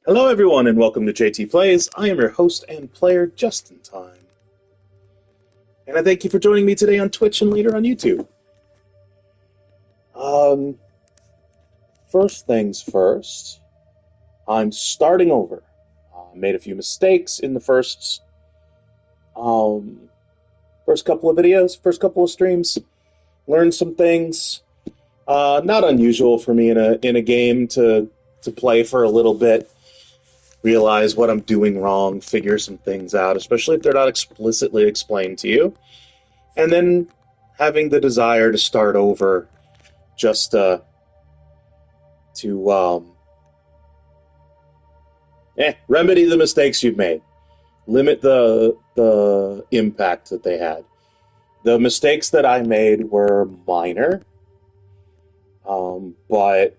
Hello, everyone, and welcome to JTPlays. I am your host and player, just in time. And I thank you for joining me today on Twitch and later on YouTube. First things first, I'm starting over. I made a few mistakes in the first couple of videos, first couple of streams. Learned some things. Not unusual for me in a game to play for a little bit. Realize what I'm doing wrong, figure some things out, especially if they're not explicitly explained to you. And then having the desire to start over just to remedy the mistakes you've made. Limit the impact that they had. The mistakes that I made were minor, but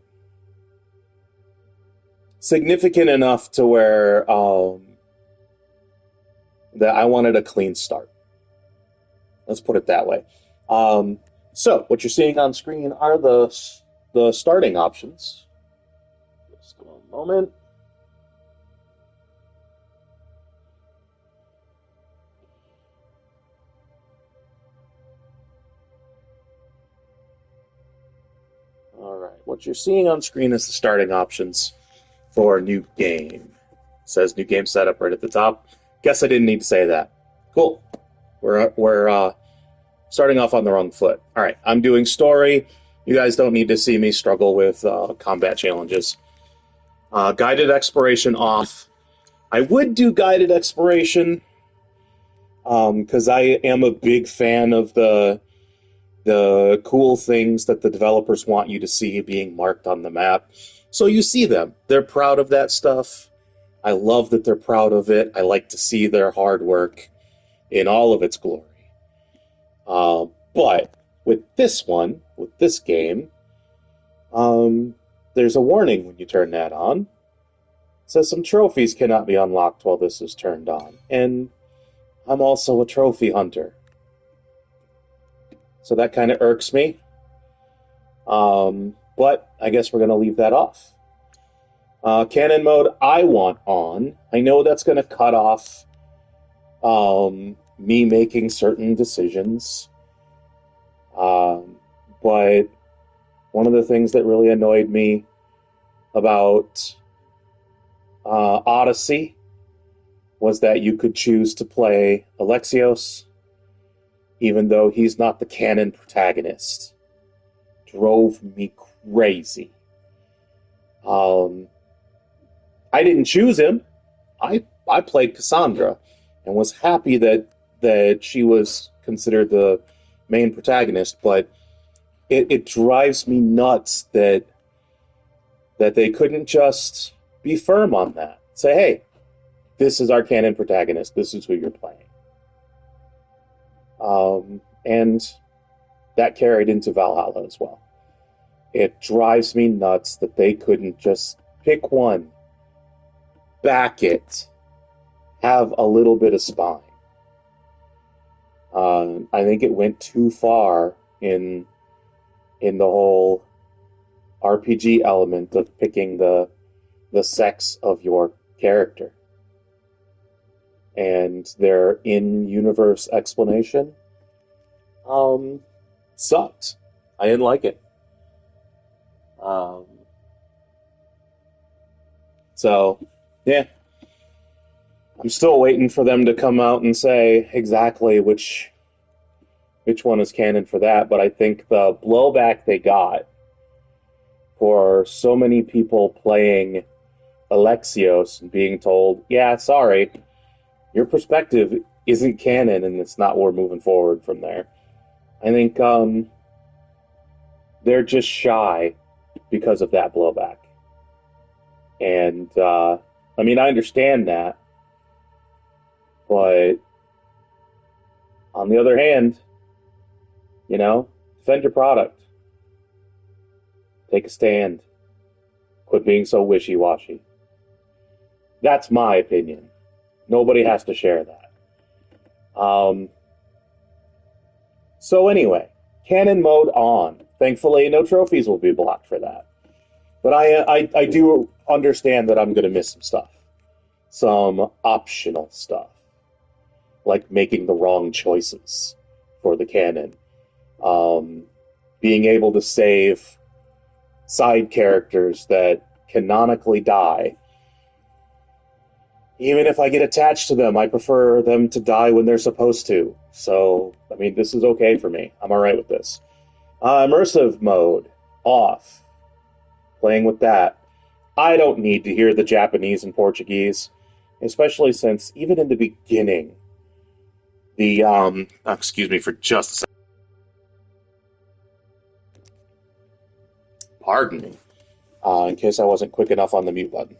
significant enough to where that I wanted a clean start. Let's put it that way. So what you're seeing on screen are the starting options. Just a moment. All right. What you're seeing on screen is the starting options for new game. It says new game setup right at the top. Guess I didn't need to say that. Cool. We're starting off on the wrong foot. All right. I'm doing story. You guys don't need to see me struggle with combat challenges. Guided exploration off. I would do guided exploration because I am a big fan of the cool things that the developers want you to see being marked on the map. So you see them. They're proud of that stuff. I love that they're proud of it. I like to see their hard work in all of its glory. But with this one, with this game, there's a warning when you turn that on. It says some trophies cannot be unlocked while this is turned on. And I'm also a trophy hunter. So that kind of irks me. But I guess we're going to leave that off. Canon mode I want on. I know that's going to cut off me making certain decisions. But one of the things that really annoyed me about Odyssey was that you could choose to play Alexios even though he's not the canon protagonist. Drove me crazy. I didn't choose him. I played Cassandra and was happy that she was considered the main protagonist, but it drives me nuts that they couldn't just be firm on that. Say, hey, this is our canon protagonist. This is who you're playing. And that carried into Valhalla as well. It drives me nuts that they couldn't just pick one, back it, have a little bit of spine. I think it went too far in the whole RPG element of picking the sex of your character. And their in-universe explanation sucked. I didn't like it. So, yeah. I'm still waiting for them to come out and say exactly which one is canon for that, but I think the blowback they got for so many people playing Alexios and being told, yeah, sorry, your perspective isn't canon and it's not we're moving forward from there. I think they're just shy because of that blowback. And, I mean, I understand that. But, on the other hand, you know, defend your product. Take a stand. Quit being so wishy-washy. That's my opinion. Nobody has to share that. So anyway, canon mode on. Thankfully, no trophies will be blocked for that. But I do understand that I'm going to miss some stuff. Some optional stuff. Like making the wrong choices for the canon. Being able to save side characters that canonically die. Even if I get attached to them, I prefer them to die when they're supposed to. So, I mean, this is okay for me. I'm alright with this. Immersive mode. Off. Playing with that. I don't need to hear the Japanese and Portuguese, especially since even in the beginning, excuse me for just a second. Pardon me, in case I wasn't quick enough on the mute button.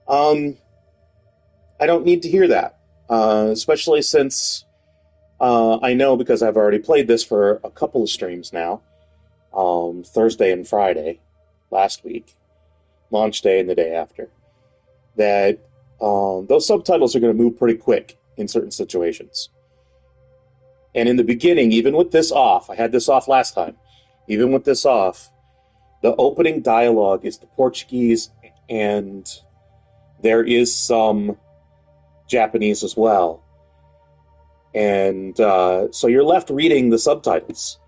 I don't need to hear that, especially since I know, because I've already played this for a couple of streams now, Thursday and Friday last week, launch day and the day after, that those subtitles are going to move pretty quick in certain situations. And in the beginning, even with this off, I had this off last time, even with this off, the opening dialogue is the Portuguese, and there is some Japanese as well. And so you're left reading the subtitles.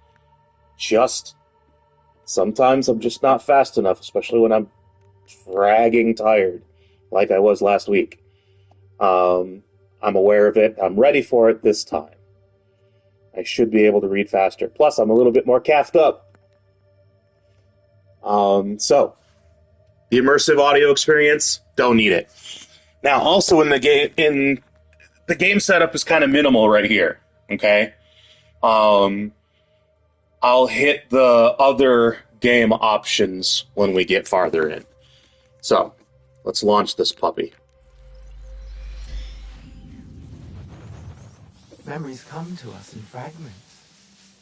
Sometimes I'm just not fast enough, especially when I'm dragging tired, like I was last week. I'm aware of it. I'm ready for it this time. I should be able to read faster. Plus, I'm a little bit more caffed up. So, the immersive audio experience, don't need it. Now, also in the game setup is kind of minimal right here. Okay, I'll hit the other game options when we get farther in. So, let's launch this puppy. Memories come to us in fragments.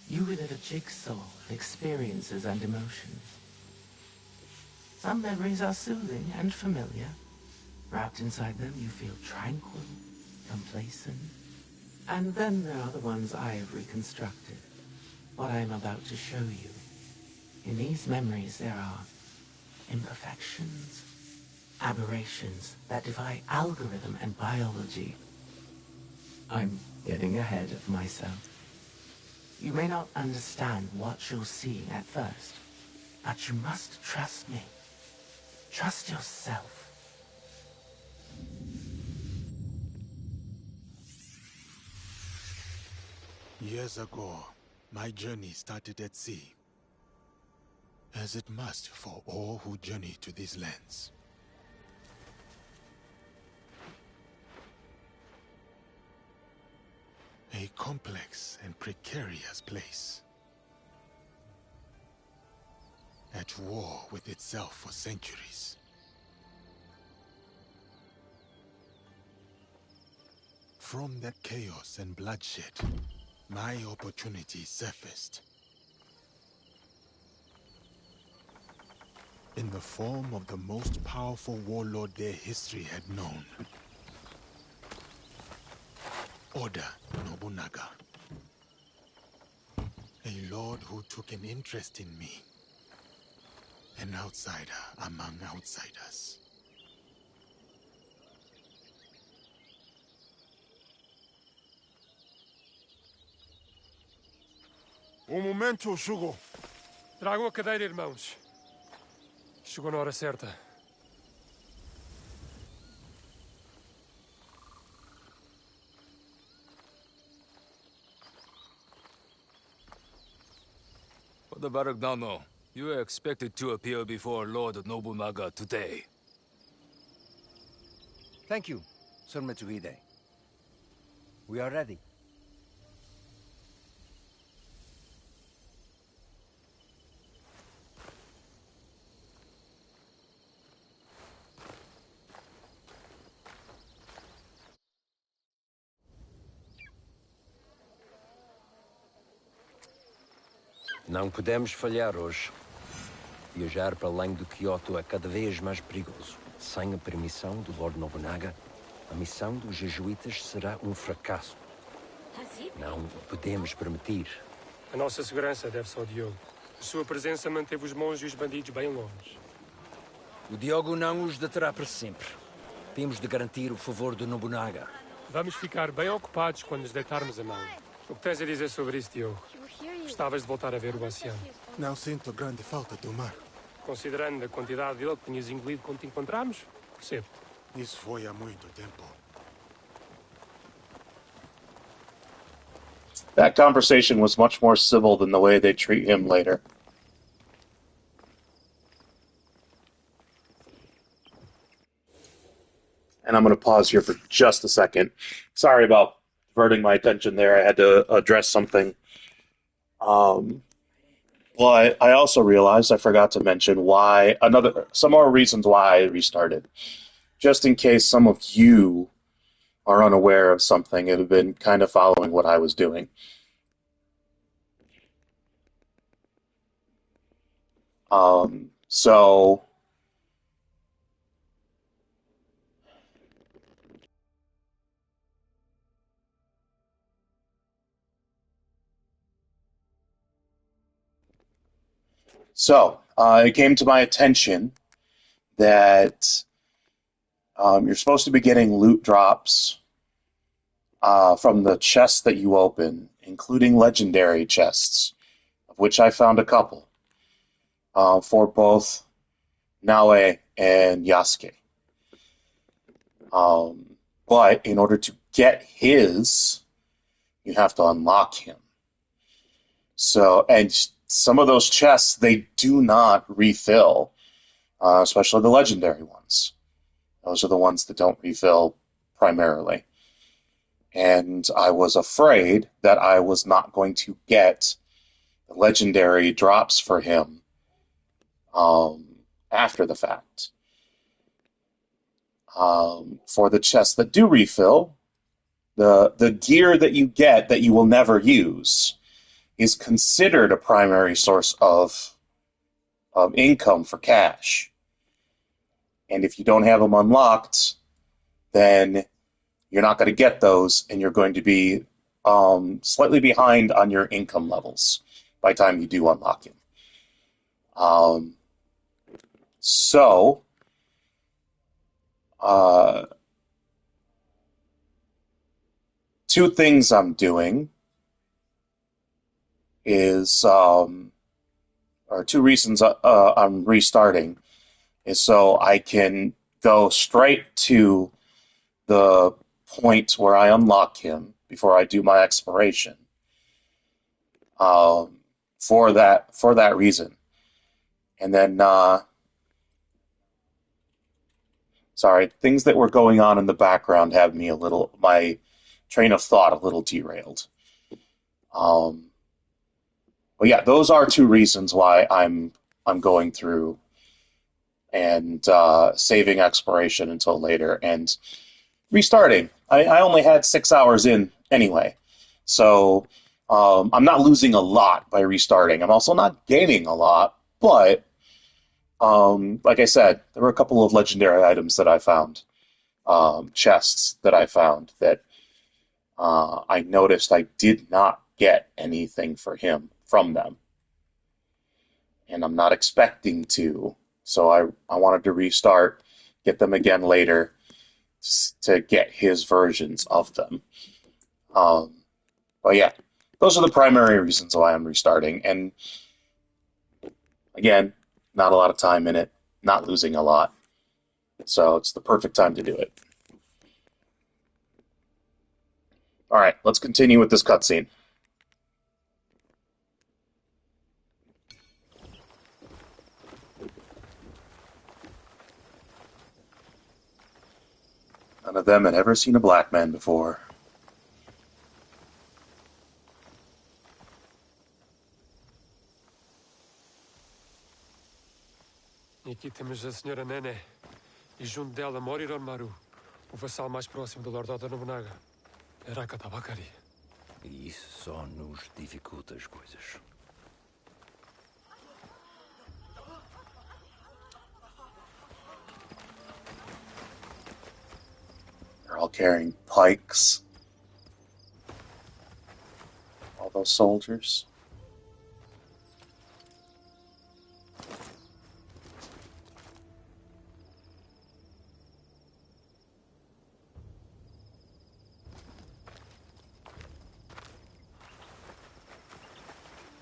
You live a jigsaw of experiences and emotions. Some memories are soothing and familiar. Wrapped inside them, you feel tranquil, complacent. And then there are the ones I have reconstructed. What I am about to show you. In these memories, there are imperfections, aberrations that defy algorithm and biology. I'm getting ahead of myself. You may not understand what you're seeing at first, but you must trust me. Trust yourself. Years ago, my journey started at sea, as it must for all who journey to these lands. A complex and precarious place. At war with itself for centuries. From that chaos and bloodshed, my opportunity surfaced. In the form of the most powerful warlord their history had known. Oda Nobunaga. A lord who took an interest in me. An outsider among outsiders. Momento chegou. Tragam a cadeira, irmãos. Chegou na hora certa. Father Baragnano, you are expected to appear before Lord Nobunaga today. Thank you, Sir Mitsuhide. We are ready. Não podemos falhar hoje. Viajar para além de Kyoto é cada vez mais perigoso. Sem a permissão do Lord Nobunaga, a missão dos jesuítas será um fracasso. Não o podemos permitir. A nossa segurança deve-se ao Diogo. A sua presença manteve os monges e os bandidos bem longe. O Diogo não os deterá para sempre. Temos de garantir o favor de Nobunaga. Vamos ficar bem ocupados quando nos deitarmos a mão. O que tens a dizer sobre isso, Diogo? Gostavas de voltar a ver o oceano? Não sinto grande falta do mar. Considerando a quantidade dele que tinhas engolido quando te encontramos, percebo. Isso foi há muito tempo. That conversation was much more civil than the way they treat him later. And I'm going to pause here for just a second. Sorry about diverting my attention there. I had to address something. Well, I also realized I forgot to mention some more reasons why I restarted. Just in case some of you are unaware of something and have been kind of following what I was doing. So it came to my attention that you're supposed to be getting loot drops from the chests that you open, including legendary chests, of which I found a couple for both Naoe and Yasuke. But in order to get his, you have to unlock him. So, and some of those chests, they do not refill, especially the legendary ones. Those are the ones that don't refill primarily. And I was afraid that I was not going to get the legendary drops for him after the fact. For the chests that do refill, the gear that you get that you will never use is considered a primary source of income for cash. And if you don't have them unlocked, then you're not going to get those, and you're going to be slightly behind on your income levels by the time you do unlock him. Two things I'm doing is, or two reasons I'm restarting, is so I can go straight to the point where I unlock him before I do my exploration. For that reason. And then, sorry, things that were going on in the background have me my train of thought a little derailed. But yeah, those are two reasons why I'm going through and saving exploration until later and restarting. I only had 6 hours in anyway, so I'm not losing a lot by restarting. I'm also not gaining a lot, but like I said, there were a couple of legendary items that I found, chests that I found that I noticed I did not get anything for him from them. And I'm not expecting to, so I wanted to restart, get them again later to get his versions of them. But yeah, those are the primary reasons why I'm restarting. And again, not a lot of time in it, not losing a lot. So it's the perfect time to do it. All right, let's continue with this cutscene. None of them had ever seen a black man before. E aqui temos a senhora Nene. E junto dela mora Maru, o vassal mais próximo do Lord Oda Nobunaga. Araka Tabakari. E isso só nos dificulta as coisas. They're all carrying pikes. All those soldiers.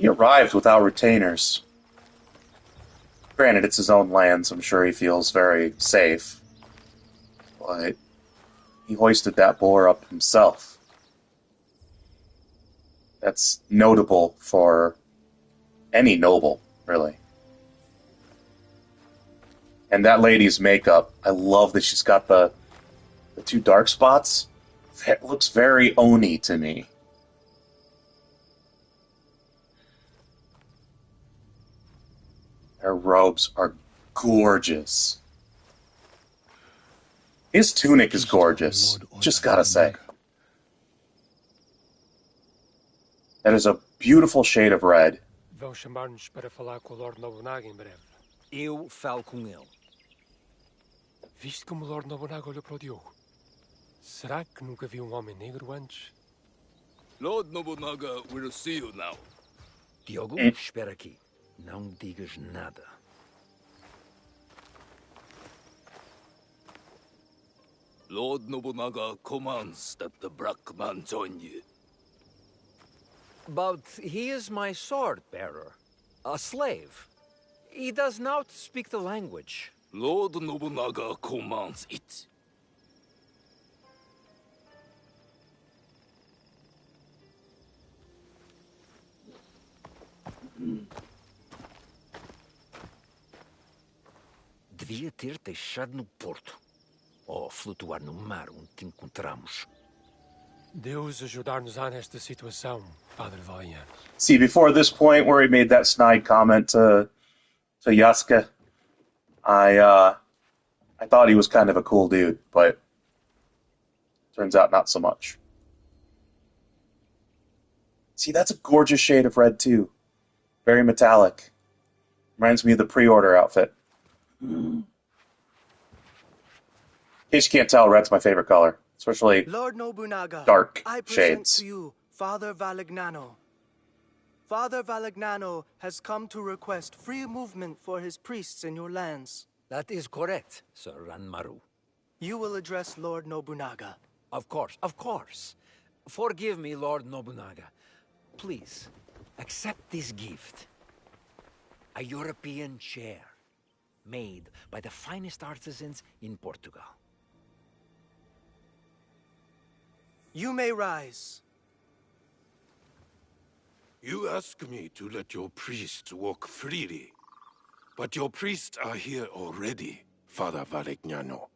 He arrived without retainers. Granted, it's his own land, so I'm sure he feels very safe. But he hoisted that boar up himself. That's notable for any noble, really. And that lady's makeup, I love that she's got the two dark spots. It looks very Oni to me. Her robes are gorgeous. His tunic is gorgeous, just gotta say. That is a beautiful shade of red. Vão chamar-nos para falar com o Lord Nobunaga em breve. Eu falo com ele. Viste como o Lord Nobunaga olhou para o Diogo? Será que nunca viu um homem negro antes? Lord Nobunaga will see you now. Diogo, espera aqui. Não digas nada. Lord Nobunaga commands that the black man join you. But he is my sword-bearer. A slave. He does not speak the language. Lord Nobunaga commands it. Devia ter deixado no porto. Ou flutuar no mar onde te encontramos. Deus ajudar-nos-á nesta situação, Padre Valeriano. See, before this point where he made that snide comment to Yasuke, I thought he was kind of a cool dude, but turns out not so much. See, that's a gorgeous shade of red, too. Very metallic. Reminds me of the pre-order outfit. In case you can't tell, red's my favorite color, especially Lord Nobunaga, dark I present shades. to you Father Valignano. Father Valignano has come to request free movement for his priests in your lands. That is correct, Sir Ranmaru. You will address Lord Nobunaga. Of course, of course. Forgive me, Lord Nobunaga. Please, accept this gift. A European chair, made by the finest artisans in Portugal. You may rise. You ask me to let your priests walk freely. But your priests are here already, Father Valignano.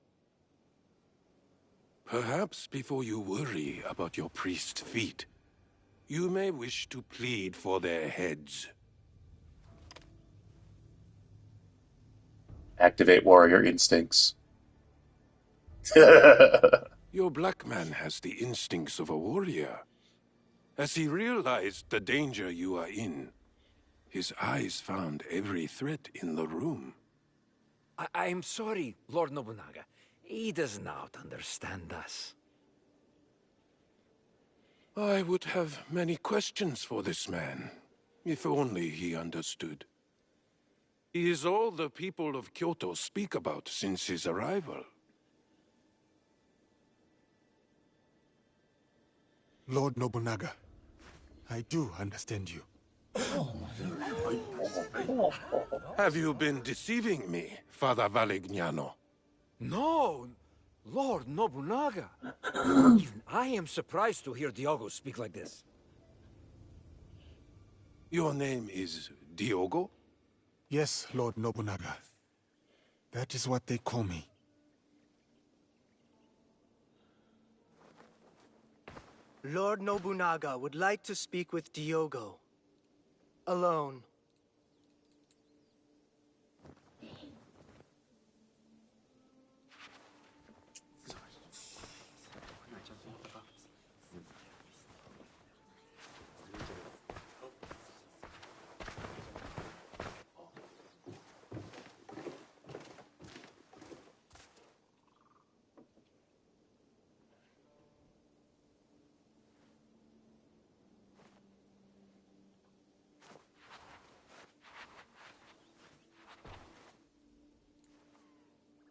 Perhaps before you worry about your priest's feet, you may wish to plead for their heads. Activate warrior instincts. Your black man has the instincts of a warrior. As he realized the danger you are in, his eyes found every threat in the room. I'm sorry, Lord Nobunaga. He does not understand us. I would have many questions for this man, if only he understood. He is all the people of Kyoto speak about since his arrival. Lord Nobunaga, I do understand you. Have you been deceiving me, Father Valignano? No, Lord Nobunaga. Even I am surprised to hear Diogo speak like this. Your name is Diogo? Yes, Lord Nobunaga. That is what they call me. Lord Nobunaga would like to speak with Diogo. Alone.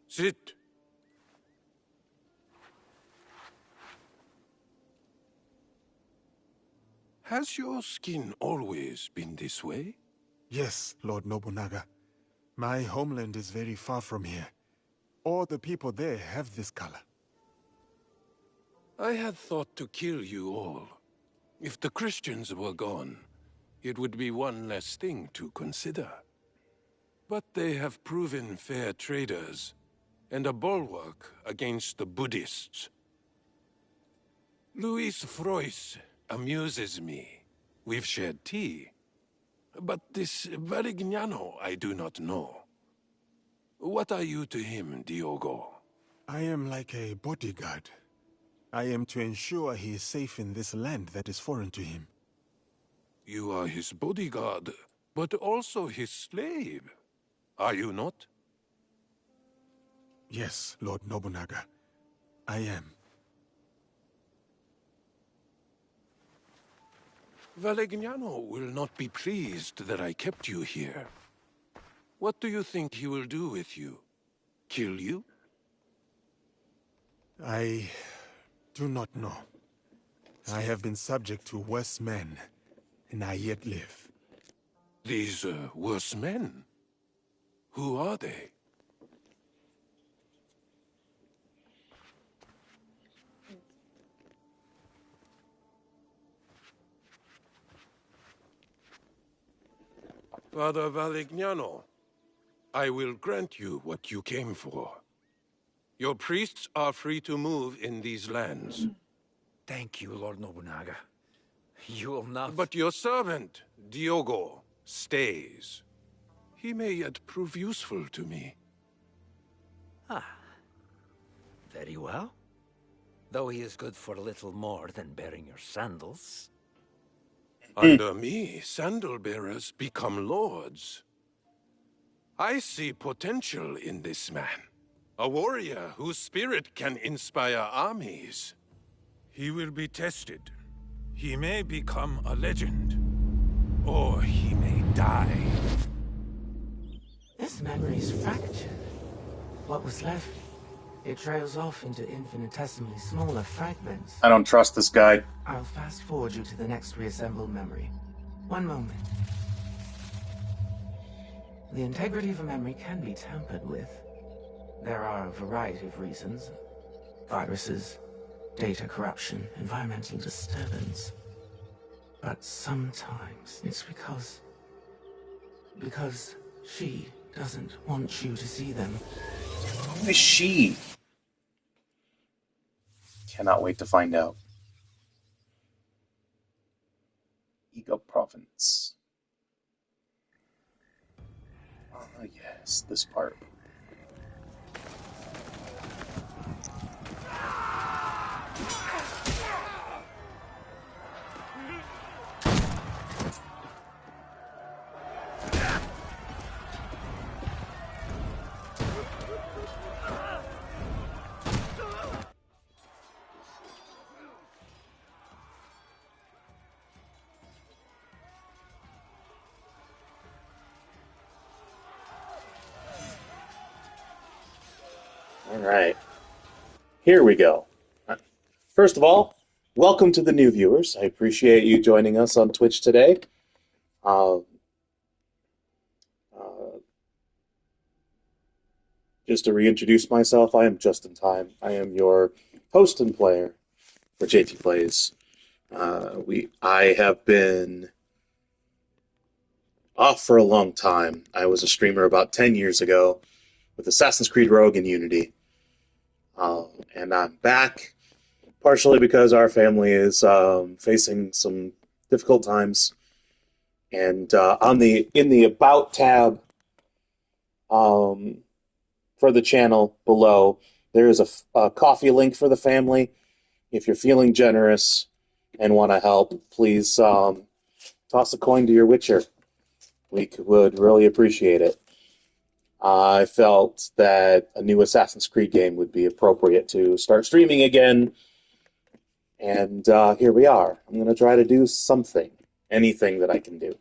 Sit. Has your skin always been this way? Yes, Lord Nobunaga. My homeland is very far from here. All the people there have this color. I had thought to kill you all. If the Christians were gone, it would be one less thing to consider. But they have proven fair traders, and a bulwark against the Buddhists. Luis Frois amuses me. We've shared tea. But this Varignano I do not know. What are you to him, Diogo? I am like a bodyguard. I am to ensure he is safe in this land that is foreign to him. You are his bodyguard, but also his slave. Are you not? Yes, Lord Nobunaga. I am. Varignano will not be pleased that I kept you here. What do you think he will do with you? Kill you? I do not know. I have been subject to worse men, and I yet live. These worse men? Who are they? Father Varignano, I will grant you what you came for. Your priests are free to move in these lands. Thank you, Lord Nobunaga. You will not... But your servant, Diogo, stays. He may yet prove useful to me. Very well. Though he is good for little more than bearing your sandals. Under me, sandal bearers become lords. I see potential in this man. A warrior whose spirit can inspire armies. He will be tested. He may become a legend. Or he may die. This memory's fractured. What was left, it trails off into infinitesimally smaller fragments. I don't trust this guy. I'll fast forward you to the next reassembled memory. One moment. The integrity of a memory can be tampered with. There are a variety of reasons. Viruses, data corruption, environmental disturbance. But sometimes it's because she doesn't want you to see them. Who is she? Cannot wait to find out. Ego Province. Ah, yes, this part. All right. Here we go. First of all, welcome to the new viewers. I appreciate you joining us on Twitch today. Just to reintroduce myself, I am Just in Time. I am your host and player for JTPlays. I have been off for a long time. I was a streamer about 10 years ago with Assassin's Creed Rogue and Unity. And I'm back, partially because our family is facing some difficult times. And in the About tab for the channel below, there is a coffee link for the family. If you're feeling generous and want to help, please toss a coin to your Witcher. We would really appreciate it. I felt that a new Assassin's Creed game would be appropriate to start streaming again. And here we are. I'm going to try to do something, anything that I can do.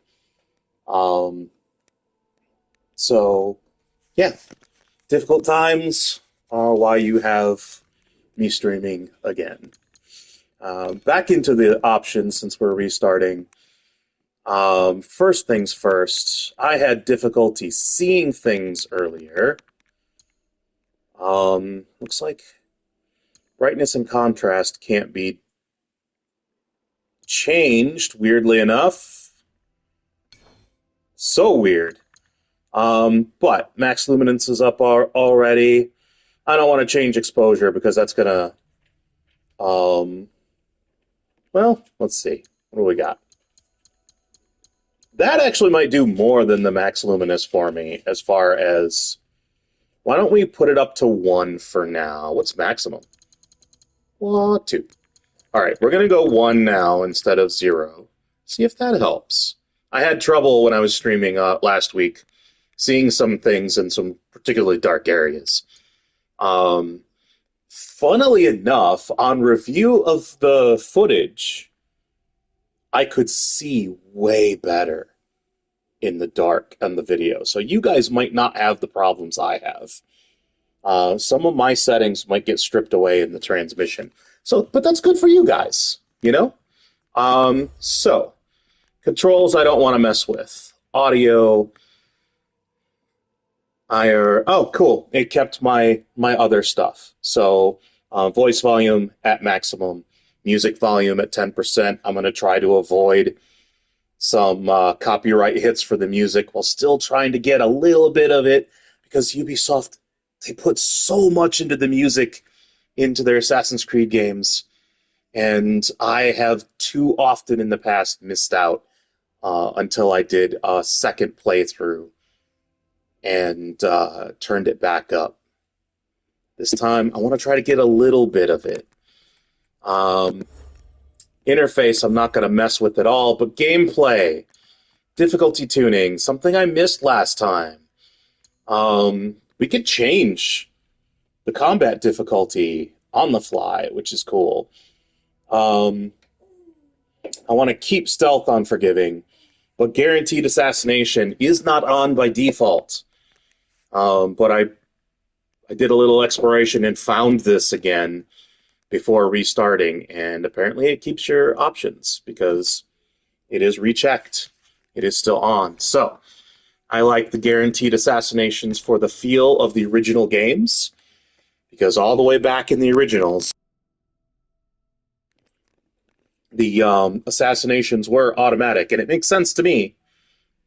So, yeah, difficult times are why you have me streaming again. Back into the options since we're restarting. First things first, I had difficulty seeing things earlier. Looks like brightness and contrast can't be changed, weirdly enough. So weird. But max luminance is up already. I don't want to change exposure because that's gonna... well, let's see. What do we got? That actually might do more than the max luminous for me as far as... Why don't we put it up to 1 for now? What's maximum? Well, 2. All right, we're going to go 1 now instead of 0. See if that helps. I had trouble when I was streaming last week seeing some things in some particularly dark areas. Funnily enough, on review of the footage, I could see way better in the dark on the video. So you guys might not have the problems I have. Some of my settings might get stripped away in the transmission. So, but that's good for you guys, you know? So, controls I don't want to mess with. Audio, oh, cool. It kept my other stuff. So, voice volume at maximum, music volume at 10%. I'm going to try to avoid some copyright hits for the music while still trying to get a little bit of it, because Ubisoft, they put so much into the music into their Assassin's Creed games, and I have too often in the past missed out until I did a second playthrough and turned it back up. This time, I want to try to get a little bit of it. Interface, I'm not going to mess with at all, but gameplay, difficulty tuning, something I missed last time. We could change the combat difficulty on the fly, which is cool. I want to keep stealth unforgiving, but guaranteed assassination is not on by default. But I did a little exploration and found this again before restarting, and apparently it keeps your options because it is rechecked. It is still on. So I like the guaranteed assassinations for the feel of the original games, because all the way back in the originals, the assassinations were automatic, and it makes sense to me,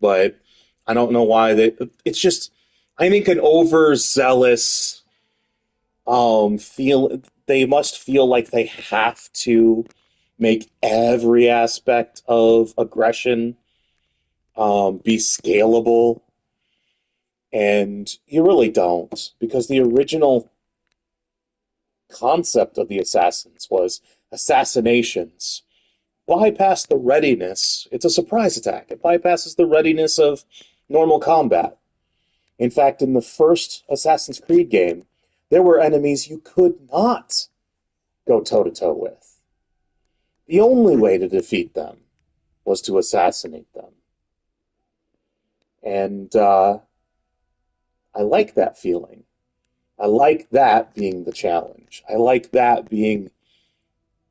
but I don't know why. It's just, I think, an overzealous feel. They must feel like they have to make every aspect of aggression be scalable, and you really don't, because the original concept of the assassins was assassinations bypass the readiness. It's a surprise attack. It bypasses the readiness of normal combat. In fact, in the first Assassin's Creed game, there were enemies you could not go toe-to-toe with. The only way to defeat them was to assassinate them. And I like that feeling. I like that being the challenge. I like that being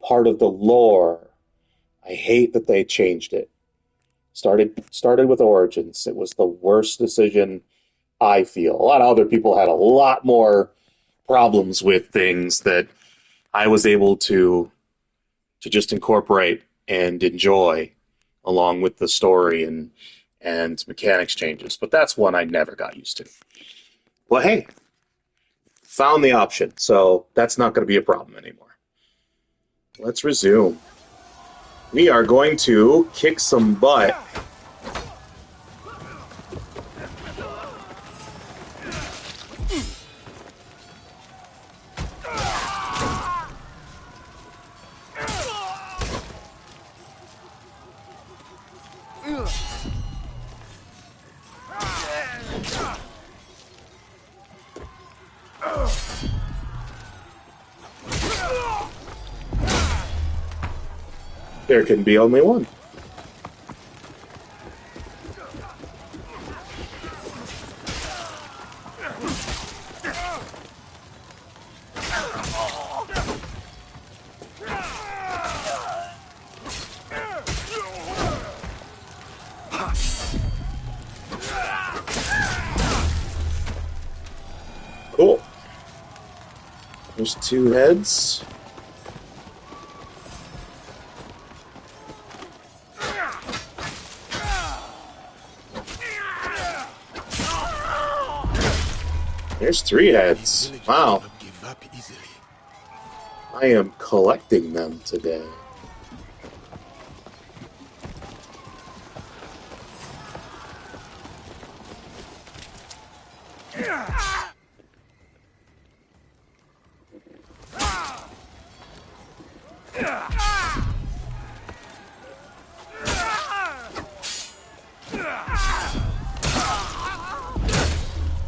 part of the lore. I hate that they changed it. Started with Origins. It was the worst decision, I feel. A lot of other people had a lot more problems with things that I was able to just incorporate and enjoy along with the story and mechanics changes. But that's one I never got used to. Well, hey, found the option, so that's not going to be a problem anymore. Let's resume. We are going to kick some butt. There can be only one. There's 2 heads. There's 3 heads. Wow. Give up easily. I am collecting them today.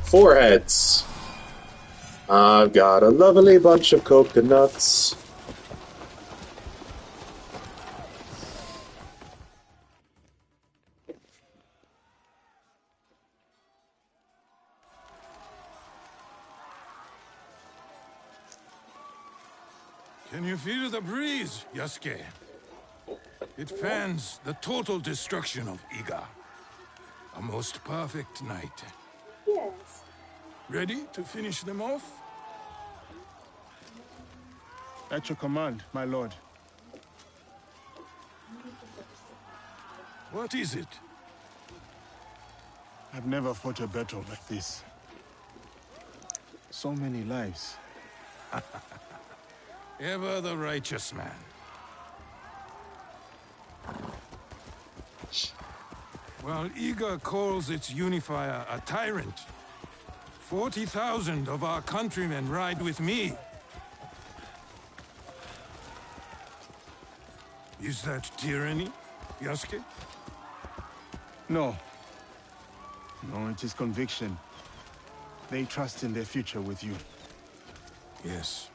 Four heads. I've got a lovely bunch of coconuts. Can you feel the breeze, Yasuke? It fans the total destruction of Iga. A most perfect night. Yes. Ready to finish them off? At your command, my lord. What is it? I've never fought a battle like this. So many lives. Ever the righteous man. While Iga calls its unifier a tyrant, 40,000 of our countrymen ride with me. Is that tyranny, Yasuke? No. No, it is conviction. They trust in their future with you. Yes.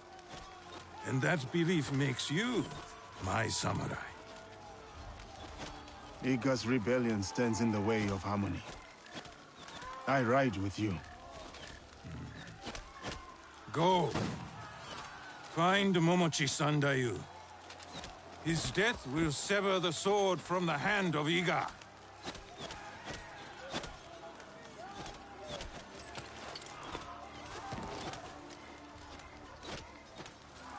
And that belief makes you my samurai. Iga's rebellion stands in the way of harmony. I ride with you. Go. Find Momochi Sandayu. His death will sever the sword from the hand of Iga.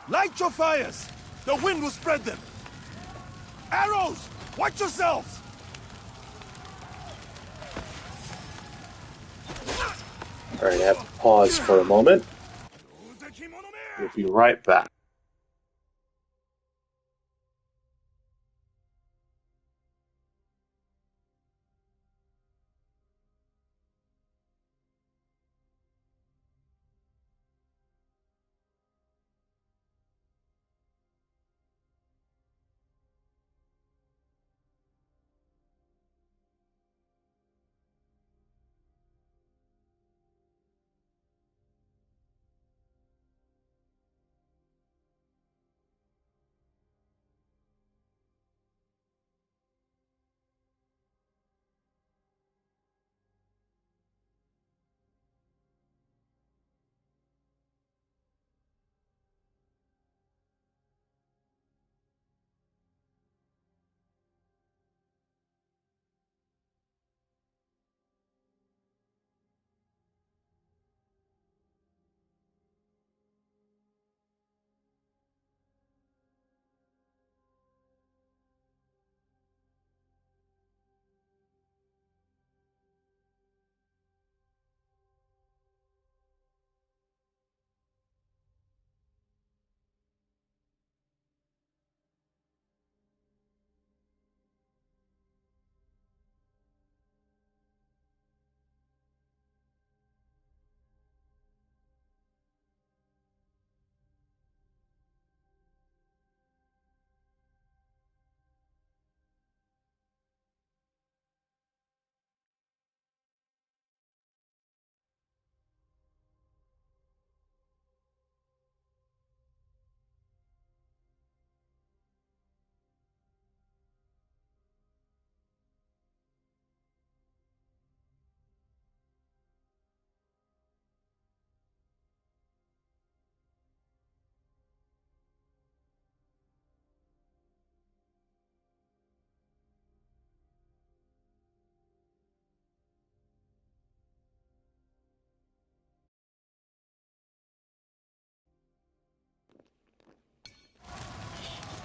Light your fires! The wind will spread them! Arrows! Watch yourselves! Alright, I have to pause for a moment. We'll be right back.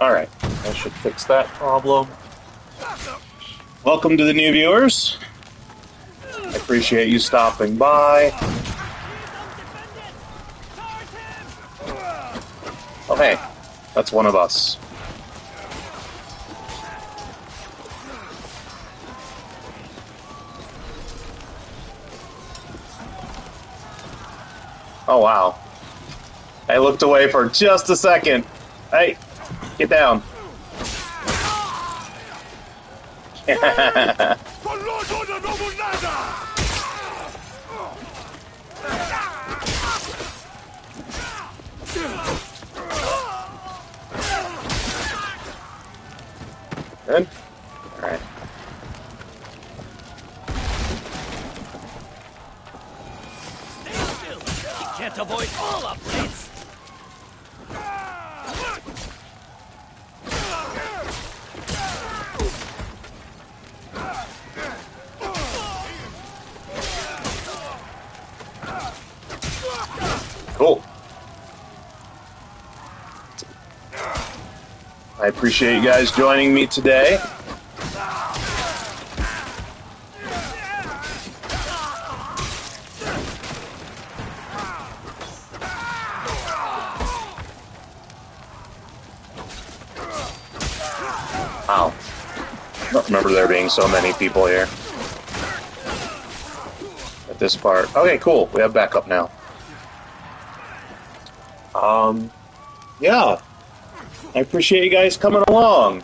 Alright, I should fix that problem. Welcome to the new viewers. I appreciate you stopping by. Oh hey, that's one of us. Oh wow. I looked away for just a second. Hey, get down. Good? Alright. Can't avoid all upgrades. Cool. I appreciate you guys joining me today. Wow. I don't remember there being so many people here at this part. Okay, cool. We have backup now. Yeah. I appreciate you guys coming along.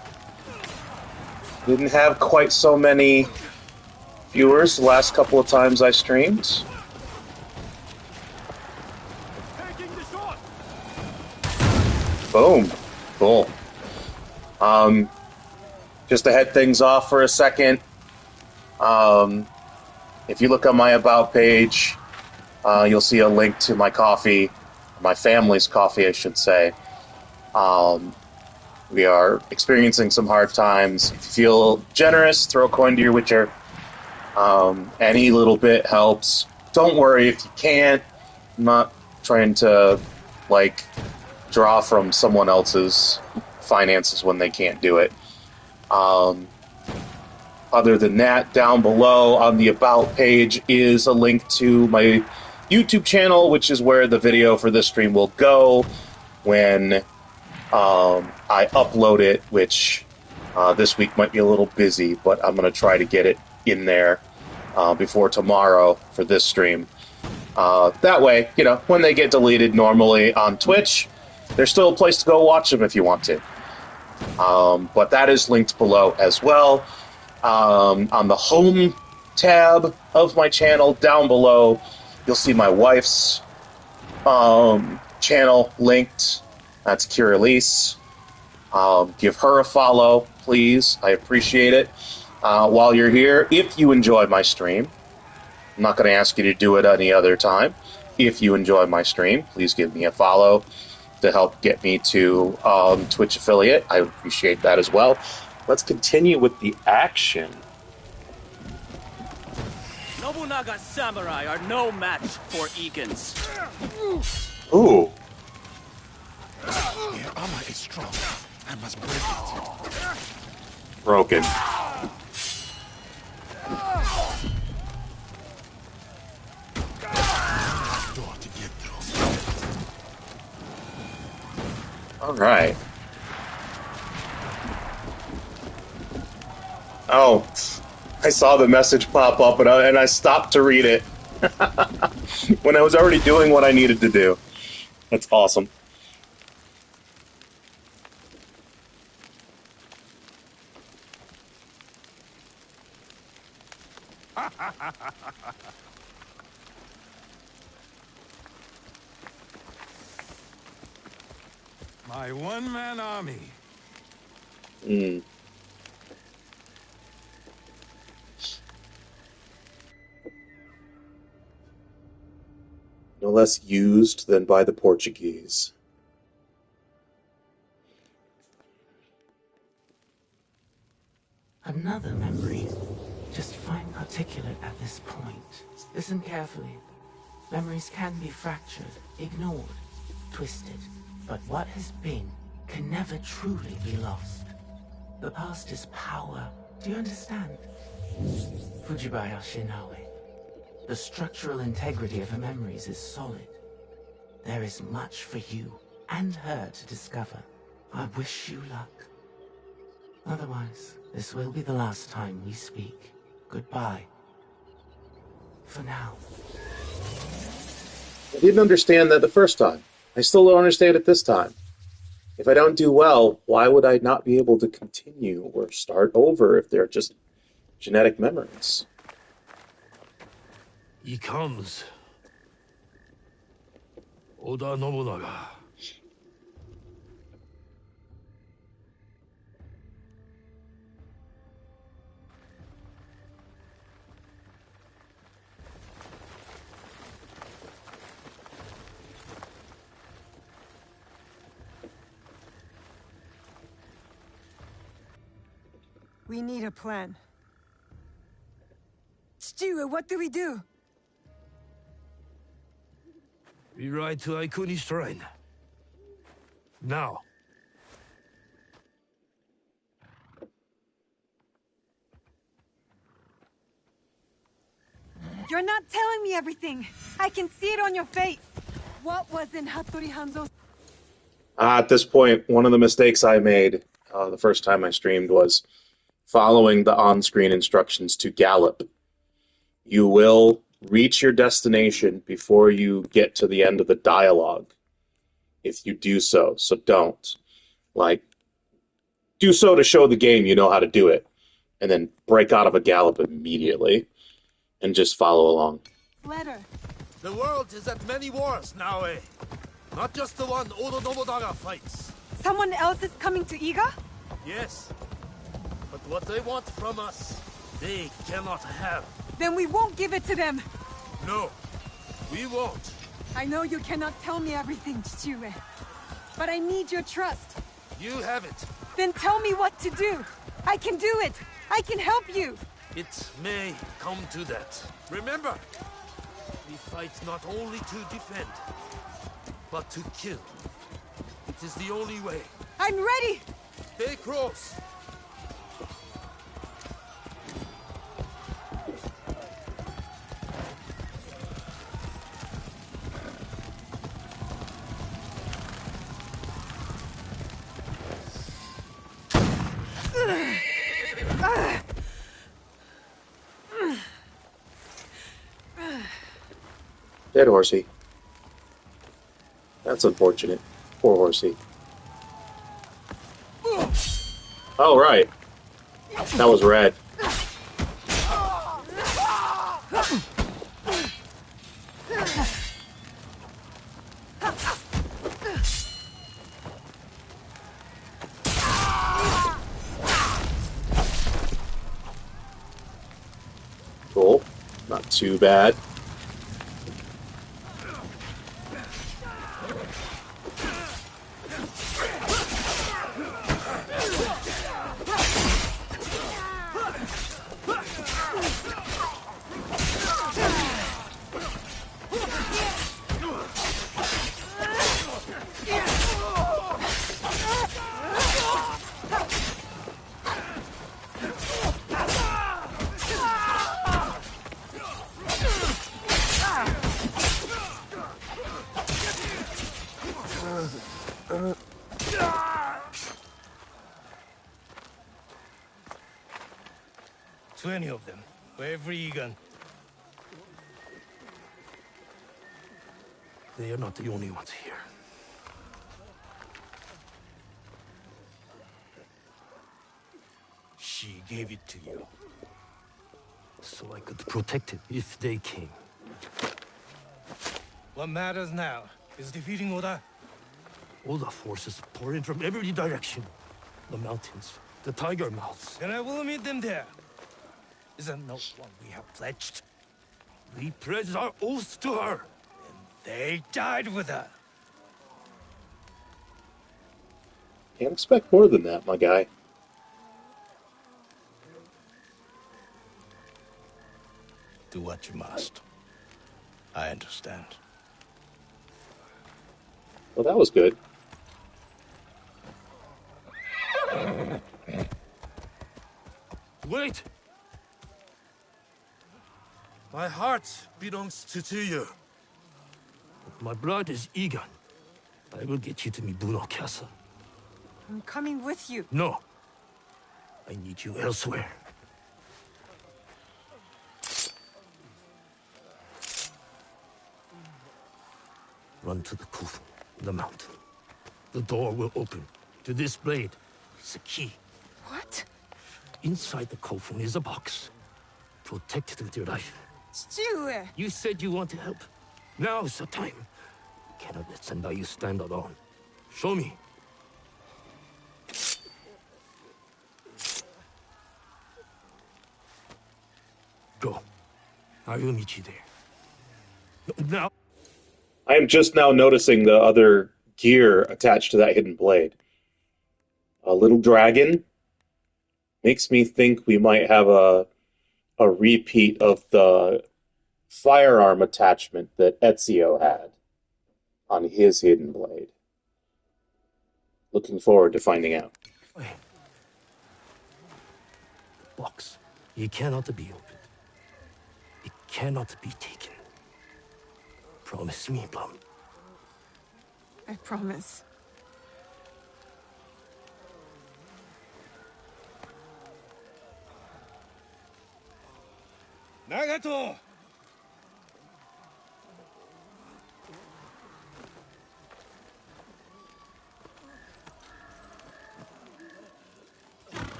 Didn't have quite so many viewers the last couple of times I streamed. Boom. Cool. Just to head things off for a second, if you look on my About page, you'll see a link to my coffee, my family's coffee, I should say. We are experiencing some hard times. If you feel generous, throw a coin to your Witcher. Any little bit helps. Don't worry if you can't. I'm not trying to, like, draw from someone else's finances when they can't do it. Other than that, down below on the About page is a link to my YouTube channel, which is where the video for this stream will go when I upload it, which this week might be a little busy, but I'm going to try to get it in there before tomorrow for this stream. That way, you know, when they get deleted normally on Twitch, there's still a place to go watch them if you want to. But that is linked below as well. On the home tab of my channel, down below, you'll see my wife's channel linked. That's Kiralise. Give her a follow, please. I appreciate it. While you're here, if you enjoy my stream, I'm not going to ask you to do it any other time. If you enjoy my stream, please give me a follow to help get me to Twitch affiliate. I appreciate that as well. Let's continue with the action. Nobunaga's samurai are no match for Egan's. Ooh. Their armor is strong. I must break it. Broken. Door to get through. All right. Oh, I saw the message pop up and I stopped to read it when I was already doing what I needed to do. That's awesome. My one-man army. Mm. No less used than by the Portuguese. Another memory, just fine articulate at this point. Listen carefully. Memories can be fractured, ignored, twisted. But what has been can never truly be lost. The past is power. Do you understand? Fujibaya Shinawe. The structural integrity of her memories is solid. There is much for you and her to discover. I wish you luck. Otherwise, this will be the last time we speak. Goodbye. For now. I didn't understand that the first time. I still don't understand it this time. If I don't do well, why would I not be able to continue or start over if they're just genetic memories? He comes. Oda Nobunaga. We need a plan. Chichiue, what do we do? We ride to Aikuni's shrine. Now. You're not telling me everything. I can see it on your face. What was in Hattori Hanzo's... At this point, one of the mistakes I made the first time I streamed was following the on-screen instructions to gallop. You will reach your destination before you get to the end of the dialogue. If you do so, so don't. Like, do so to show the game you know how to do it, and then break out of a gallop immediately, and just follow along. Letter. The world is at many wars now, eh? Not just the one Oda Nobunaga fights. Someone else is coming to Iga? Yes. But what they want from us, they cannot have. Then we won't give it to them. No, we won't. I know you cannot tell me everything, Chichiue. But I need your trust. You have it. Then tell me what to do. I can do it. I can help you. It may come to that. Remember, we fight not only to defend, but to kill. It is the only way. I'm ready. Stay close. Dead horsey. That's unfortunate. Poor horsey. Oh, right. That was red. Cool. Not too bad. Any of them. Every Egan. They are not the only ones here. She gave it to you. So I could protect it if they came. What matters now is defeating Oda. Oda forces pour in from every direction. The mountains, the tiger mouths. And I will meet them there. Isn't not what we have pledged? We pledged our oath to her, and they died with her. Can't expect more than that, my guy. Do what you must. I understand. Well, that was good. Wait! My heart belongs to you. My blood is Egan. I will get you to Mibuno Castle. I'm coming with you. No. I need you elsewhere. Run to the Kufu, the mountain. The door will open. To this blade is a key. What? Inside the coffin is a box. Protect it with your life. Chichue! You said you want to help. Now's the time. Cannot let Sendayu stand alone. Show me. Go. I will meet you there. Now. I am just now noticing the other gear attached to that hidden blade. A little dragon. Makes me think we might have a repeat of the firearm attachment that Ezio had on his hidden blade. Looking forward to finding out. Wait. Box. It cannot be opened. It cannot be taken. Promise me, Plum. I promise. Nagato!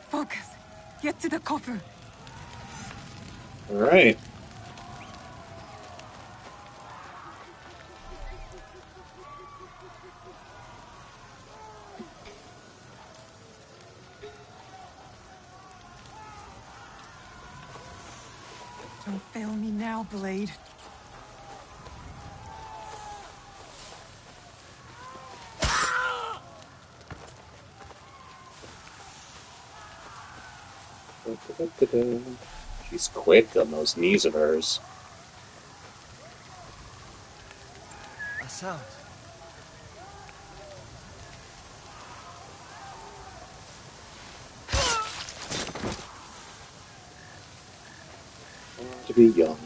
Focus. Get to the copper. All right. Don't fail me now, Blade. She's quick on those knees of hers. A sound. To be young.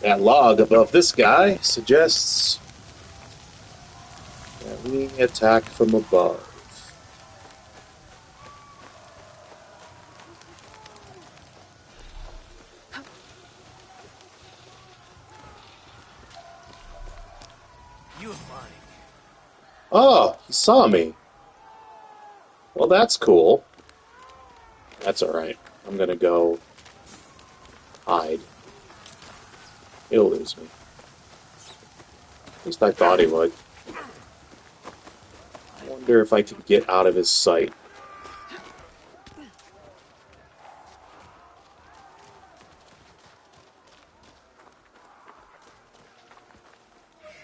That log above this guy suggests that we attack from above. You and mine. Oh, he saw me. Well, that's cool. That's alright. I'm gonna go hide. He'll lose me. At least I thought he would. I wonder if I can get out of his sight.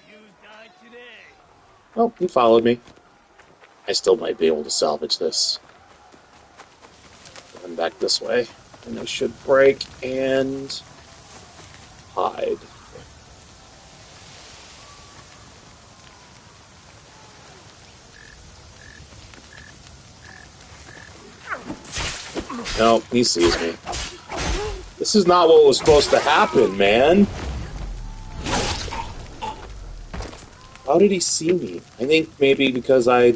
You died today. Oh, he followed me. I still might be able to salvage this. Going back this way. And I should break and hide. No, he sees me. This is not what was supposed to happen, man. How did he see me? I think maybe because I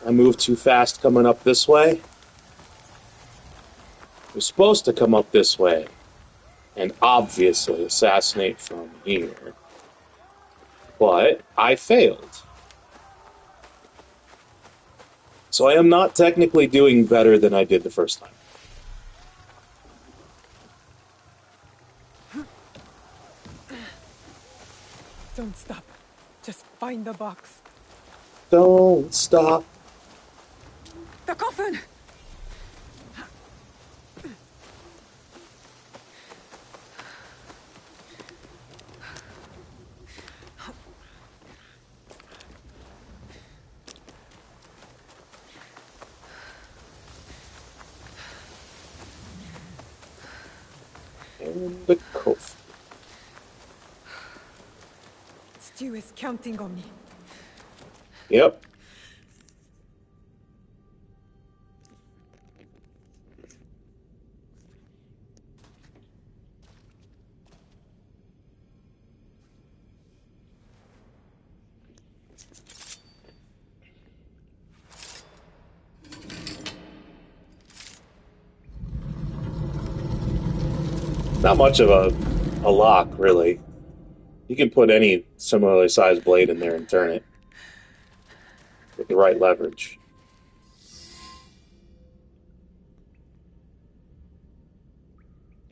moved too fast coming up this way. He was supposed to come up this way and obviously assassinate from here. But I failed. So I am not technically doing better than I did the first time. Don't stop. Just find the box. Don't stop. The coffin! And the coffin. Stew is counting on me. Yep. Not much of a lock, really. You can put any similarly sized blade in there and turn it with the right leverage.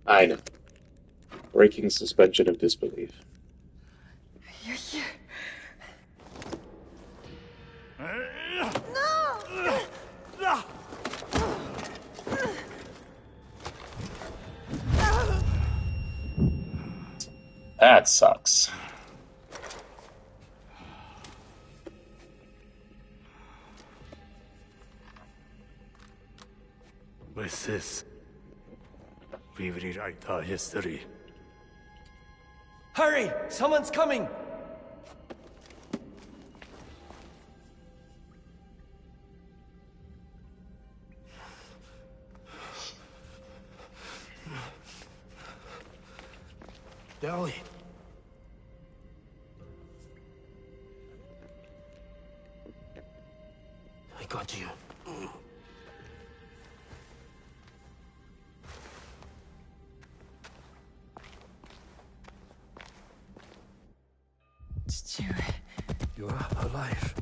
I know. Breaking suspension of disbelief. You're here. That sucks. With this, we rewrite our history. Hurry! Someone's coming! Dolly. I got you. You're alive.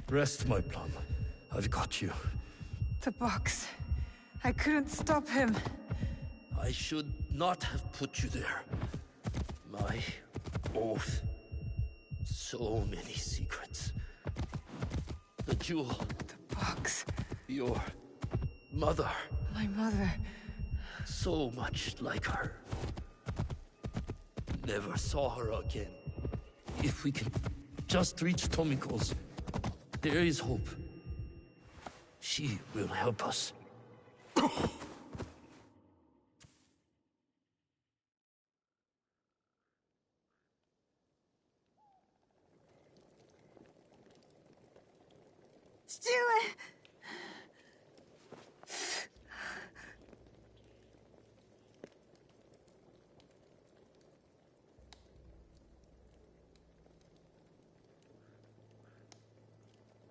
Rest, my plum. I've got you. The box. I couldn't stop him. I should not have put you there. My oath. So many secrets. The jewel. The box. Your mother. My mother. So much like her. Never saw her again. If we can just reach Tomiko's, there is hope. She will help us. Stew!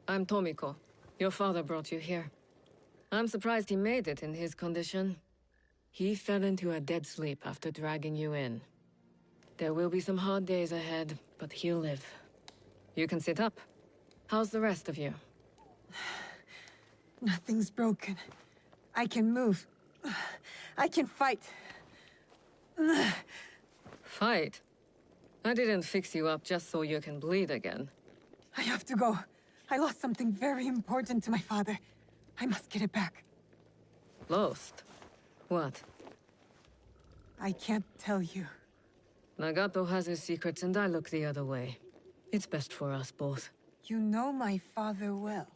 I'm Tomiko. Your father brought you here. I'm surprised he made it in his condition. He fell into a dead sleep after dragging you in. There will be some hard days ahead, but he'll live. You can sit up. How's the rest of you? Nothing's broken. I can move. I can fight. Fight? I didn't fix you up just so you can bleed again. I have to go. I lost something very important to my father. I must get it back. Lost? What? I can't tell you. Nagato has his secrets and I look the other way. It's best for us both. You know my father well.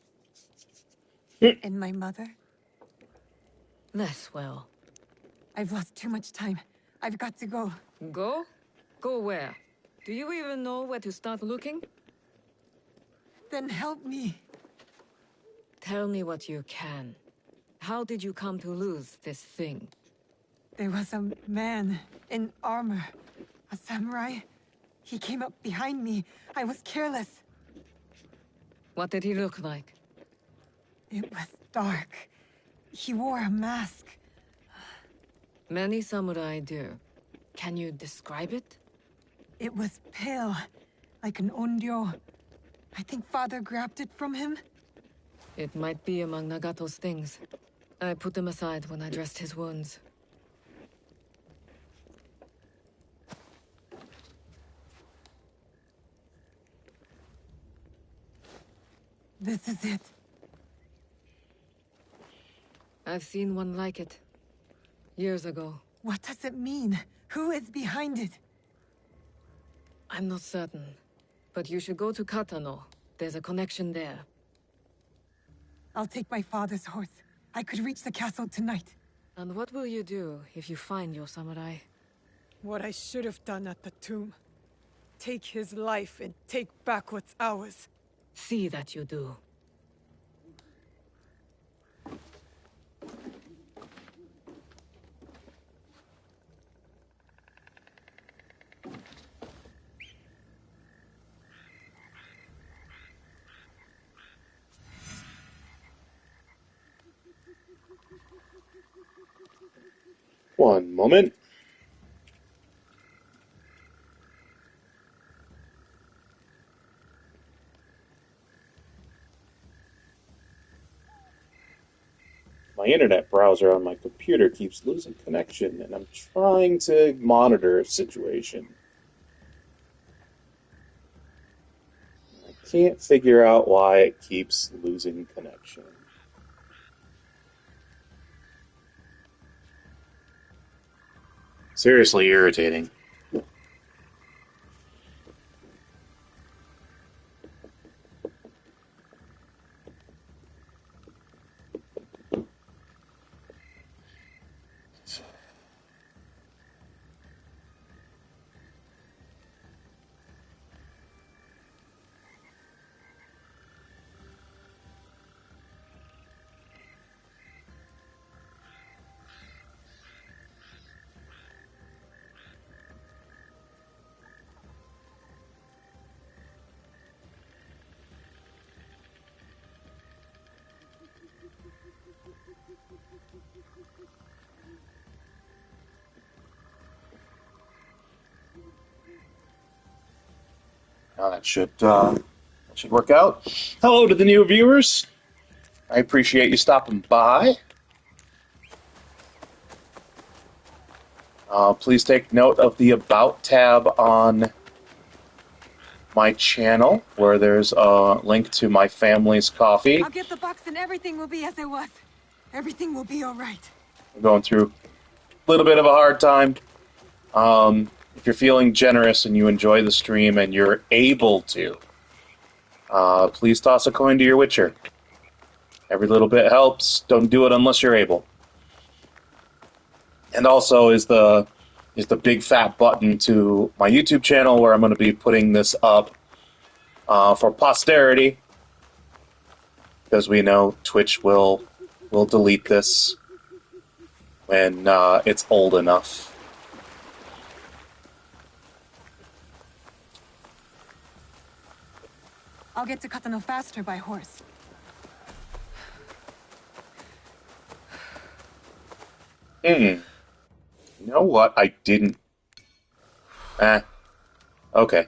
And my mother? Less well. I've lost too much time. I've got to go. Go? Go where? Do you even know where to start looking? Then help me. Tell me what you can. How did you come to lose this thing? There was a man in armor. A samurai. He came up behind me. I was careless. What did he look like? It was dark. He wore a mask. Many samurai do. Can you describe it? It was pale, like an Onryo. I think Father grabbed it from him. It might be among Nagato's things. I put them aside when I dressed his wounds. This is it. I've seen one like it. Years ago. What does it mean? Who is behind it? I'm not certain. But you should go to Katano. There's a connection there. I'll take my father's horse. I could reach the castle tonight. And what will you do if you find your samurai? What I should have done at the tomb. take his life and take back what's ours. See that you do. One moment. My internet browser on my computer keeps losing connection, and I'm trying to monitor a situation. I can't figure out why it keeps losing connection. Seriously irritating. Now that should work out. Hello to the new viewers. I appreciate you stopping by. Please take note of the About tab on my channel, where there's a link to my family's coffee. I'll get the box and everything will be as it was. Everything will be all right. I'm going through a little bit of a hard time. If you're feeling generous and you enjoy the stream and you're able to, please toss a coin to your Witcher. Every little bit helps. Don't do it unless you're able. And also is the big fat button to my YouTube channel, where I'm going to be putting this up for posterity, because we know Twitch will delete this when it's old enough. I'll get to Katano faster by horse. You know what? I didn't... Okay.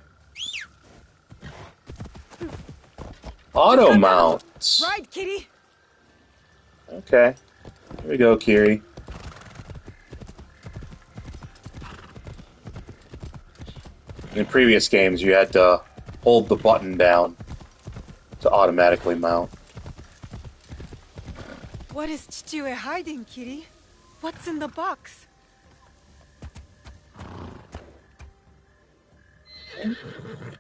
Auto mount. Ride, kitty! Okay. Here we go, Kiri. In previous games, you had to hold the button down to automatically mount. What is Chichue hiding, kitty? What's in the box?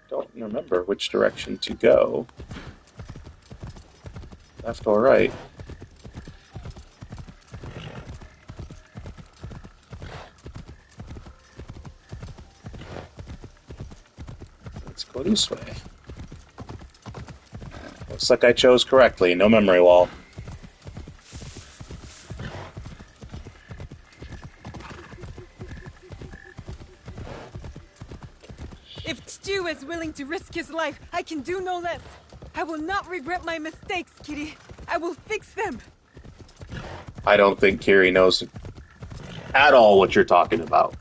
Don't remember which direction to go. Left or right? Let's go this way. Looks like I chose correctly. No memory wall. If Chichue is willing to risk his life, I can do no less. I will not regret my mistakes, kitty. I will fix them. I don't think Kiri knows at all what you're talking about.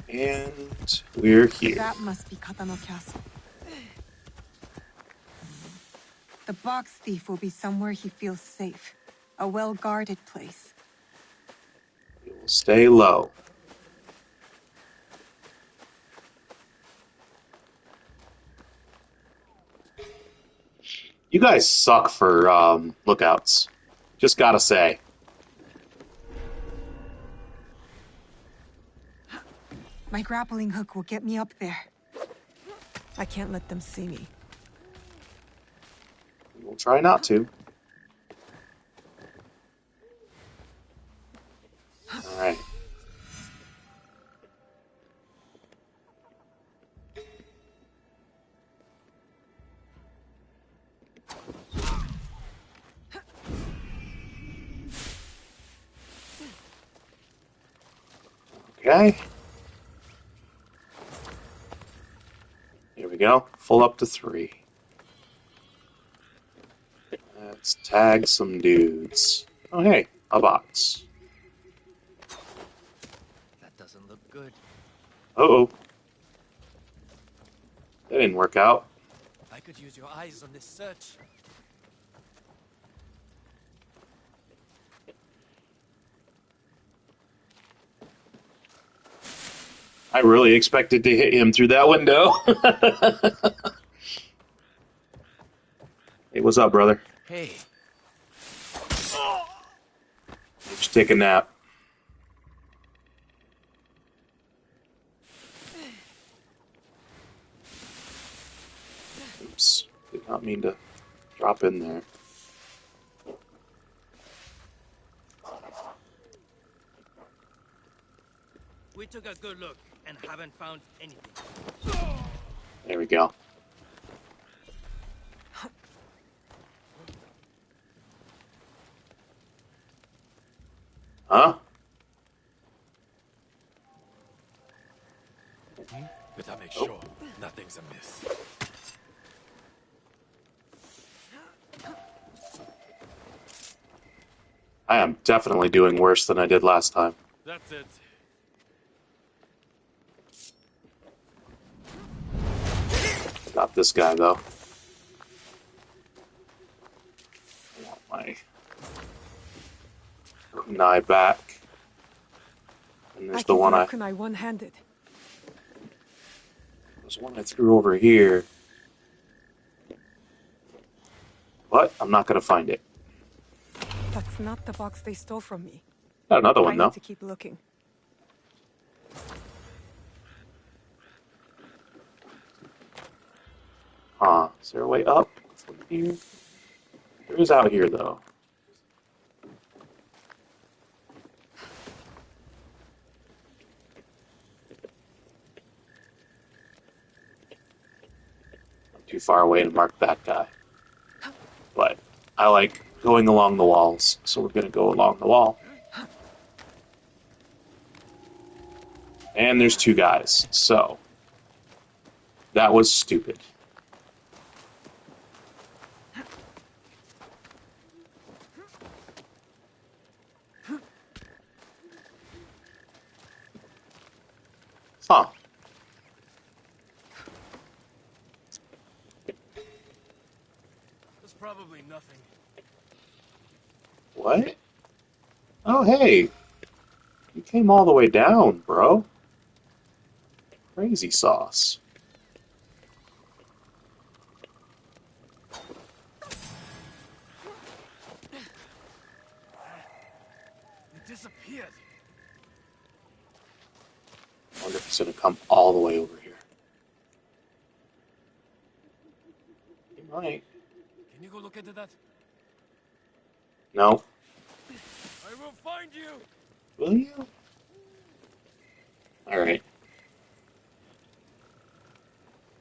And we're here. That must be Katano Castle. The box thief will be somewhere he feels safe. A well-guarded place. We will stay low. You guys suck for lookouts. Just gotta say. My grappling hook will get me up there. I can't let them see me. We'll try not to. Alright. Okay. Here we go. Full up to 3. Let's tag some dudes. Oh, hey, a box. That doesn't look good. Uh-oh. That didn't work out. I could use your eyes on this search. I really expected to hit him through that window. Hey, what's up, brother? Hey. Just take a nap. Oops. Did not mean to drop in there. We took a good look and haven't found anything. There we go. Huh? Better make sure nothing's amiss. I am definitely doing worse than I did last time. That's it. Got this guy, though. I want my kunai back. And there's the one kunai one-handed. There's one I threw over here. But I'm not going to find it. That's not the box they stole from me. Got another one, I though. need to keep looking. Huh. Is there a way up from here? There is out here, though. I'm too far away to mark that guy. But I like going along the walls, so we're going to go along the wall. And there's 2 guys, so that was stupid. Huh. There's probably nothing. What? Oh, hey. You came all the way down, bro. Crazy sauce. It disappeared. I wonder if he's going to come all the way over here. He might. Can you go look into that? No. I will find you! Will you? Alright.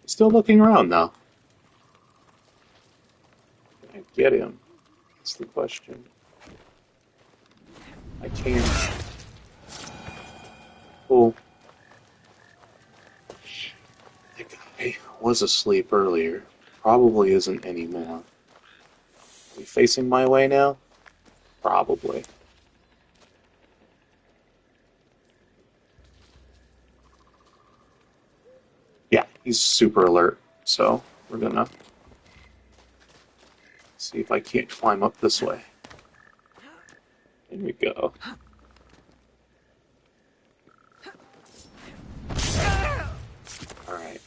Still looking around, though. Can I get him? That's the question. I can. Cool. That guy was asleep earlier. Probably isn't anymore. Are we facing my way now? Probably. Yeah, he's super alert, so we're gonna see if I can't climb up this way. There we go. Alright.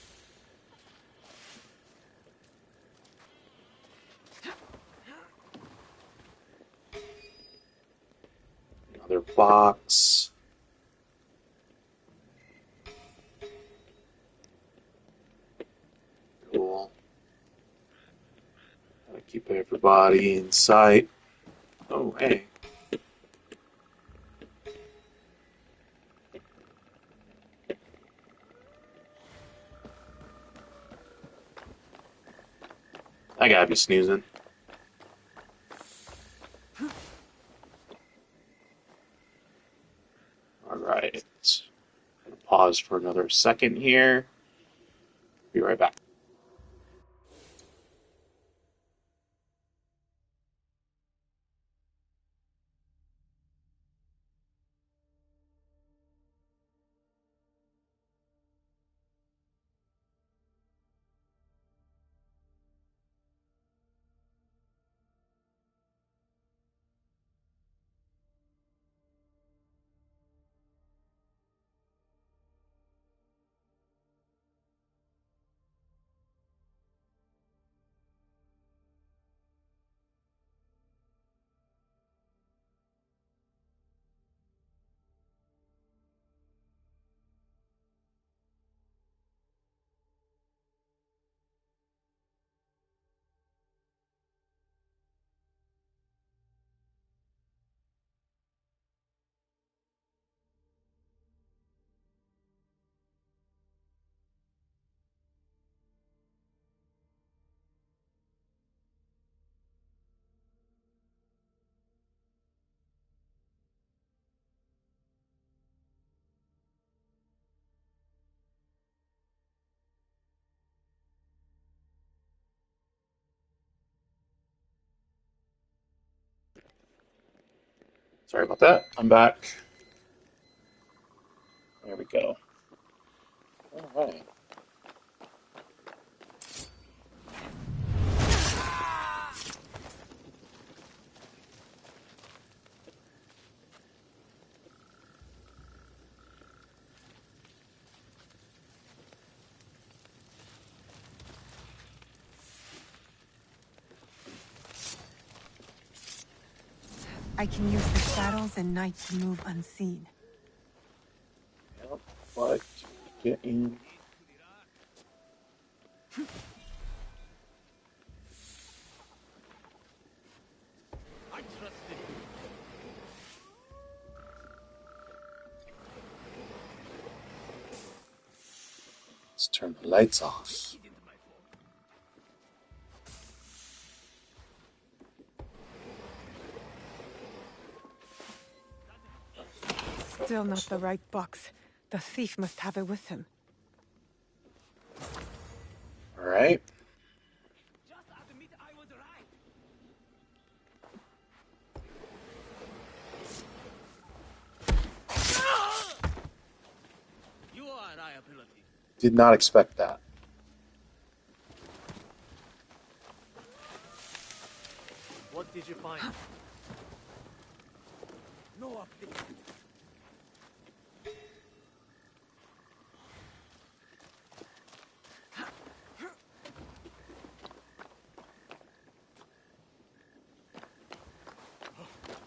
Another box. Cool. Gotta Keep everybody in sight. Oh, hey. I gotta be snoozing. Alright. Pause for another second here. Be right back. Sorry about that. I'm back. There we go. Alright. I can use the shadows and night to move unseen. Yep, but get in. Let's turn the lights off. Still not the right box. The thief must have it with him. Alright. You are a liability. Did not expect that. What did you find? No update.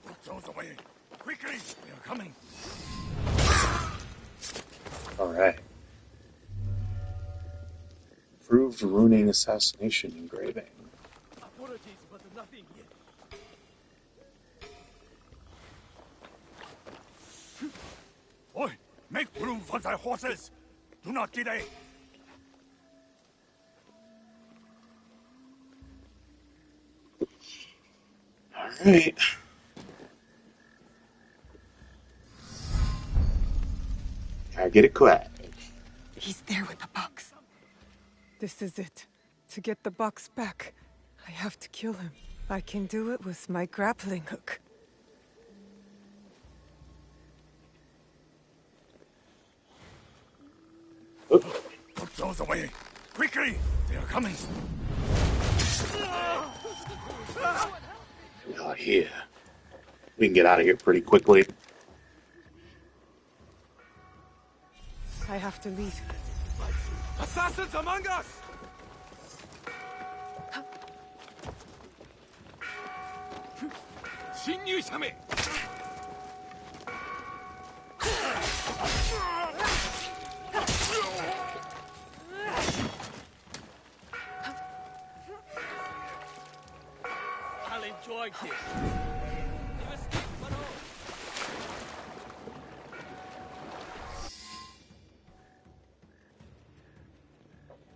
Put those away. Quickly! They are coming. Alright. Proved ruining assassination engraving. Apologies, but nothing yet. Oi! Make room for thy horses! Do not delay! Alright. Gotta get it quick. He's there with the box. This is it. To get the box back, I have to kill him. I can do it with my grappling hook. Put those away! Quickly! They are coming! Not here. We can get out of here pretty quickly. I have to leave. Assassins among us!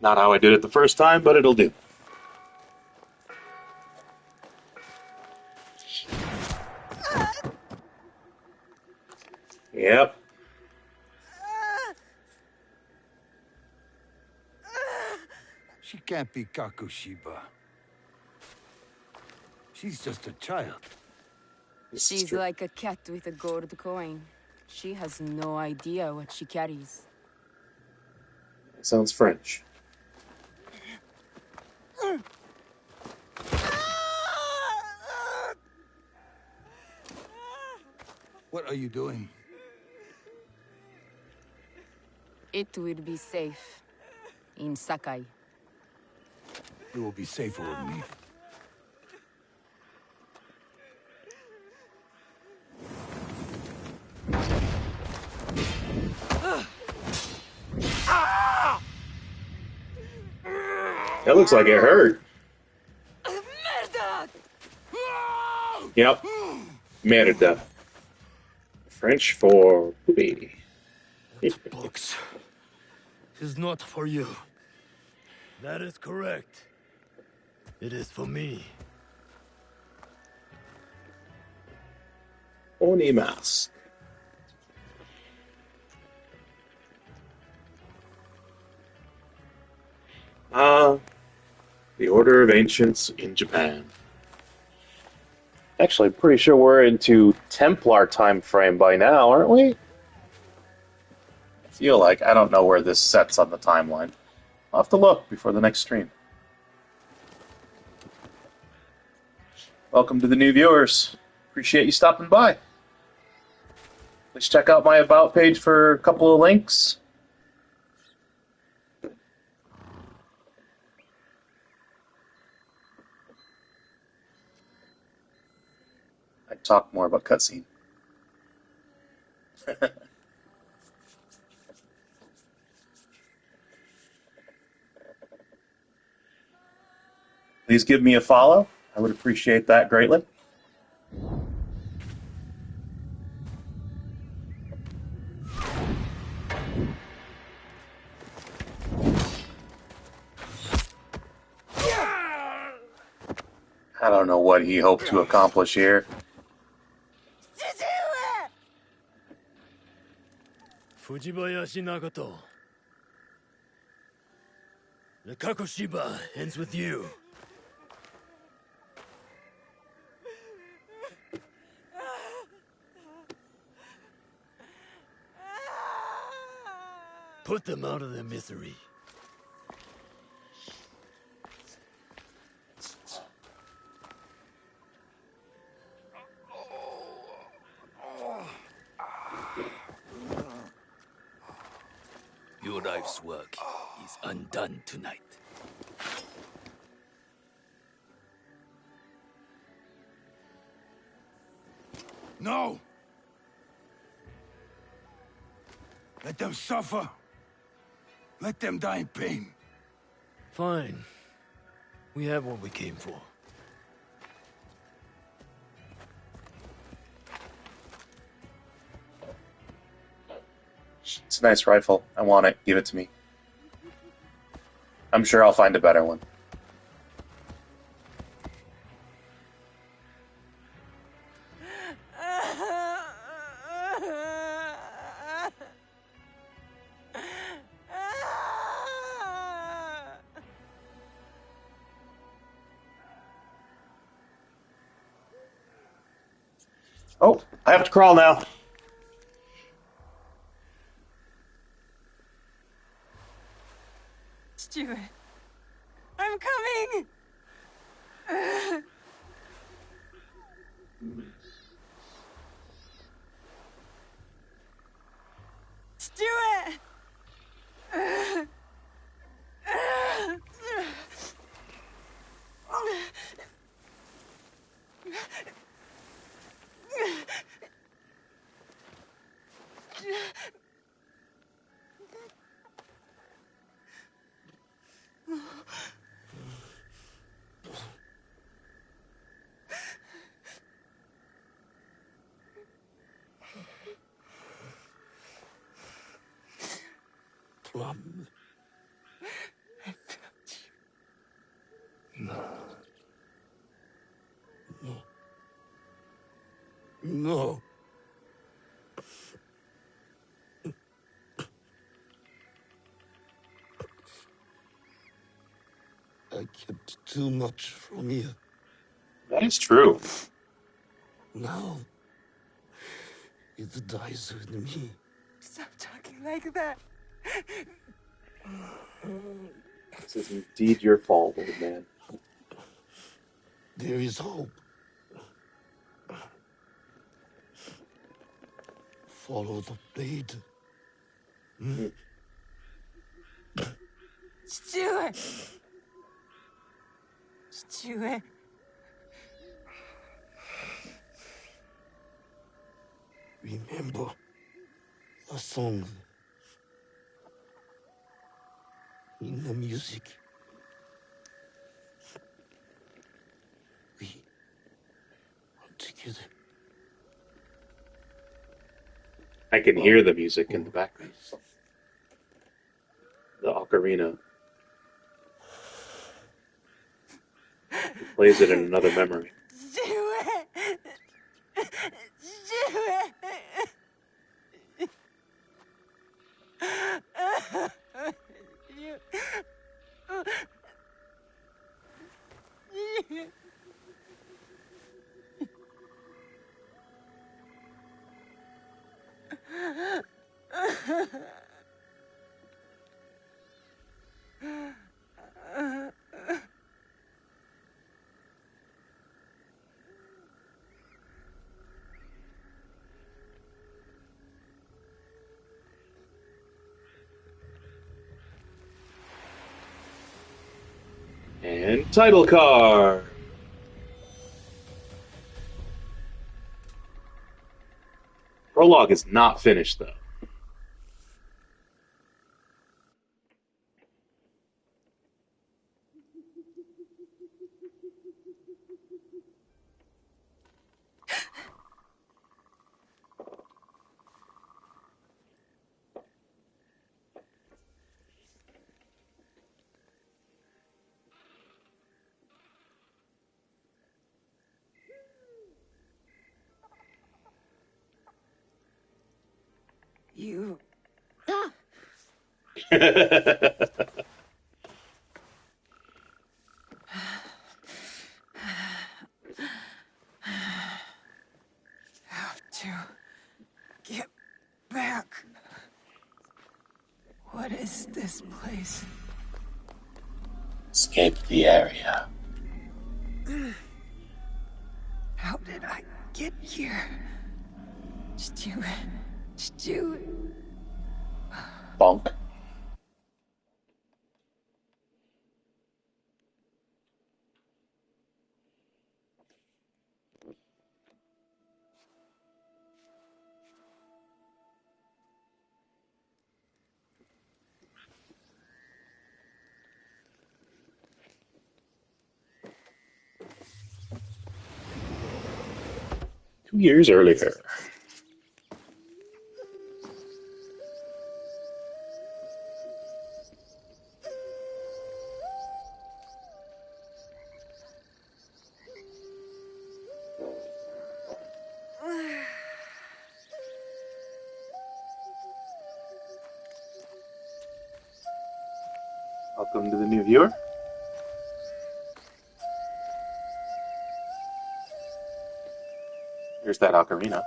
Not how I did it the first time, but it'll do. Yep. She can't be Kakushiba. She's just a child. She's like a cat with a gold coin. She has no idea what she carries. Sounds French. What are you doing? It will be safe in Sakai. It will be safer with me. That looks like it hurt. Yep. Merda. French for poopy. That box is not for you. That is correct. It is for me. Oni mask. The Order of Ancients in Japan. Actually, I'm pretty sure we're into Templar time frame by now, aren't we? I feel like I don't know where this sets on the timeline. I'll have to look before the next stream. Welcome to the new viewers. Appreciate you stopping by. Please check out my About page for a couple of links. I talk more about cutscene. Please give me a follow. I would appreciate that greatly. I don't know what he hoped to accomplish here. Fujibayashi Nagato. The Kakushiba ends with you. Put them out of their misery. Your life's work is undone tonight. No! Let them suffer. Let them die in pain. Fine. We have what we came for. It's a nice rifle. I want it. Give it to me. I'm sure I'll find a better one. Oh, I have to crawl now. Stuart, I'm coming! Stuart! Mom. I found you. No. No. I kept too much from you. That is true. Now, it dies with me. Stop talking like that. This is indeed your fault, old man. There is hope. Follow the blade. Stuart! Stuart. Remember a song in the music. We are together. I can hear the music in the background. The ocarina. He plays it in another memory. Stuart! Stuart! And title card. Prologue is not finished, though. You... have to get back. What is this place? Escape the area. How did I get here? Stuart. Bonk. Two years earlier. Welcome to the new viewer. Here's that ocarina.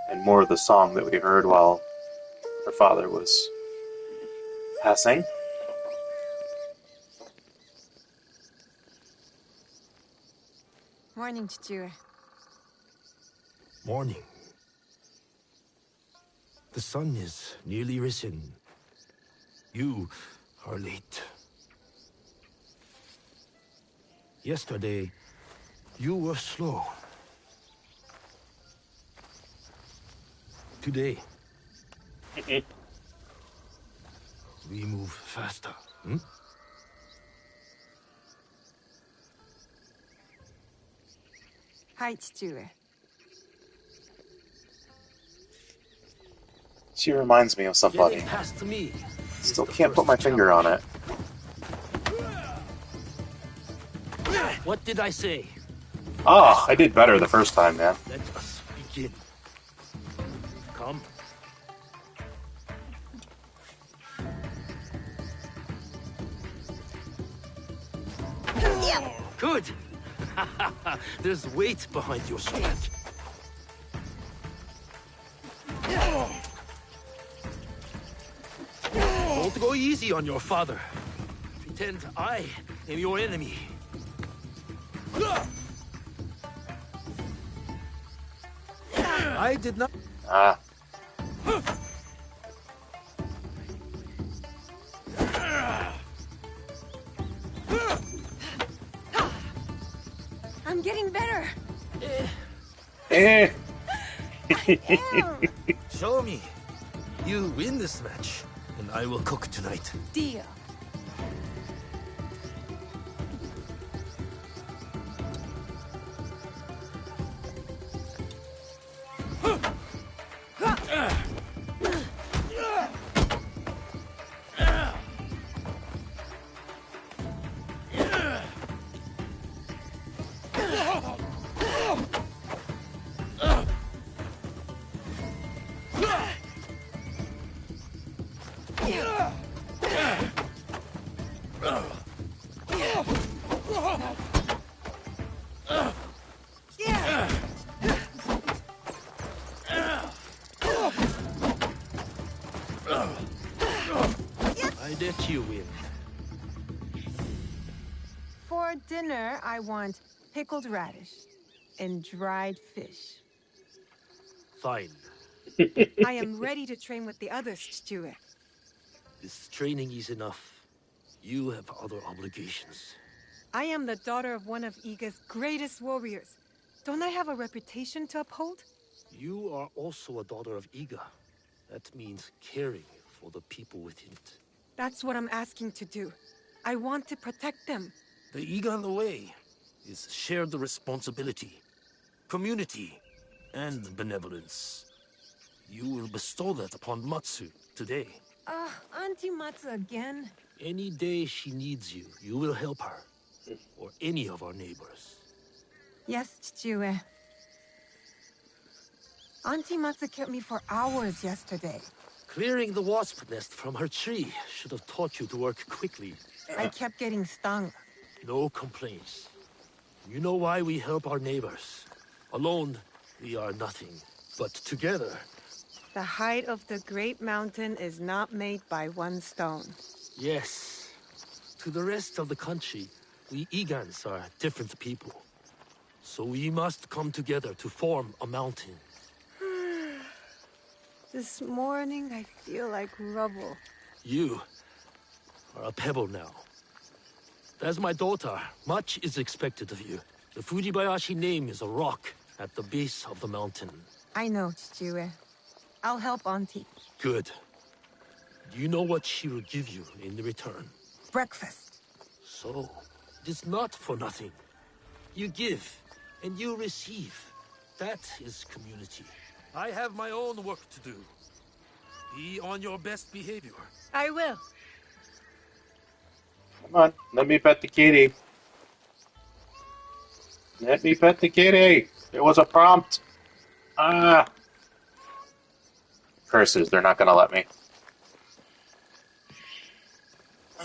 And more of the song that we heard while her father was passing. Morning, Stuart. Morning. The sun is nearly risen. You are late. Yesterday, you were slow. Today, we move faster. Hi, Stuart. She reminds me of somebody. Getting past me. Still can't put my finger on it. What did I say? Oh, I did better the first time, man. Let us begin. Come. Good. There's weight behind your strike. Don't go easy on your father. Pretend I am your enemy. I did not. Ah. I'm getting better. Eh. Show me. You win this match, and I will cook tonight. Deal. I let you win. For dinner, I want pickled radish and dried fish. Fine. I am ready to train with the others, Chue. This training is enough. You have other obligations. I am the daughter of one of Iga's greatest warriors. Don't I have a reputation to uphold? You are also a daughter of Iga. That means caring for the people within it. That's what I'm asking to do. I want to protect them. The Iga way is shared responsibility, community, and benevolence. You will bestow that upon Matsu today. Auntie Matsu again? Any day she needs you, you will help her. Or any of our neighbors. Yes, Chue. Auntie Matsu kept me for hours yesterday. Clearing the wasp nest from her tree should have taught you to work quickly. I kept getting stung. No complaints. You know why we help our neighbors. Alone, we are nothing. But together... The height of the great mountain is not made by one stone. Yes. To the rest of the country, we Igans are different people. So we must come together to form a mountain. This morning, I feel like rubble. You are a pebble now. As my daughter, much is expected of you. The Fujibayashi name is a rock at the base of the mountain. I know, Chue. I'll help Auntie. Good. Do you know what she will give you in return? Breakfast. So, it is not for nothing. You give, and you receive. That is community. I have my own work to do. Be on your best behavior. I will. Come on, let me pet the kitty. Let me pet the kitty. There was a prompt. Ah. Curses, they're not gonna let me.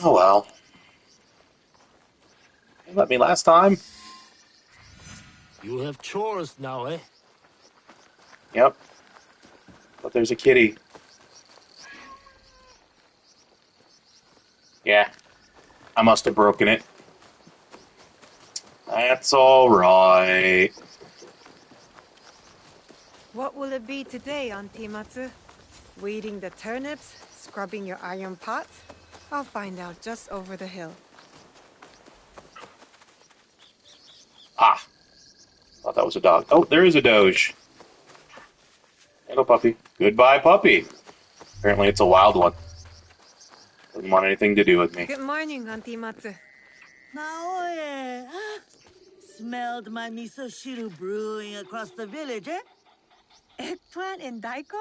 Oh well. They let me last time. You have chores now, eh? Yep. But there's a kitty. Yeah. I must have broken it. That's alright. What will it be today, Auntie Matsu? Weeding the turnips? Scrubbing your iron pots? I'll find out just over the hill. Ah. Thought that was a dog. Oh, there is a doge. Hello, puppy. Goodbye, puppy. Apparently it's a wild one. Doesn't want anything to do with me. Good morning, Auntie Matsu. Naoe, smelled my miso shiru brewing across the village, eh? Eggplant and daikon?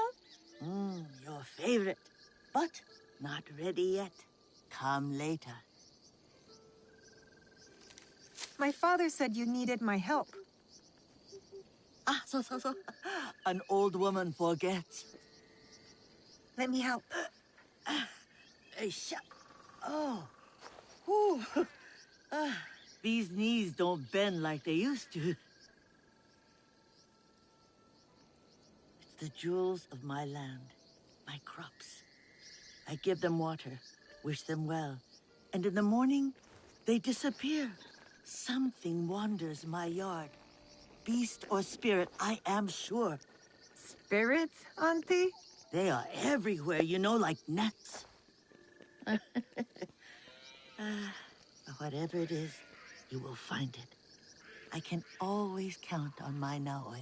Your favorite, but not ready yet. Come later. My father said you needed my help. So. An old woman forgets. Let me help. Oh. Whew. These knees don't bend like they used to. It's the jewels of my land, my crops. I give them water, wish them well, and in the morning, they disappear. Something wanders my yard. Beast or spirit, I am sure. Spirits, Auntie? They are everywhere, you know, like gnats. Whatever it is, you will find it. I can always count on my Naoe.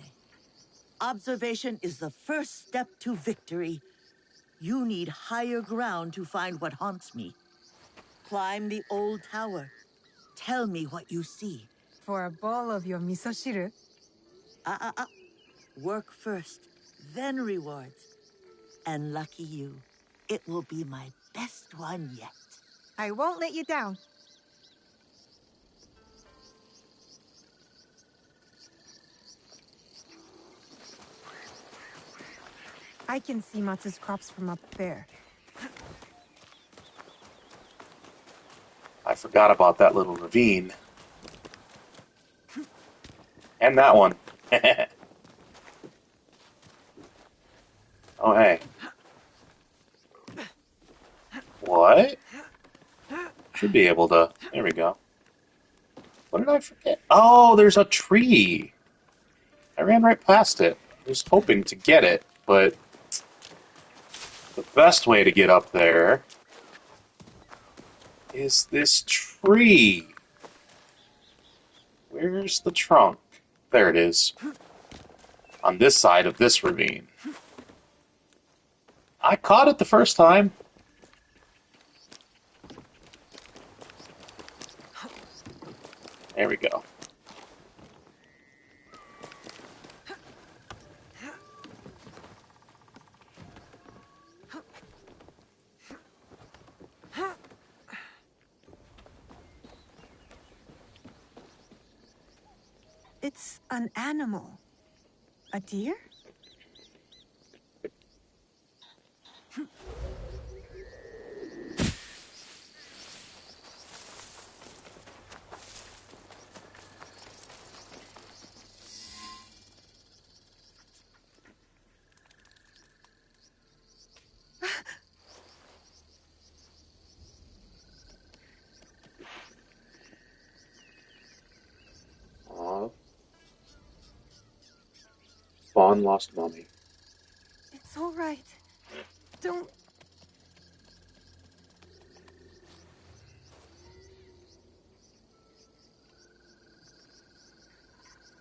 Observation is the first step to victory. You need higher ground to find what haunts me. Climb the old tower. Tell me what you see. For a bowl of your misoshiru? Work first, then rewards. And lucky you, it will be my best one yet. I won't let you down. I can see Matsu's crops from up there. I forgot about that little ravine. And that one. Oh, hey. What? Should be able to. There we go. What did I forget? Oh, there's a tree. I ran right past it. I was hoping to get it, but the best way to get up there is this tree. Where's the trunk? There it is. On this side of this ravine. I caught it the first time. There we go. It's an animal. A deer? Fawn lost mommy. It's all right. Don't...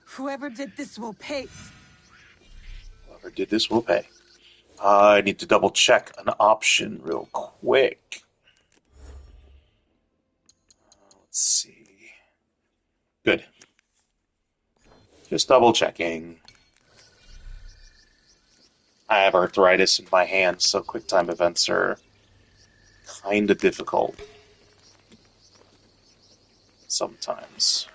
Whoever did this will pay. Whoever did this will pay. I need to double check an option real quick. Let's see. Good. Just double checking. I have arthritis in my hands, so QuickTime events are kind of difficult sometimes.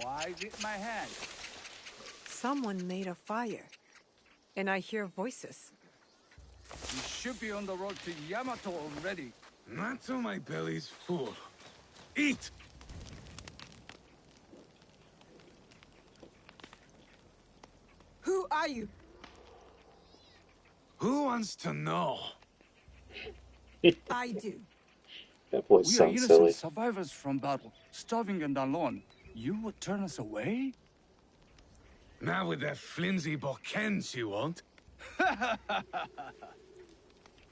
Why with my hand? Someone made a fire. And I hear voices. You should be on the road to Yamato already. Not till my belly's full. Eat! Who are you? Who wants to know? I do. That voice We are sounds innocent silly. survivors from battle, starving and alone. You would turn us away? Not with that flimsy bokken, she won't.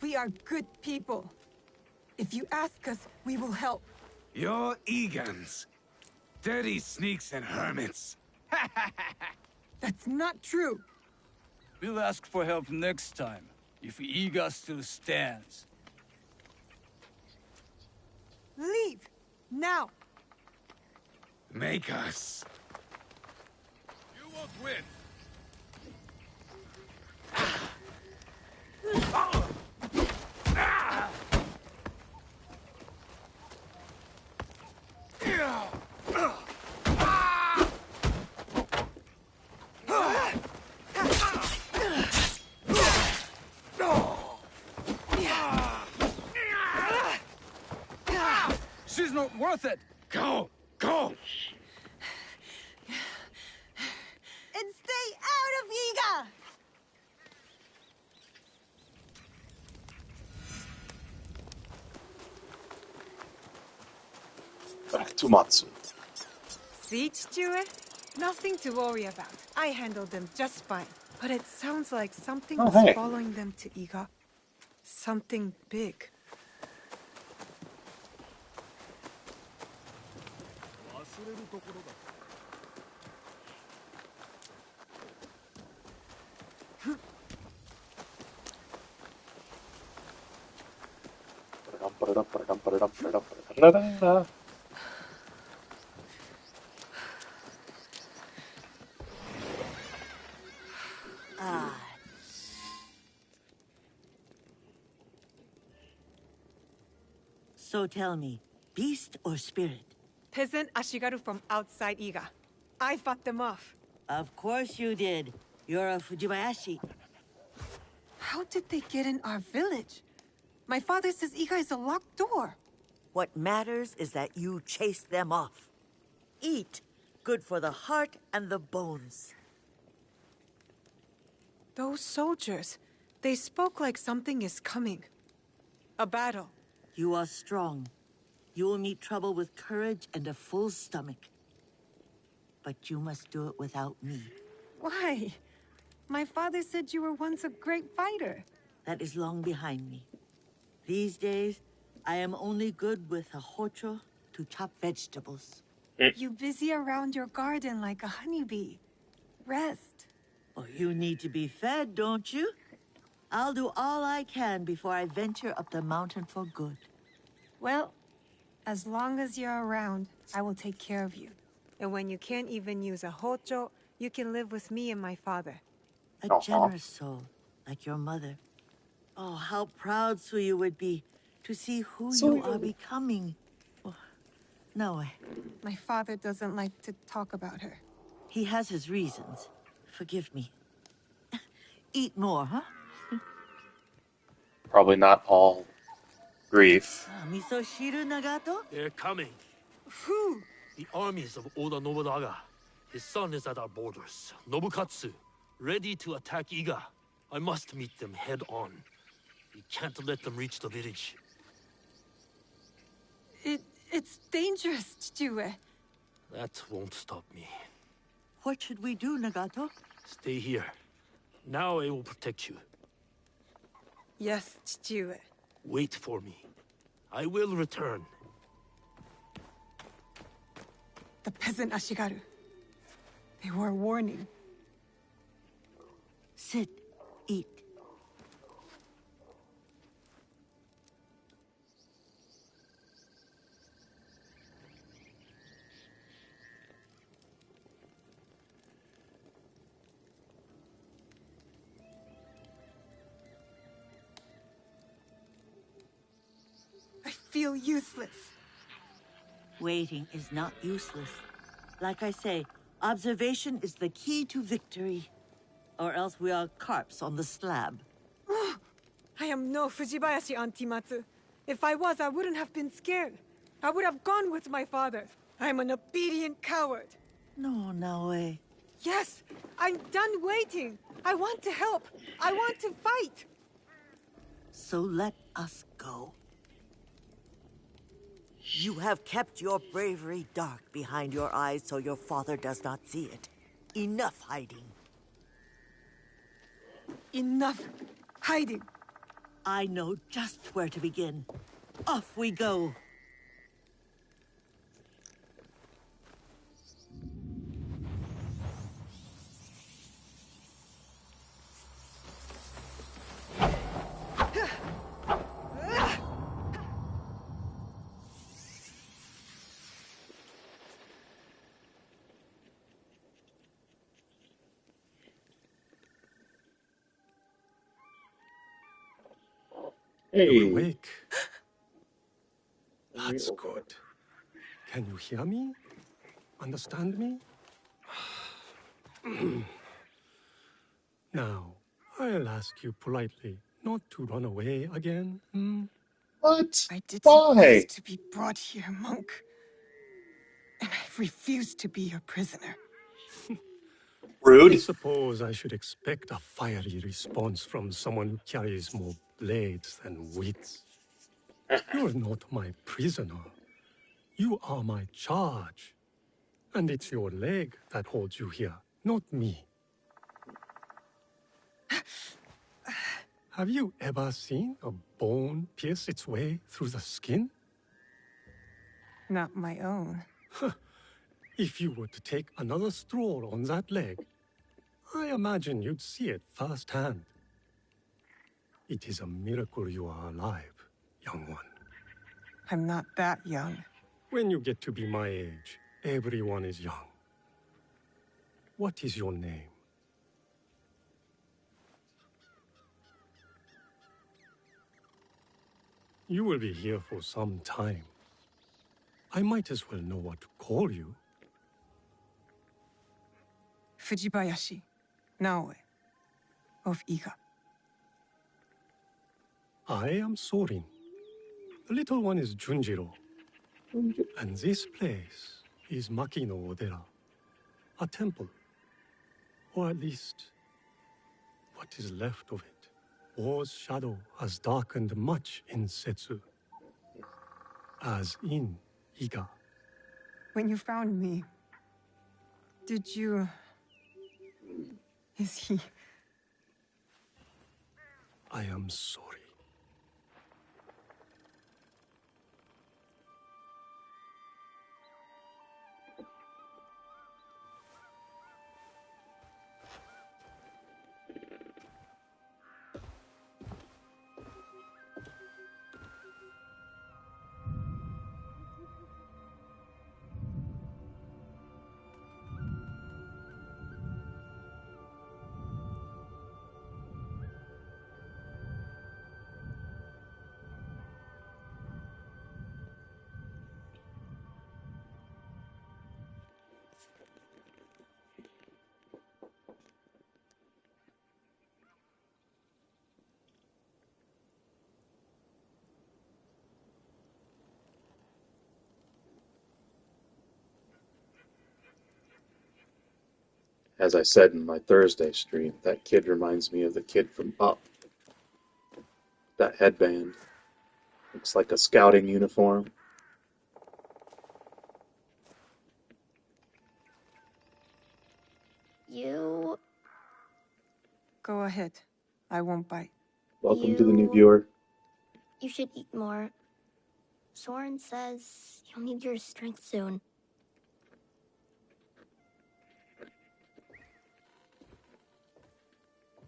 We are good people. If you ask us, we will help. You're Egans. Dirty sneaks and hermits. That's not true. We'll ask for help next time, if Iga still stands. Leave! Now! Make us. won't win. She's not worth it. Go! Go! And stay out of Iga! Back to Matsu. See, Chichue? Nothing to worry about. I handled them just fine. But it sounds like something was hey. following them to Iga. Something big. Ah. So tell me, beast or spirit? Peasant Ashigaru from outside Iga. I fought them off. Of course you did. You're a Fujibayashi. How did they get in our village? My father says Iga is a locked door. What matters is that you chase them off. Eat. Good for the heart and the bones. Those soldiers, they spoke like something is coming. A battle. You are strong. You will meet trouble with courage and a full stomach. But you must do it without me. Why? My father said you were once a great fighter. That is long behind me. These days, I am only good with a hocho to chop vegetables. You busy around your garden like a honeybee. Rest. Oh, you need to be fed, don't you? I'll do all I can before I venture up the mountain for good. Well, as long as you're around, I will take care of you. And when you can't even use a hocho, you can live with me and my father. A generous soul, like your mother. Oh, how proud Suyu would be to see who you are becoming. Oh, no, My father doesn't like to talk about her. he has his reasons. Forgive me. Eat more, huh? Probably not all grief. Misoshiru Nagato? They're coming. Who? The armies of Oda Nobunaga. His son is at our borders. Nobukatsu, ready to attack Iga. I must meet them head on. We can't let them reach the village. It's dangerous, Chichue. That won't stop me. What should we do, Nagato? Stay here. Now I will protect you. Yes, Chichue. Wait for me. I will return. The peasant Ashigaru. They were a warning. Sit. Eat. I feel useless. Waiting is not useless. Like I say, observation is the key to victory. Or else we are carps on the slab. I am no Fujibayashi, Auntie Matsu. If I was, I wouldn't have been scared. I would have gone with my father. I'm an obedient coward. No, Naoe. Yes, I'm done waiting. I want to help. I want to fight. So let us go. You have kept your bravery dark behind your eyes so your father does not see it. Enough hiding. Enough hiding. I know just where to begin. Off we go. You're awake. That's good. Can you hear me? Understand me? Now, I'll ask you politely not to run away again. What? I didn't Why? ask to be brought here, monk. And I refuse to be your prisoner. Rude. I suppose I should expect a fiery response from someone who carries more blades than wits. You're not my prisoner. You are my charge. And it's your leg that holds you here, not me. Have you ever seen a bone pierce its way through the skin? Not my own. If you were to take another stroll on that leg, I imagine you'd see it firsthand. It is a miracle you are alive, young one. I'm not that young. When you get to be my age, everyone is young. What is your name? You will be here for some time. I might as well know what to call you. Fujibayashi, Naoe, of Iga. I am Sorin. The little one is Junjiro. And this place is Makinoodera, a temple. Or at least, what is left of it. War's shadow has darkened much in Setsu, as in Iga. When you found me, did you... Is he... I am sorry. As I said in my Thursday stream, that kid reminds me of the kid from Up. That headband. Looks like a scouting uniform. You... Go ahead. I won't bite. Welcome to the new viewer. You should eat more. Soren says you'll need your strength soon.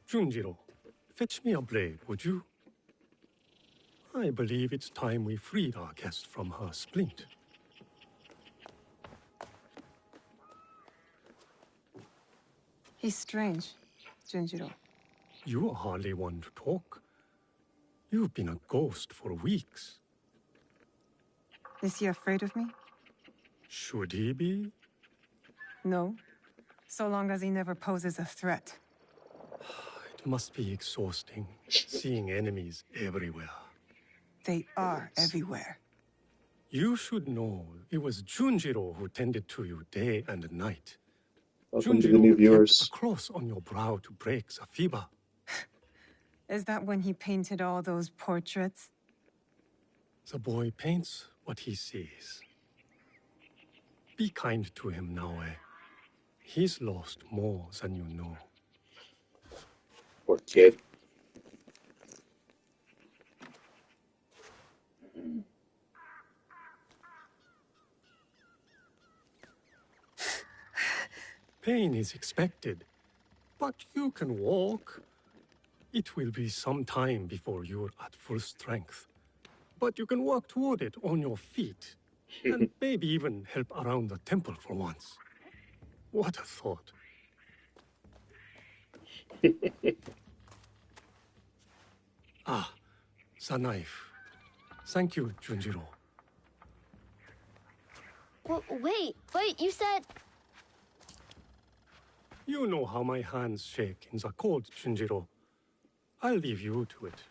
Junjiro, fetch me a blade, would you? I believe it's time we freed our guest from her splint. He's strange, Junjiro. You are hardly one to talk. You've been a ghost for weeks. Is he afraid of me? Should he be? No. So long as he never poses a threat. It must be exhausting, seeing enemies everywhere. They are everywhere. You should know it was Junjiro who tended to you day and night. Welcome to the new viewers. Kept a cross on your brow to break the fever. Is that when he painted all those portraits? The boy paints what he sees. Be kind to him, Naoe. He's lost more than you know. Poor kid. Pain is expected, but you can walk. It will be some time before you're at full strength. But you can work toward it on your feet, and maybe even help around the temple for once. What a thought. The knife. Thank you, Junjiro. Wait, you said... You know how my hands shake in the cold, Junjiro. I'll leave you to it.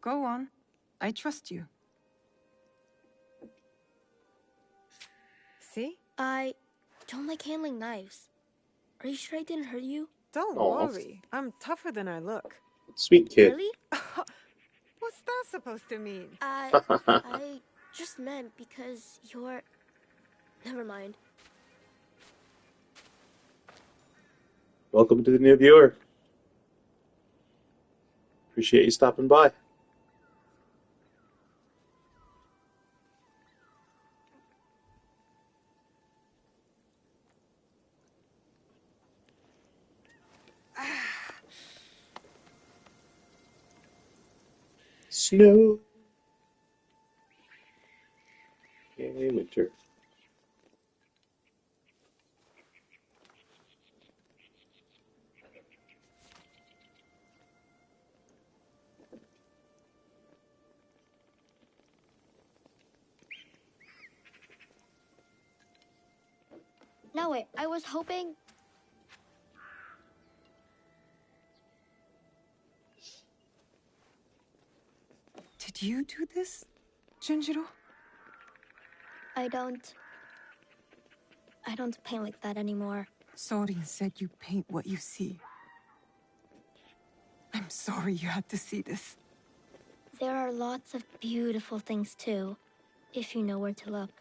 Go on. I trust you. See? I don't like handling knives. Are you sure I didn't hurt you? Don't worry. I'm tougher than I look. Sweet kid. Really? What's that supposed to mean? I just meant because you're... Never mind. Welcome to the new viewer. Appreciate you stopping by. Snow. Yay, winter. No, wait, I was hoping... Did you do this, Junjiro? I don't paint like that anymore. Sorin said you paint what you see. I'm sorry you had to see this. There are lots of beautiful things too, if you know where to look.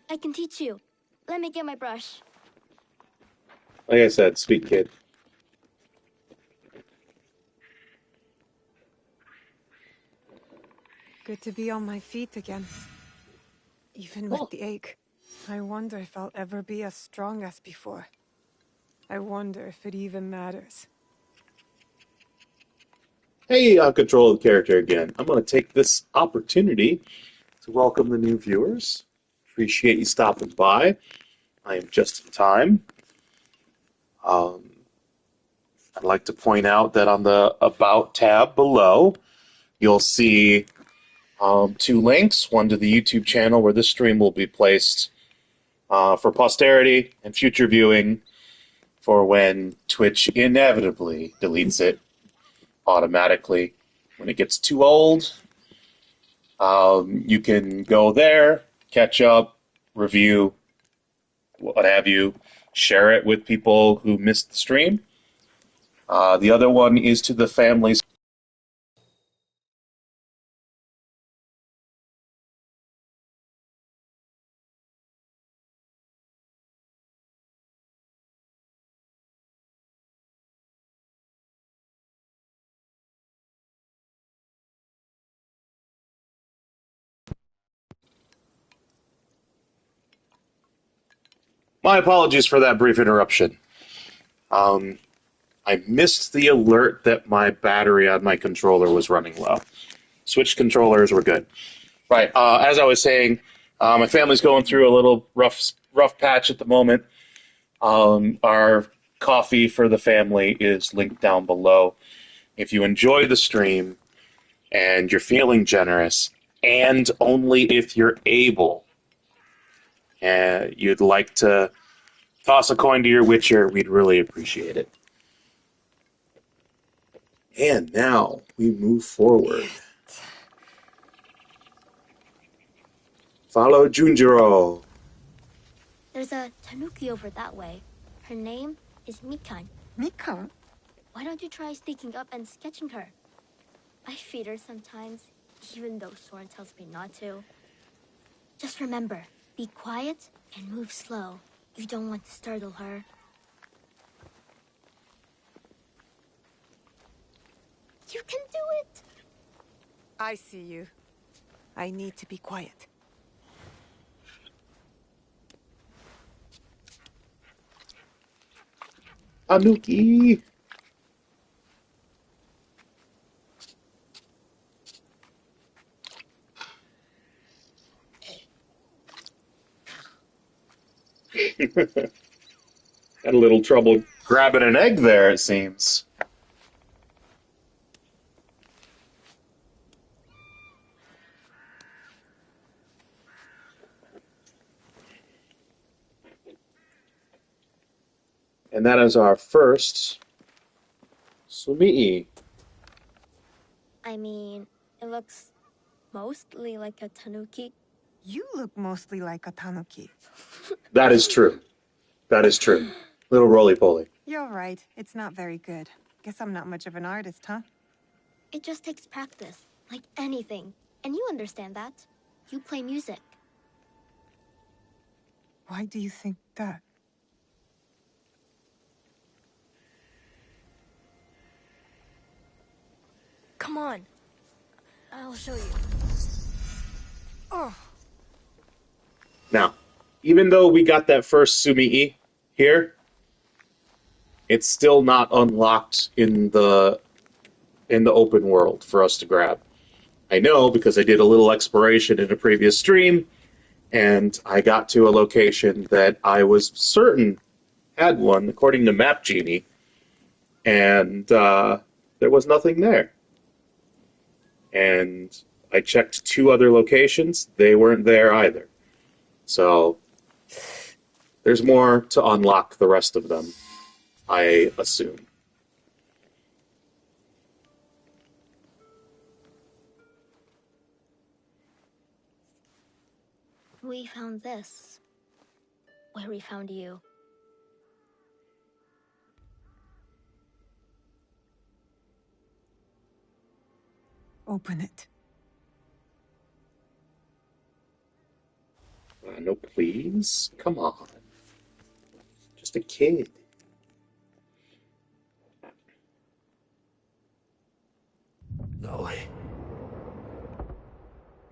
I can teach you. Let me get my brush. Like I said, sweet kid. Good to be on my feet again. Even with the ache. I wonder if I'll ever be as strong as before. I wonder if it even matters. Hey, control of the character again. I'm going to take this opportunity to welcome the new viewers. Appreciate you stopping by. I am just in time. I'd like to point out that on the About tab below, you'll see two links. One to the YouTube channel where this stream will be placed for posterity and future viewing for when Twitch inevitably deletes it automatically. When it gets too old, you can go there, catch up, review, what have you, share it with people who missed the stream. The other one is to the families. My apologies for that brief interruption. I missed the alert that my battery on my controller was running low. Switch controllers were good. Right. As I was saying, my family's going through a little rough patch at the moment. Our coffee for the family is linked down below. If you enjoy the stream and you're feeling generous, and only if you're able, you'd like to toss a coin to your Witcher, we'd really appreciate it. And now we move forward. Follow Junjiro. There's a tanuki over that way. Her name is Mikan. Mikan? Why don't you try sneaking up and sketching her? I feed her sometimes, even though Soren tells me not to. Just remember, be quiet and move slow. You don't want to startle her. You can do it! I see you. I need to be quiet. Tanuki. Had a little trouble grabbing an egg there, it seems. And that is our first Sumii. I mean, it looks mostly like a tanuki. You look mostly like a tanuki. That is true. That is true. Little roly-poly. You're right. It's not very good. Guess I'm not much of an artist, huh? It just takes practice, like anything. And you understand that. You play music. Why do you think that? Come on. I'll show you. Oh. Now, even though we got that first Sumii here, it's still not unlocked in the open world for us to grab. I know because I did a little exploration in a previous stream, and I got to a location that I was certain had one, according to Map Genie, and there was nothing there. And I checked 2 other locations, they weren't there either. So there's more to unlock the rest of them, I assume. We found this. Where we found you. Open it. No, please? Come on. Just a kid. No way.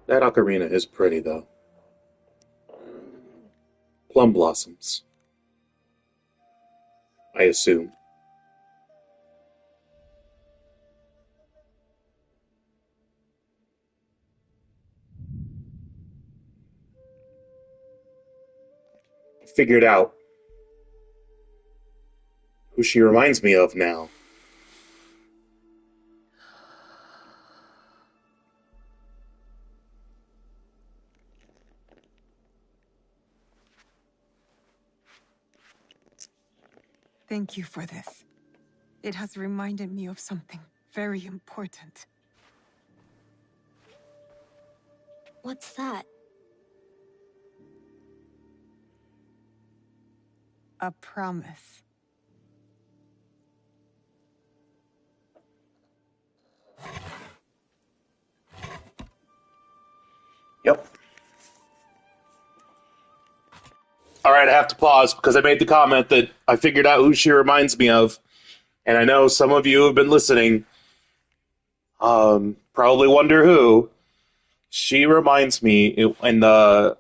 That ocarina is pretty, though. Plum blossoms. I assume. Figured out who she reminds me of now. Thank you for this. It has reminded me of something very important. What's that? A promise. Yep. Alright, I have to pause because I made the comment that I figured out who she reminds me of. And I know some of you have been listening. Probably wonder who. She reminds me, in the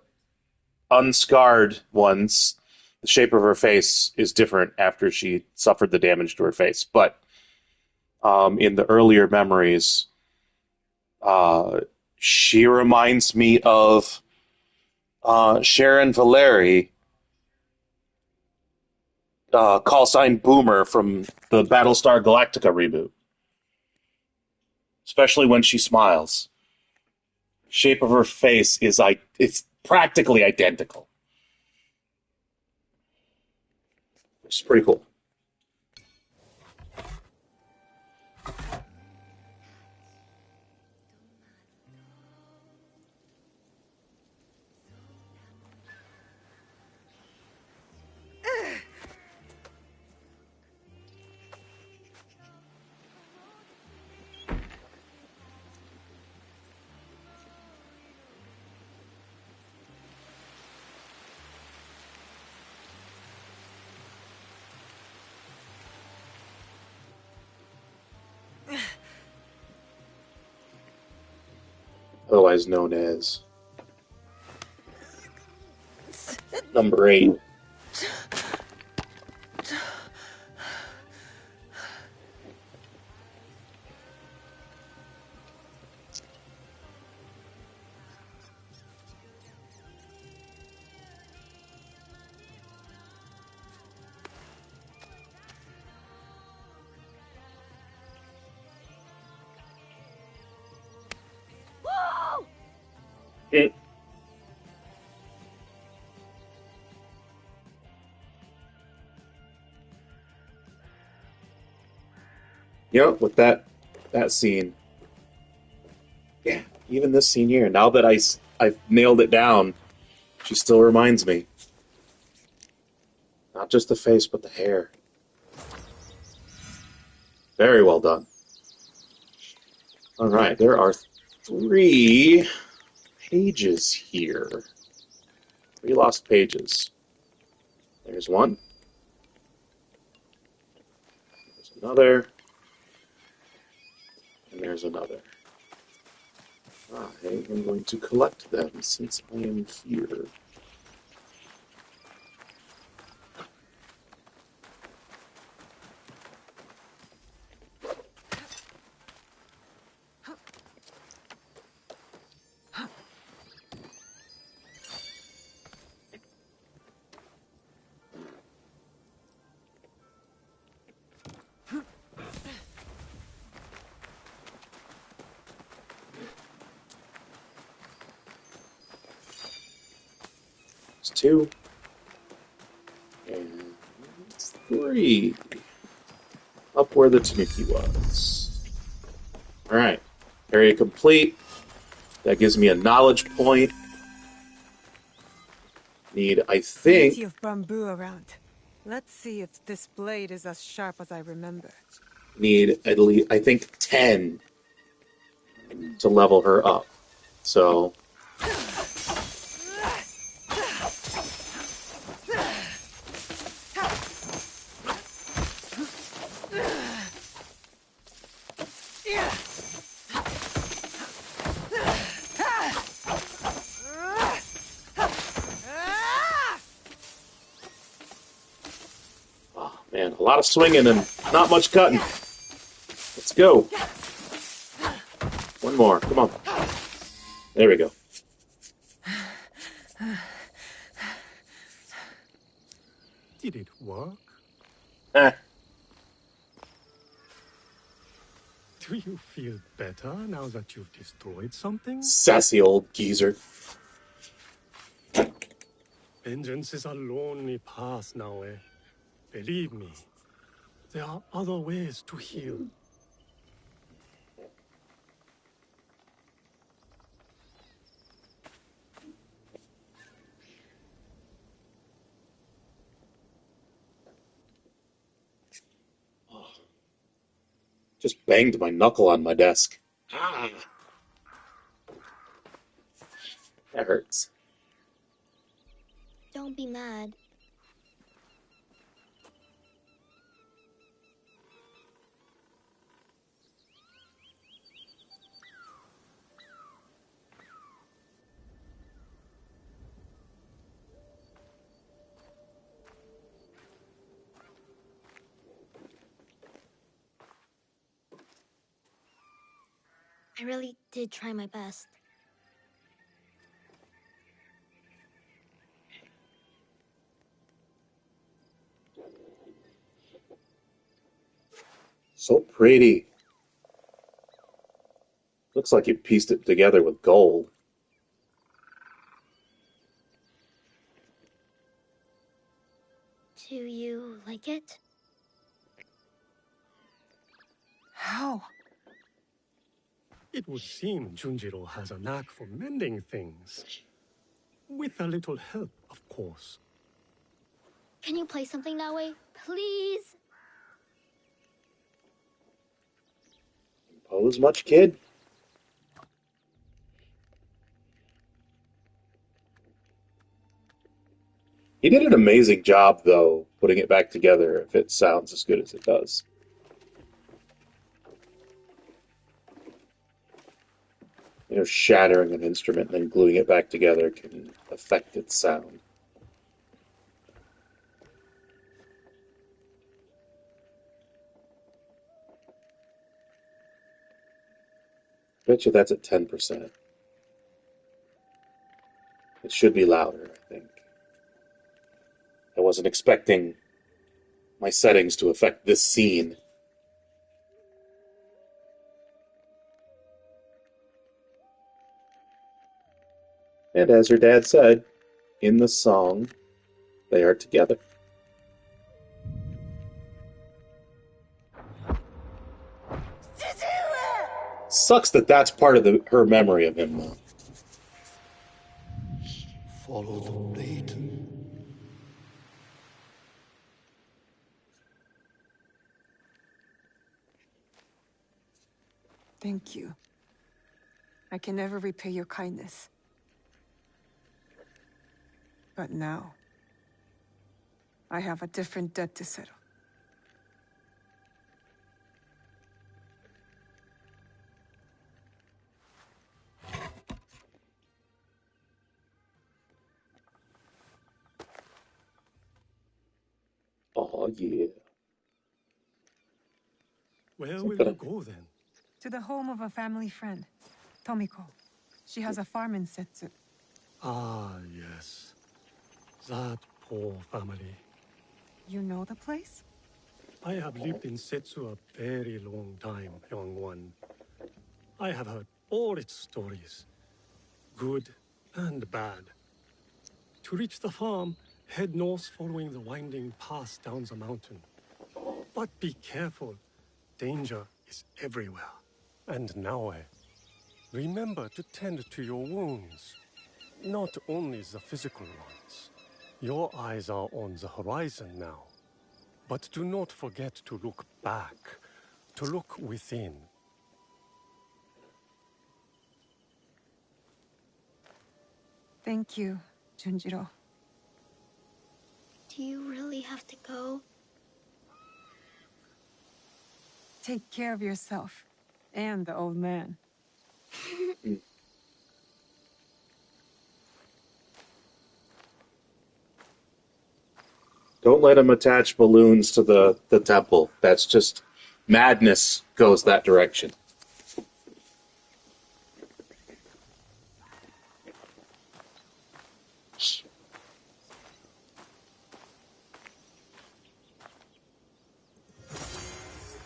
unscarred ones, the shape of her face is different after she suffered the damage to her face. But in the earlier memories, she reminds me of Sharon Valeri, call sign Boomer from the Battlestar Galactica reboot. Especially when she smiles. Shape of her face is it's practically identical. It's pretty cool. Otherwise known as number 8. You know, with that scene, yeah, even this scene here, now that I've nailed it down, she still reminds me. Not just the face, but the hair. Very well done. All right, there are 3 pages here. 3 lost pages. There's one. There's another. And there's another. I am going to collect them since I am here. There's 2. And 3. Up where the Tanuki was. Alright. Area complete. That gives me a knowledge point. Need, I think... Plenty of bamboo around. Let's see if this blade is as sharp as I remember. Need at least, I think, 10 to level her up. So... Man, a lot of swinging and not much cutting. Let's go. One more. Come on. There we go. Did it work? Do you feel better now that you've destroyed something? Sassy old geezer. Vengeance is a lonely path now, eh? Believe me, there are other ways to heal. Just banged my knuckle on my desk. Ah. That hurts. Don't be mad. I really did try my best. So pretty. Looks like you pieced it together with gold. Do you like it? How? It would seem Junjiro has a knack for mending things. With a little help, of course. Can you play something that way, please? Pose much, kid? He did an amazing job, though, putting it back together, if it sounds as good as it does. You know, shattering an instrument and then gluing it back together can affect its sound. Bet you that's at 10%. It should be louder, I think. I wasn't expecting my settings to affect this scene. And as your dad said, in the song, they are together. Sucks that that's part of her memory of him, though. Follow the blade. Thank you. I can never repay your kindness. But now, I have a different debt to settle. Oh, yeah. Where will you go then? To the home of a family friend, Tomiko. She has a farm in Setsu. Ah, yes. That poor family. You know the place? I have lived in Setsu a very long time, young one. I have heard all its stories, good and bad. To reach the farm, head north following the winding path down the mountain. But be careful. Danger is everywhere. And now, remember to tend to your wounds. Not only the physical ones. Your eyes are on the horizon now. But do not forget to look back, to look within. Thank you, Junjiro. Do you really have to go? Take care of yourself and the old man. Don't let him attach balloons to the temple. That's just madness goes that direction.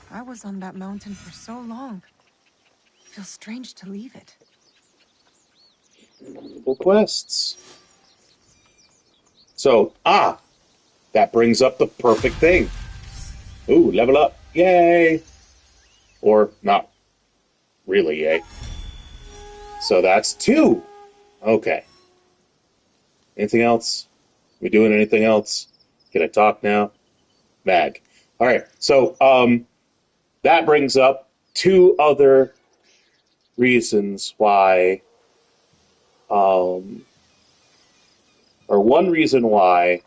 I was on that mountain for so long. It feels strange to leave it. Multiple quests. So, that brings up the perfect thing. Ooh, level up. Yay! Or not really yay. So that's 2. Okay. Anything else? We doing anything else? Can I talk now? Mag. All right. So that brings up 2 other reasons why, or one reason why,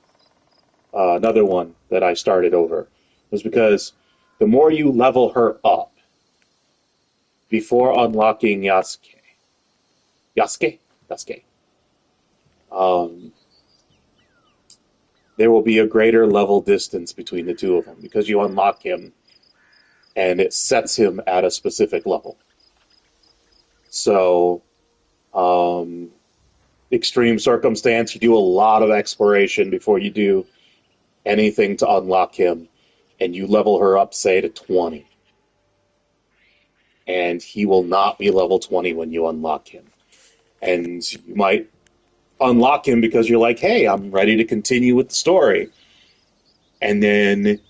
another one that I started over was because the more you level her up before unlocking Yasuke, there will be a greater level distance between the 2 of them because you unlock him and it sets him at a specific level. So, extreme circumstance, you do a lot of exploration before you do anything to unlock him, and you level her up, say, to 20. And he will not be level 20 when you unlock him. And you might unlock him because you're like, hey, I'm ready to continue with the story. And then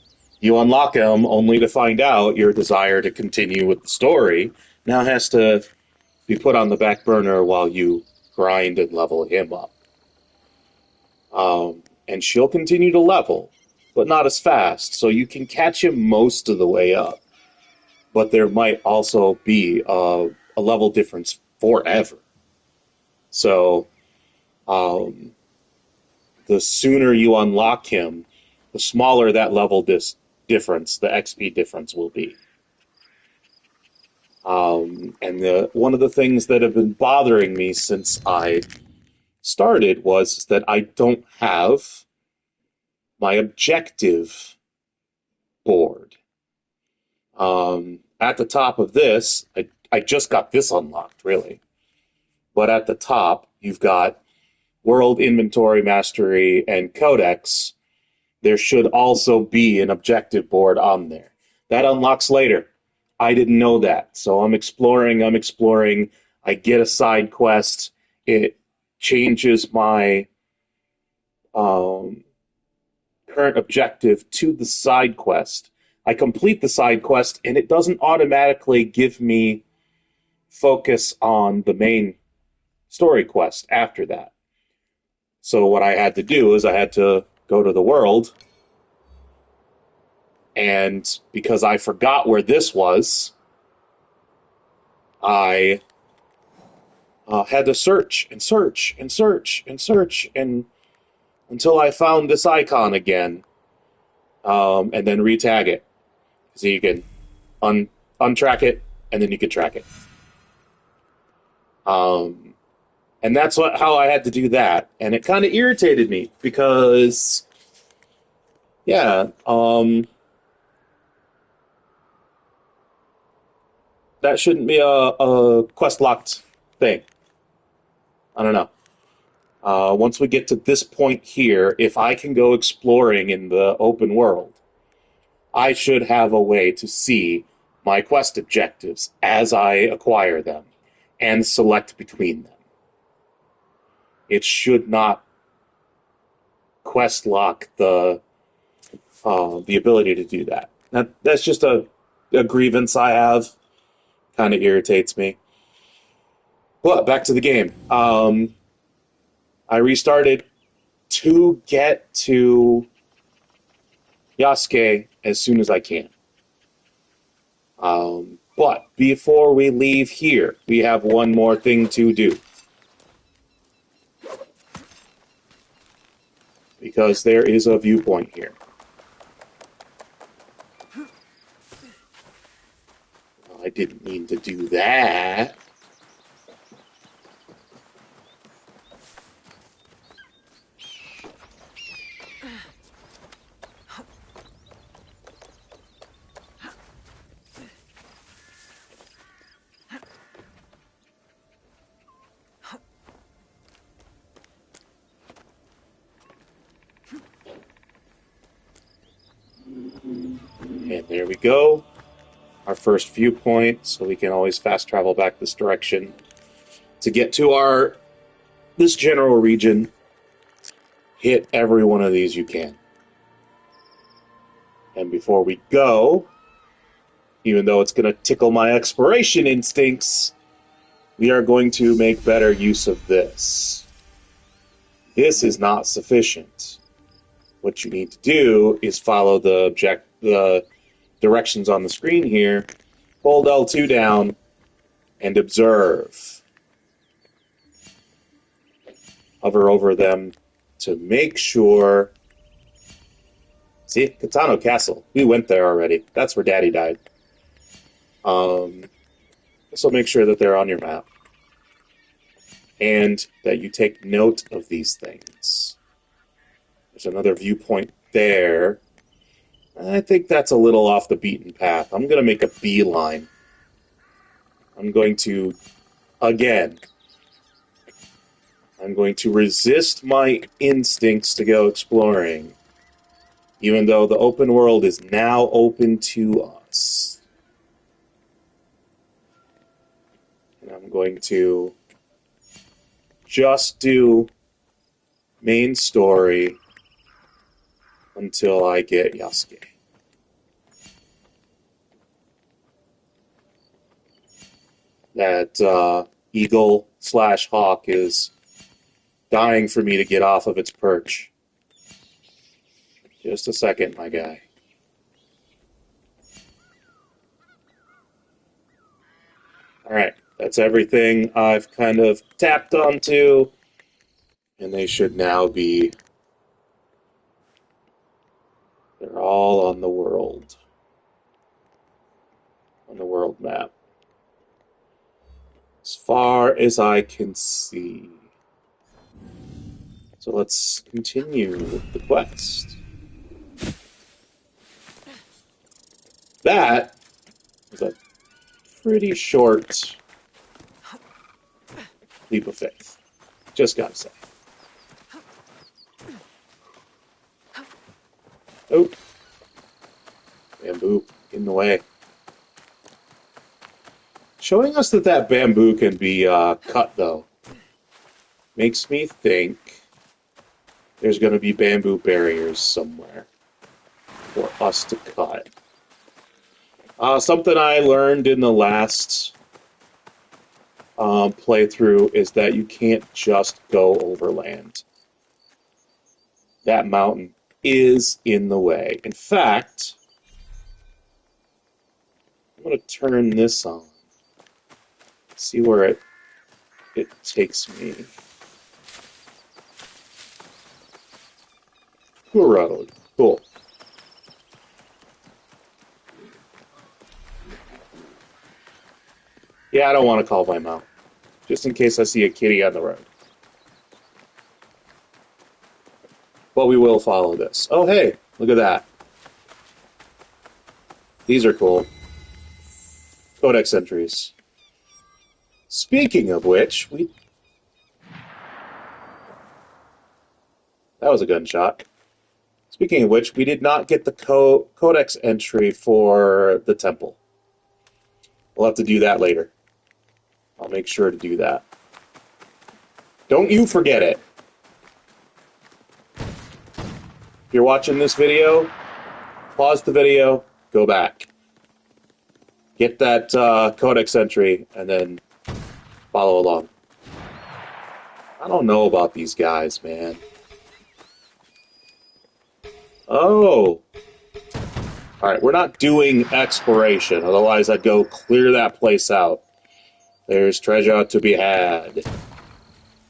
you unlock him only to find out your desire to continue with the story now has to be put on the back burner while you grind and level him up. And she'll continue to level, but not as fast, so you can catch him most of the way up. But there might also be a level difference forever. So, the sooner you unlock him, the smaller that level difference, the XP difference will be. And one of the things that have been bothering me since I started was that I don't have my objective board. At the top of this, I just got this unlocked, really. But at the top, you've got World Inventory Mastery and Codex. There should also be an objective board on there. That unlocks later. I didn't know that. So I'm exploring. I get a side quest. It changes my current objective to the side quest. I complete the side quest, and it doesn't automatically give me focus on the main story quest after that. So what I had to do is I had to go to the world, and because I forgot where this was, I had to search and search and search and search and until I found this icon again, and then retag it. So you can untrack it, and then you can track it. And that's how I had to do that. And it kind of irritated me because, yeah, that shouldn't be a quest-locked thing. I don't know. Once we get to this point here, if I can go exploring in the open world, I should have a way to see my quest objectives as I acquire them and select between them. It should not quest lock the ability to do that. That's just a grievance I have. Kind of irritates me. But back to the game. I restarted to get to Yasuke as soon as I can. But before we leave here, we have one more thing to do. Because there is a viewpoint here. I didn't mean to do that. And there we go. Our first viewpoint, so we can always fast travel back this direction to get to this general region. Hit every one of these you can. And before we go, even though it's going to tickle my exploration instincts, we are going to make better use of this. This is not sufficient. What you need to do is follow the directions on the screen here, hold L2 down, and observe. Hover over them to make sure... See, Katano Castle. We went there already. That's where Daddy died. So make sure that they're on your map. And that you take note of these things. There's another viewpoint there. I think that's a little off the beaten path. I'm going to make a beeline. I'm going to, again, I'm going to resist my instincts to go exploring, even though the open world is now open to us. And I'm going to just do main story until I get Yasuke. That eagle/hawk is dying for me to get off of its perch. Just a second, my guy. Alright, that's everything I've kind of tapped onto, and they should now be... They're all on the world map. As far as I can see. So let's continue with the quest. That is a pretty short leap of faith. Just gotta say. Oh. Bamboo in the way. Showing us that bamboo can be cut, though, makes me think there's going to be bamboo barriers somewhere for us to cut. Something I learned in the last playthrough is that you can't just go overland. That mountain is in the way. In fact, I'm going to turn this on. See where it takes me. To a road. Cool. Yeah, I don't want to call my mount. Just in case I see a kitty on the road. But we will follow this. Oh, hey, look at that. These are cool. Codex entries. Speaking of which, that was a gunshot. Speaking of which, we did not get the codex entry for the temple. We'll have to do that later. I'll make sure to do that. Don't you forget it. If you're watching this video, pause the video, go back. Get that codex entry, and then follow along. I don't know about these guys, man. Oh. Alright, we're not doing exploration, otherwise I'd go clear that place out. There's treasure to be had.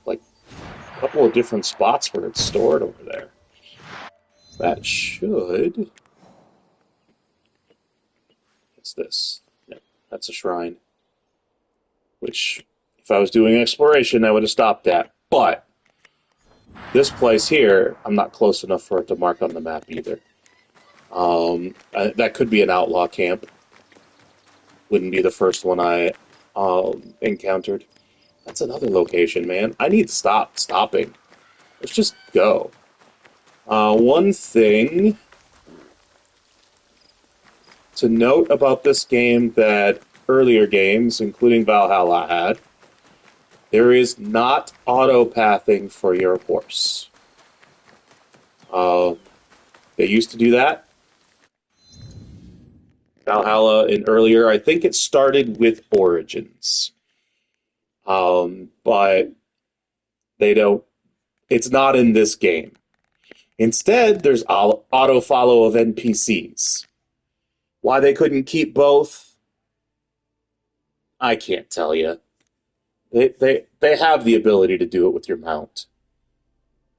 Like, a couple of different spots where it's stored over there. That should... What's this? No, that's a shrine. Which, if I was doing exploration, I would have stopped at. But, this place here, I'm not close enough for it to mark on the map either. That could be an outlaw camp. Wouldn't be the first one I encountered. That's another location, man. I need to stop stopping. Let's just go. One thing to note about this game that earlier games, including Valhalla, had, there is not auto-pathing for your horse. They used to do that. Valhalla and earlier, I think it started with Origins. But they don't, it's not in this game. Instead, there's auto-follow of NPCs. Why they couldn't keep both, I can't tell you. They have the ability to do it with your mount.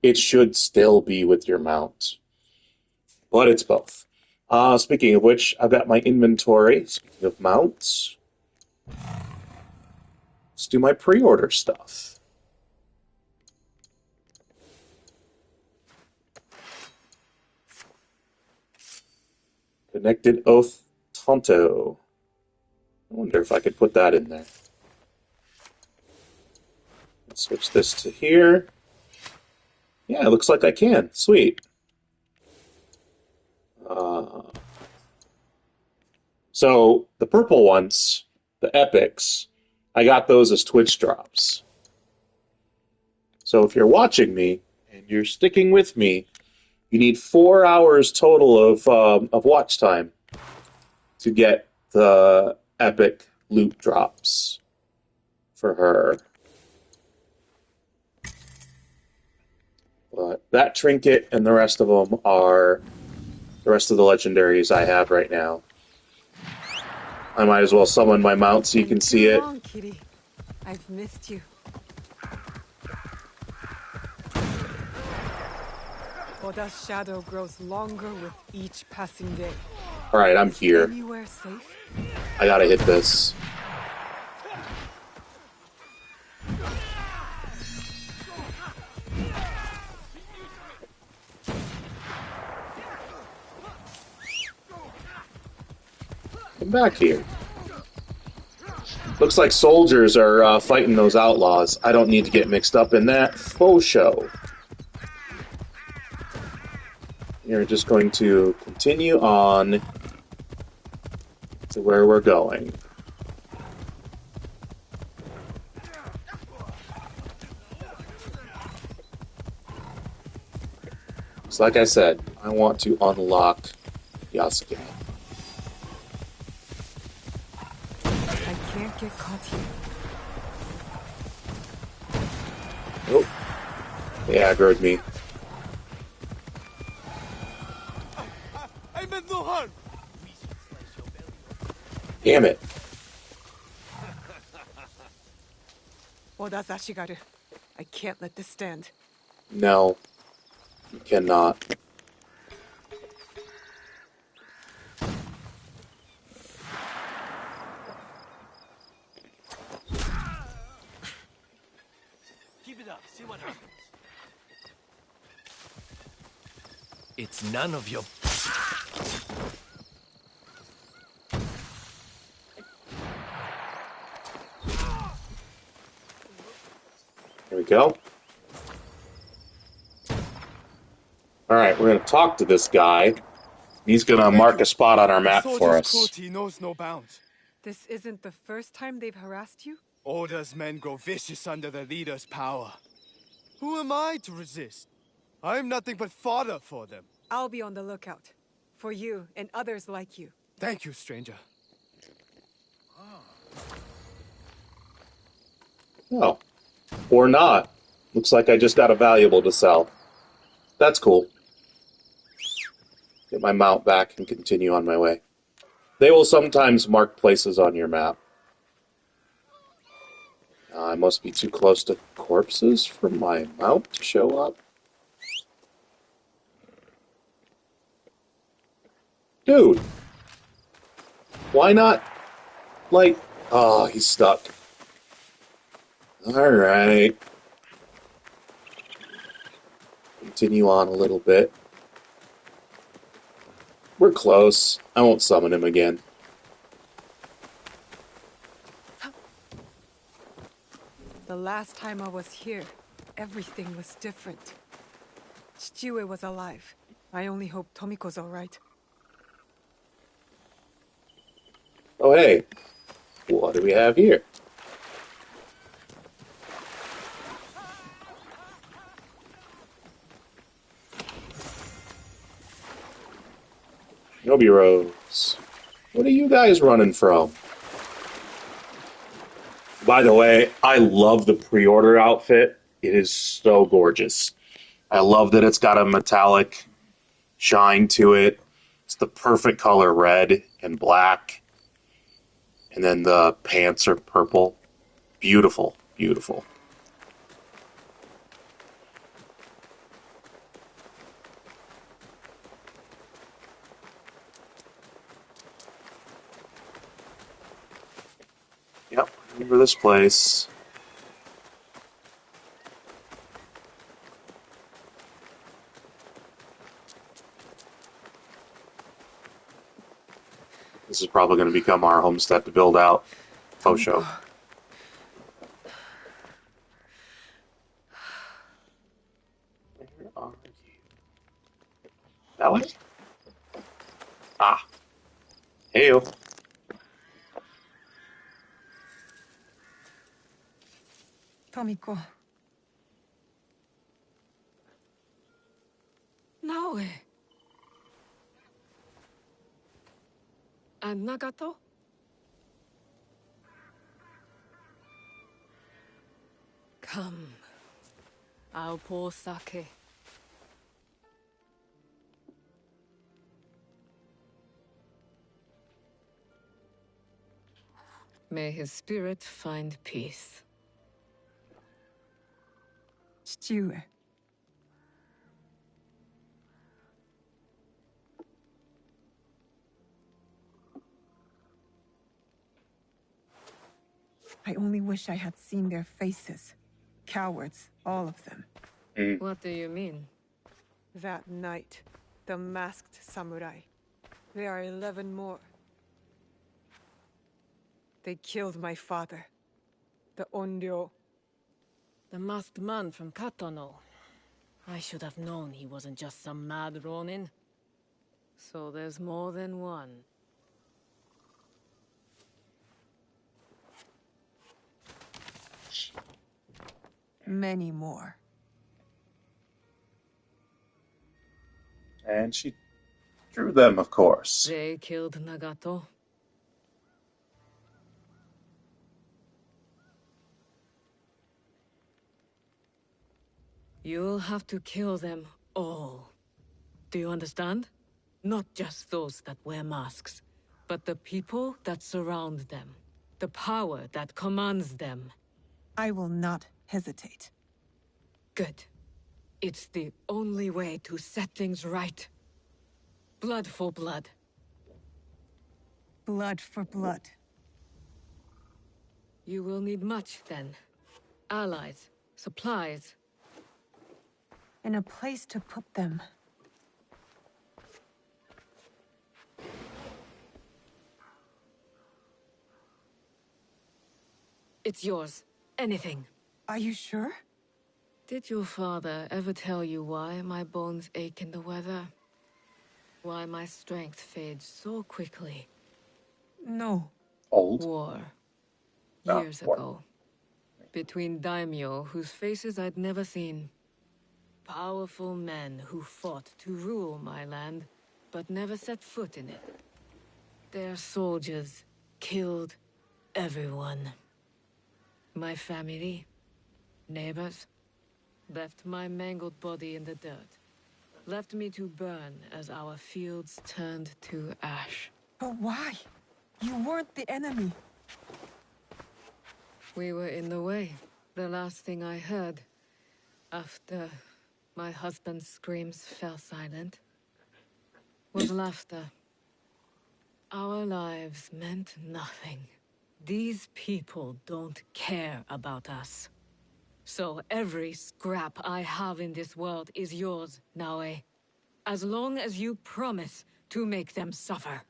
It should still be with your mount. But it's both. Speaking of which, I've got my inventory. Speaking of mounts, let's do my pre-order stuff. Connected Oath Tonto. I wonder if I could put that in there. Let's switch this to here. Yeah, it looks like I can. Sweet. So, the purple ones, the epics, I got those as Twitch drops. So if you're watching me, and you're sticking with me, you need 4 hours total of watch time to get the epic loot drops for her. But that trinket and the rest of them are the rest of the legendaries I have right now. I might as well summon my mount so you can see it. Long, Kitty. I've missed you. Oda's shadow grows longer with each passing day. Alright, I'm here. Anywhere safe? I gotta hit this. Come back here. Looks like soldiers are fighting those outlaws. I don't need to get mixed up in that. Faux show. You're just going to continue on to where we're going. So like I said, I want to unlock Yasuke. I can't get caught here. Oh, they aggroed me. I meant no harm. Damn it. Oda Zashigaru. I can't let this stand. No, you cannot. Keep it up. See what happens. It's none of your... There we go. Alright, we're going to talk to this guy. He's going to mark a spot on our map for us. Cruelty knows no bounds. This isn't the first time they've harassed you? Oda's men grow vicious under the leader's power. Who am I to resist? I'm nothing but fodder for them. I'll be on the lookout. For you and others like you. Thank you, stranger. Oh. Or not. Looks like I just got a valuable to sell. That's cool. Get my mount back and continue on my way. They will sometimes mark places on your map. I must be too close to corpses for my mount to show up. Dude! Why not? Like... Oh, he's stuck. Alright. Continue on a little bit. We're close. I won't summon him again. The last time I was here, everything was different. Chichiue was alive. I only hope Tomiko's alright. Oh, hey. What do we have here? Nobi-Rose. What are you guys running from? By the way, I love the pre-order outfit. It is so gorgeous. I love that it's got a metallic shine to it. It's the perfect color, red and black. And then the pants are purple. Beautiful, beautiful. Yep, remember this place. This is probably going to become our homestead to build out. Faux show. Where are you? That way? Ah. Heyo. Tomiko. Naoe. And Nagato? Come. I'll pour sake. May his spirit find peace. Chichiue. I only wish I had seen their faces. Cowards, all of them. What do you mean? That night, the masked samurai. There are 11 more. They killed my father. The Onryo. The masked man from Katano. I should have known he wasn't just some mad ronin. So there's more than one. Many more. And she drew them, of course. They killed Nagato. You'll have to kill them all. Do you understand? Not just those that wear masks, but the people that surround them. The power that commands them. I will not hesitate. Good. It's the only way to set things right. Blood for blood. Blood for blood. You will need much, then. Allies, supplies. And a place to put them. It's yours. Anything. Are you sure? Did your father ever tell you why my bones ache in the weather? Why my strength fades so quickly? No. Old? War. Oh, Years war. ago. Between daimyo whose faces I'd never seen. Powerful men who fought to rule my land, but never set foot in it. Their soldiers killed everyone. My family, neighbors, left my mangled body in the dirt. Left me to burn as our fields turned to ash. But why? You weren't the enemy. We were in the way. The last thing I heard, after my husband's screams fell silent, was laughter. Our lives meant nothing. These people don't care about us. So every scrap I have in this world is yours, Naue. As long as you promise to make them suffer.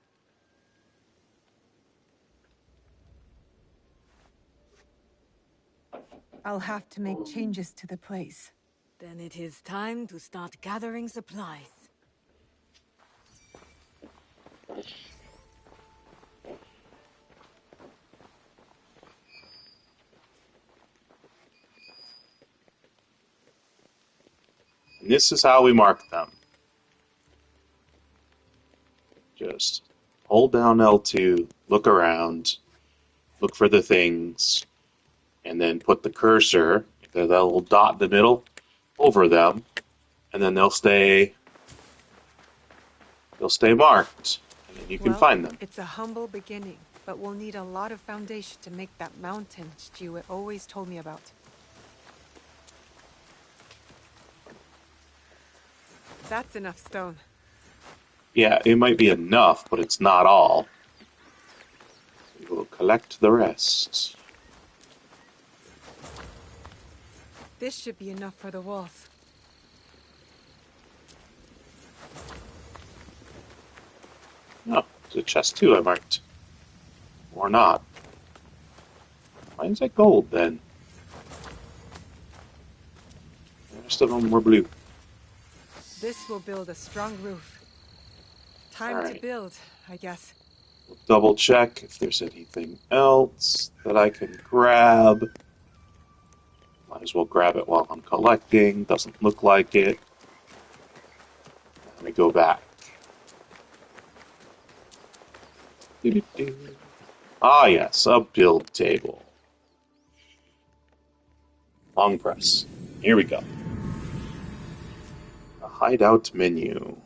I'll have to make changes to the place. Then it is time to start gathering supplies. And this is how we mark them. Just hold down L2, look around, look for the things, and then put the cursor, that little dot in the middle, over them, and then they'll stay marked, and then you can find them. It's a humble beginning, but we'll need a lot of foundation to make that mountain Stuart always told me about. That's enough stone. Yeah, it might be enough, but it's not all. We will collect the rest. This should be enough for the walls. Oh, there's a chest too I marked. Or not. Why is that gold then? The rest of them were blue. This will build a strong roof. Time to build, I guess. We'll double check if there's anything else that I can grab. Might as well grab it while I'm collecting. Doesn't look like it. Let me go back. Ah, yes, a build table. Long press. Here we go. A hideout menu.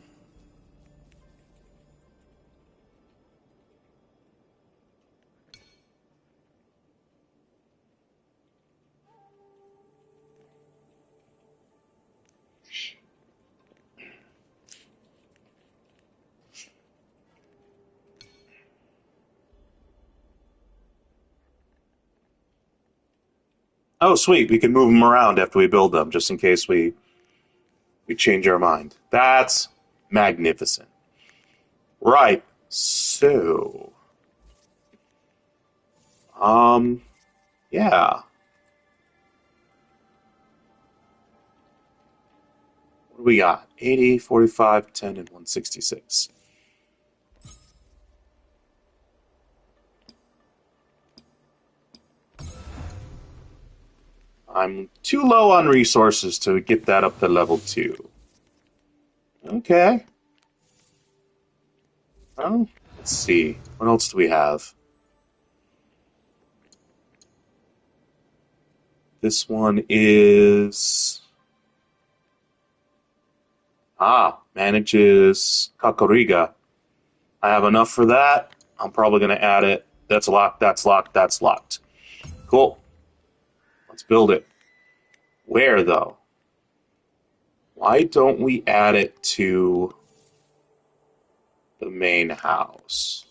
Oh, sweet. We can move them around after we build them, just in case we change our mind. That's magnificent. Right. So, yeah. What do we got? 80, 45, 10, and 166. I'm too low on resources to get that up to level 2. Okay. Well, let's see. What else do we have? This one is... manages Kakoriga. I have enough for that. I'm probably going to add it. That's locked, that's locked, that's locked. Cool. Let's build it. Where, though? Why don't we add it to the main house?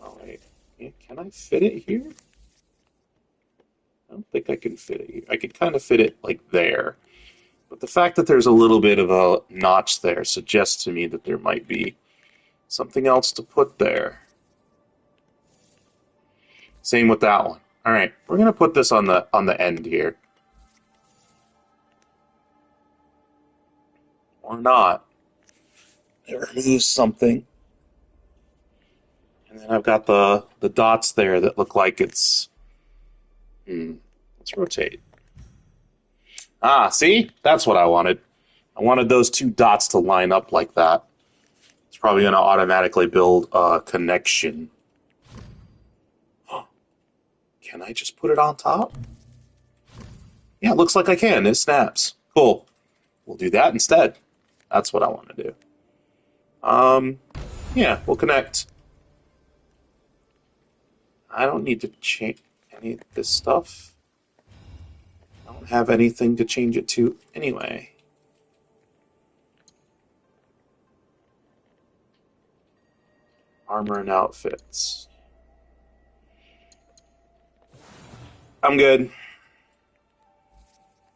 Oh, wait. Can I fit it here? I don't think I can fit it here. I could kind of fit it, like, there. But the fact that there's a little bit of a notch there suggests to me that there might be something else to put there. Same with that one. All right, we're gonna put this on the end here, or not. It removes something, and then I've got the dots there that look like it's. Let's rotate. See, that's what I wanted. I wanted those two dots to line up like that. It's probably gonna automatically build a connection. Can I just put it on top? Yeah, it looks like I can. It snaps. Cool. We'll do that instead. That's what I want to do. Yeah, we'll connect. I don't need to change any of this stuff. I don't have anything to change it to anyway. Armor and outfits. I'm good.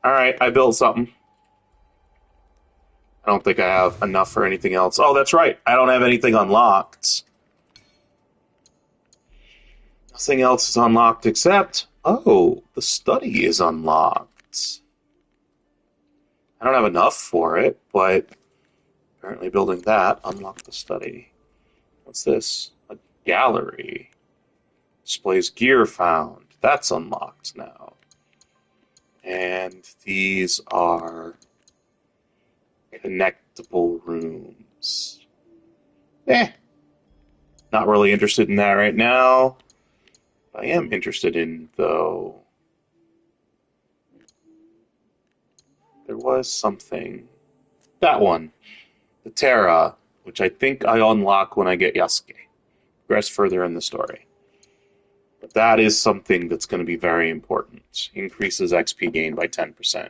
Alright, I built something. I don't think I have enough for anything else. Oh, that's right. I don't have anything unlocked. Nothing else is unlocked except... Oh, the study is unlocked. I don't have enough for it, but apparently building that unlocked the study. What's this? A gallery. Displays gear found. That's unlocked now. And these are connectable rooms. Not really interested in that right now. I am interested in, though... There was something. That one. The Terra, which I think I unlock when I get Yasuke. Progress further in the story. But that is something that's going to be very important. Increases XP gain by 10%.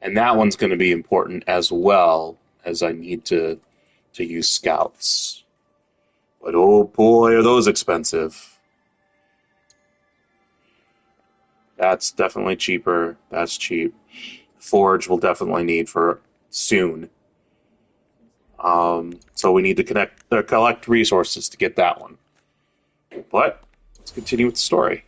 And that one's going to be important as well, as I need to use scouts. But oh boy, are those expensive. That's definitely cheaper. That's cheap. Forge we'll definitely need for soon. So we need to collect resources to get that one. But let's continue with the story.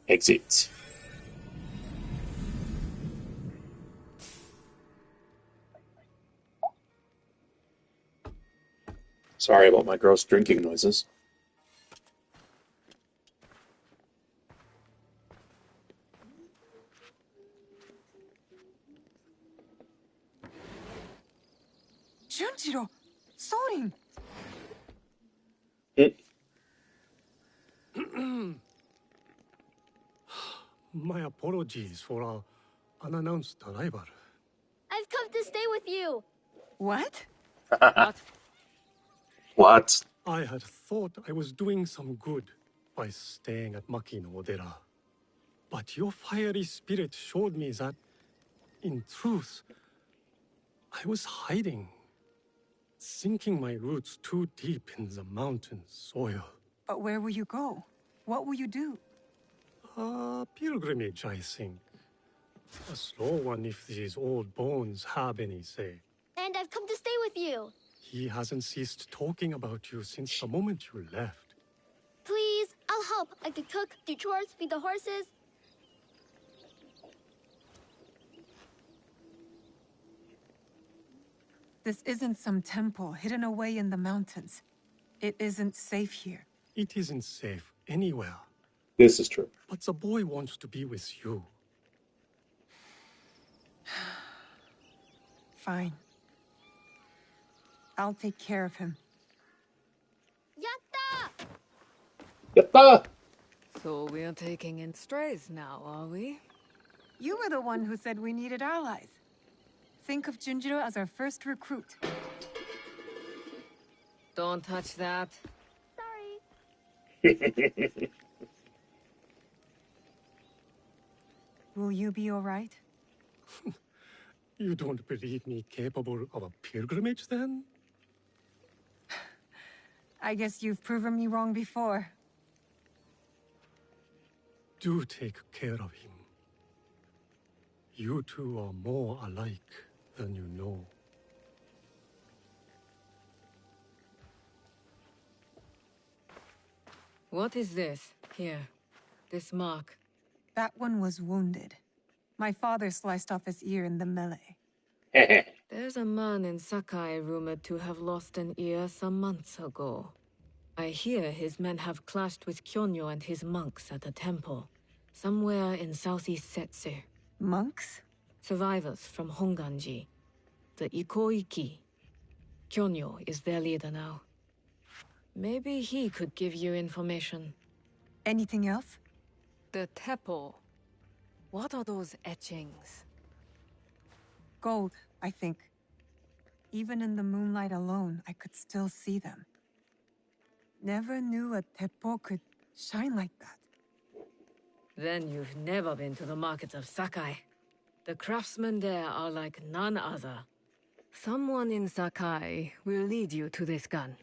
Exit. Sorry about my gross drinking noises. Junjiro! Sorin! My apologies for our unannounced arrival. I've come to stay with you. What? What? I had thought I was doing some good by staying at Makinoodera. But your fiery spirit showed me that, in truth, I was hiding, sinking my roots too deep in the mountain soil. But where will you go? What will you do? A pilgrimage, I think. A slow one if these old bones have any say. And I've come to stay with you. He hasn't ceased talking about you since the moment you left. Please, I'll help. I could cook, do chores, feed the horses. This isn't some temple hidden away in the mountains. It isn't safe here. It isn't safe anywhere. This is true. But the boy wants to be with you. Fine. I'll take care of him. Yatta! So we're taking in strays now, are we? You were the one who said we needed allies. Think of Junjiro as our first recruit. Don't touch that. Will you be all right? You don't believe me capable of a pilgrimage, then? I guess you've proven me wrong before. Do take care of him. You two are more alike than you know. What is this? Here. This mark. That one was wounded. My father sliced off his ear in the melee. There's a man in Sakai rumored to have lost an ear some months ago. I hear his men have clashed with Kyonyo and his monks at a temple, somewhere in southeast Setsu. Monks? Survivors from Honganji. The Ikoiki. Kyonyo is their leader now. Maybe he could give you information. Anything else? The Teppo. What are those etchings? Gold, I think. Even in the moonlight alone, I could still see them. Never knew a Teppo could shine like that. Then you've never been to the markets of Sakai. The craftsmen there are like none other. Someone in Sakai will lead you to this gun.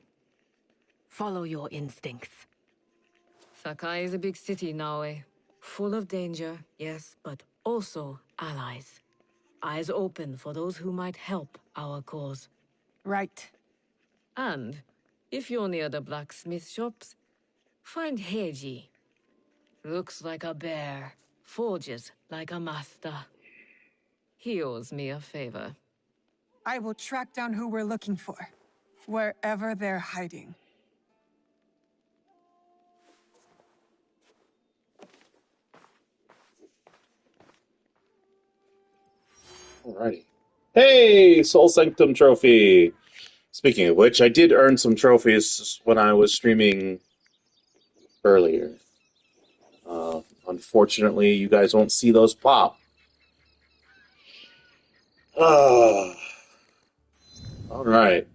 Follow your instincts. Sakai is a big city now, full of danger, yes, but also allies. Eyes open for those who might help our cause. Right. And, if you're near the blacksmith shops, find Heiji. Looks like a bear, forges like a master. He owes me a favor. I will track down who we're looking for, wherever they're hiding. Alrighty. Hey, Soul Sanctum trophy! Speaking of which, I did earn some trophies when I was streaming earlier. Unfortunately, you guys won't see those pop. Alright.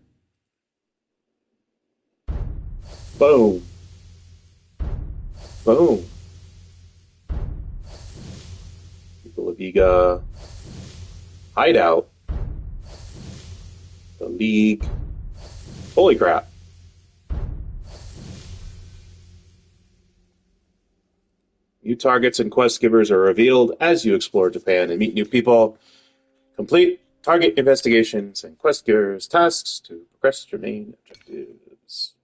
Boom. Boom. People of Iga. Hideout. The League. Holy crap. New targets and quest givers are revealed as you explore Japan and meet new people. Complete target investigations and quest givers tasks to progress your main objectives.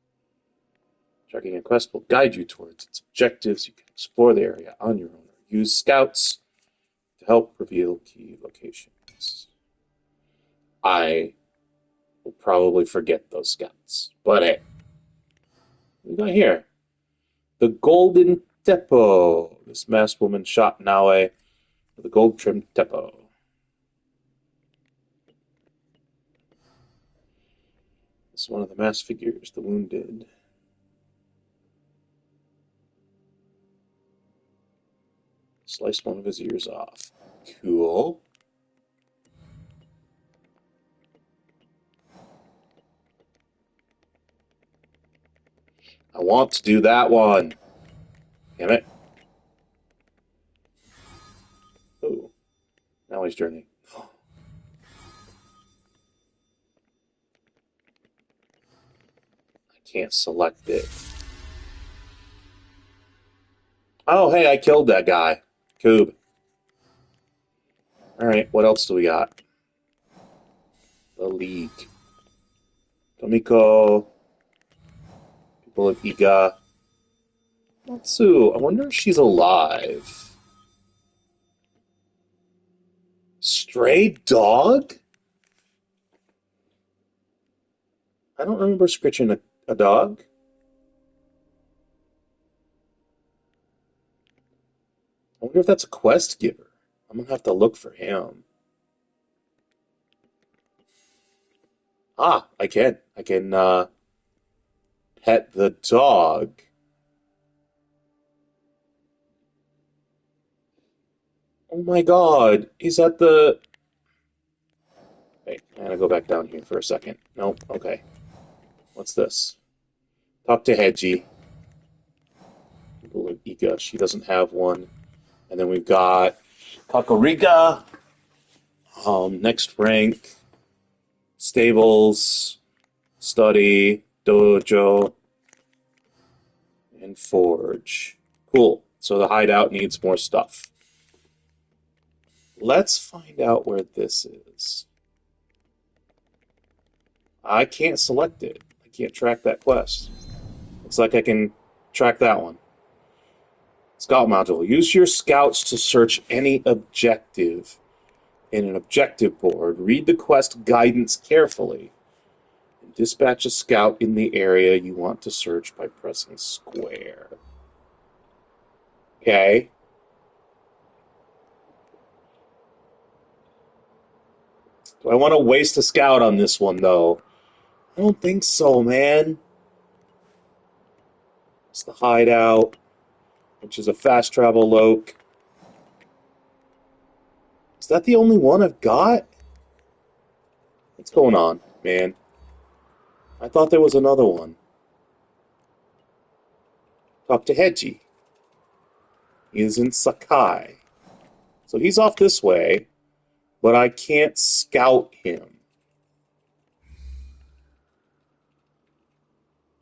Tracking a quest will guide you towards its objectives. You can explore the area on your own or use scouts to help reveal key locations. I will probably forget those scouts, but hey, what do we got here? The Golden Teppo. This masked woman shot Naue with a gold-trimmed Teppo. This is one of the masked figures, the wounded. Sliced one of his ears off. Cool. I want to do that one. Damn it. Ooh. Now he's journeying. I can't select it. Oh, hey, I killed that guy. Coob. Alright, what else do we got? The League. Tomiko. People of Iga. Matsu. I wonder if she's alive. Stray dog? I don't remember scritching a dog. I wonder if that's a quest giver. I'm gonna have to look for him. Ah, I can. I can pet the dog. Oh my god, he's at the... Wait, I'm gonna go back down here for a second. Nope, okay. What's this? Talk to Hedgie. Ika, she doesn't have one. And then we've got Kakarika. Next rank. Stables. Study. Dojo. And Forge. Cool. So the hideout needs more stuff. Let's find out where this is. I can't select it. I can't track that quest. Looks like I can track that one. Scout module. Use your scouts to search any objective in an objective board. Read the quest guidance carefully. And dispatch a scout in the area you want to search by pressing square. Okay. Do I want to waste a scout on this one, though? I don't think so, man. It's the hideout, which is a fast travel loc. Is that the only one I've got? What's going on, man? I thought there was another one. Talk to Hedgie. He is in Sakai. So he's off this way, but I can't scout him.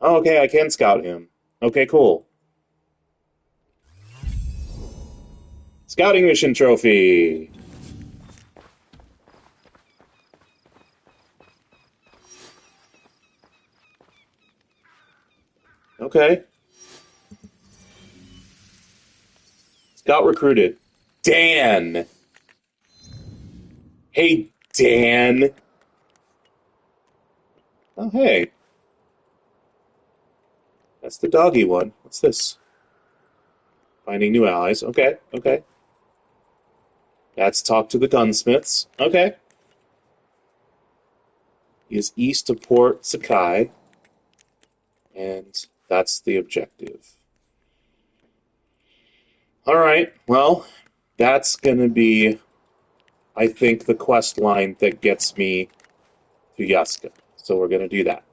Oh, okay, I can scout him. Okay, cool. Scouting mission trophy. Okay. Scout recruited. Dan. Hey, Dan. Oh, hey. That's the doggy one. What's this? Finding new allies. Okay, okay. That's talk to the gunsmiths. Okay. He is east of Port Sakai. And that's the objective. Alright, well, that's going to be, I think, the quest line that gets me to Yasuke. So we're going to do that.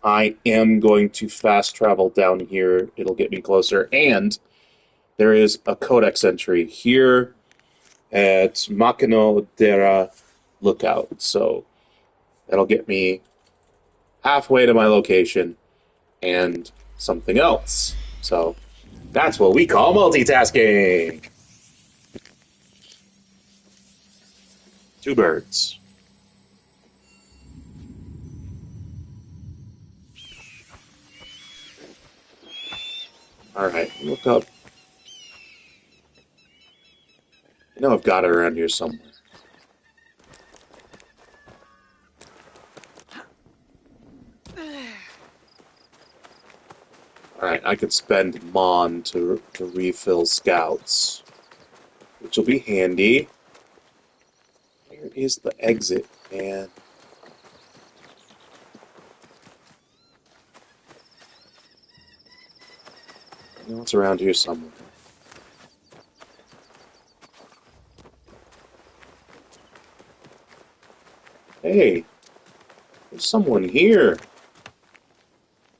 I am going to fast travel down here. It'll get me closer. And there is a codex entry here at Makinoodera Lookout. So that'll get me halfway to my location and something else. So that's what we call multitasking. Two birds. Alright, look up. I know I've got it around here somewhere. Alright, I could spend Mon to refill scouts, which will be handy. Where is the exit, man? I know it's around here somewhere. Hey, there's someone here.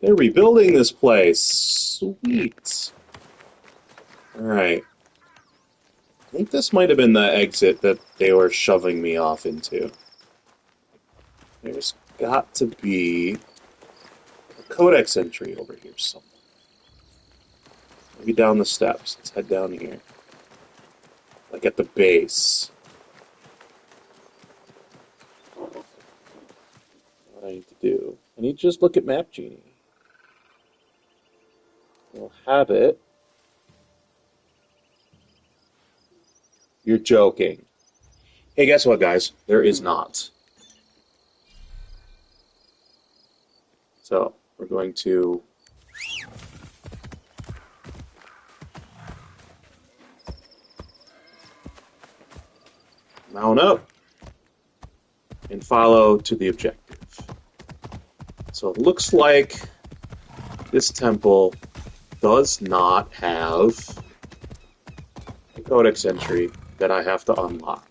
They're rebuilding this place. Sweet. Alright. I think this might have been the exit that they were shoving me off into. There's got to be a codex entry over here somewhere. Maybe down the steps. Let's head down here. Like at the base. What I need to do. I need to just look at Map Genie. We'll have it. You're joking. Hey, guess what, guys? There is not. So, we're going to Mount up and follow to the objective. So it looks like this temple does not have a codex entry that I have to unlock.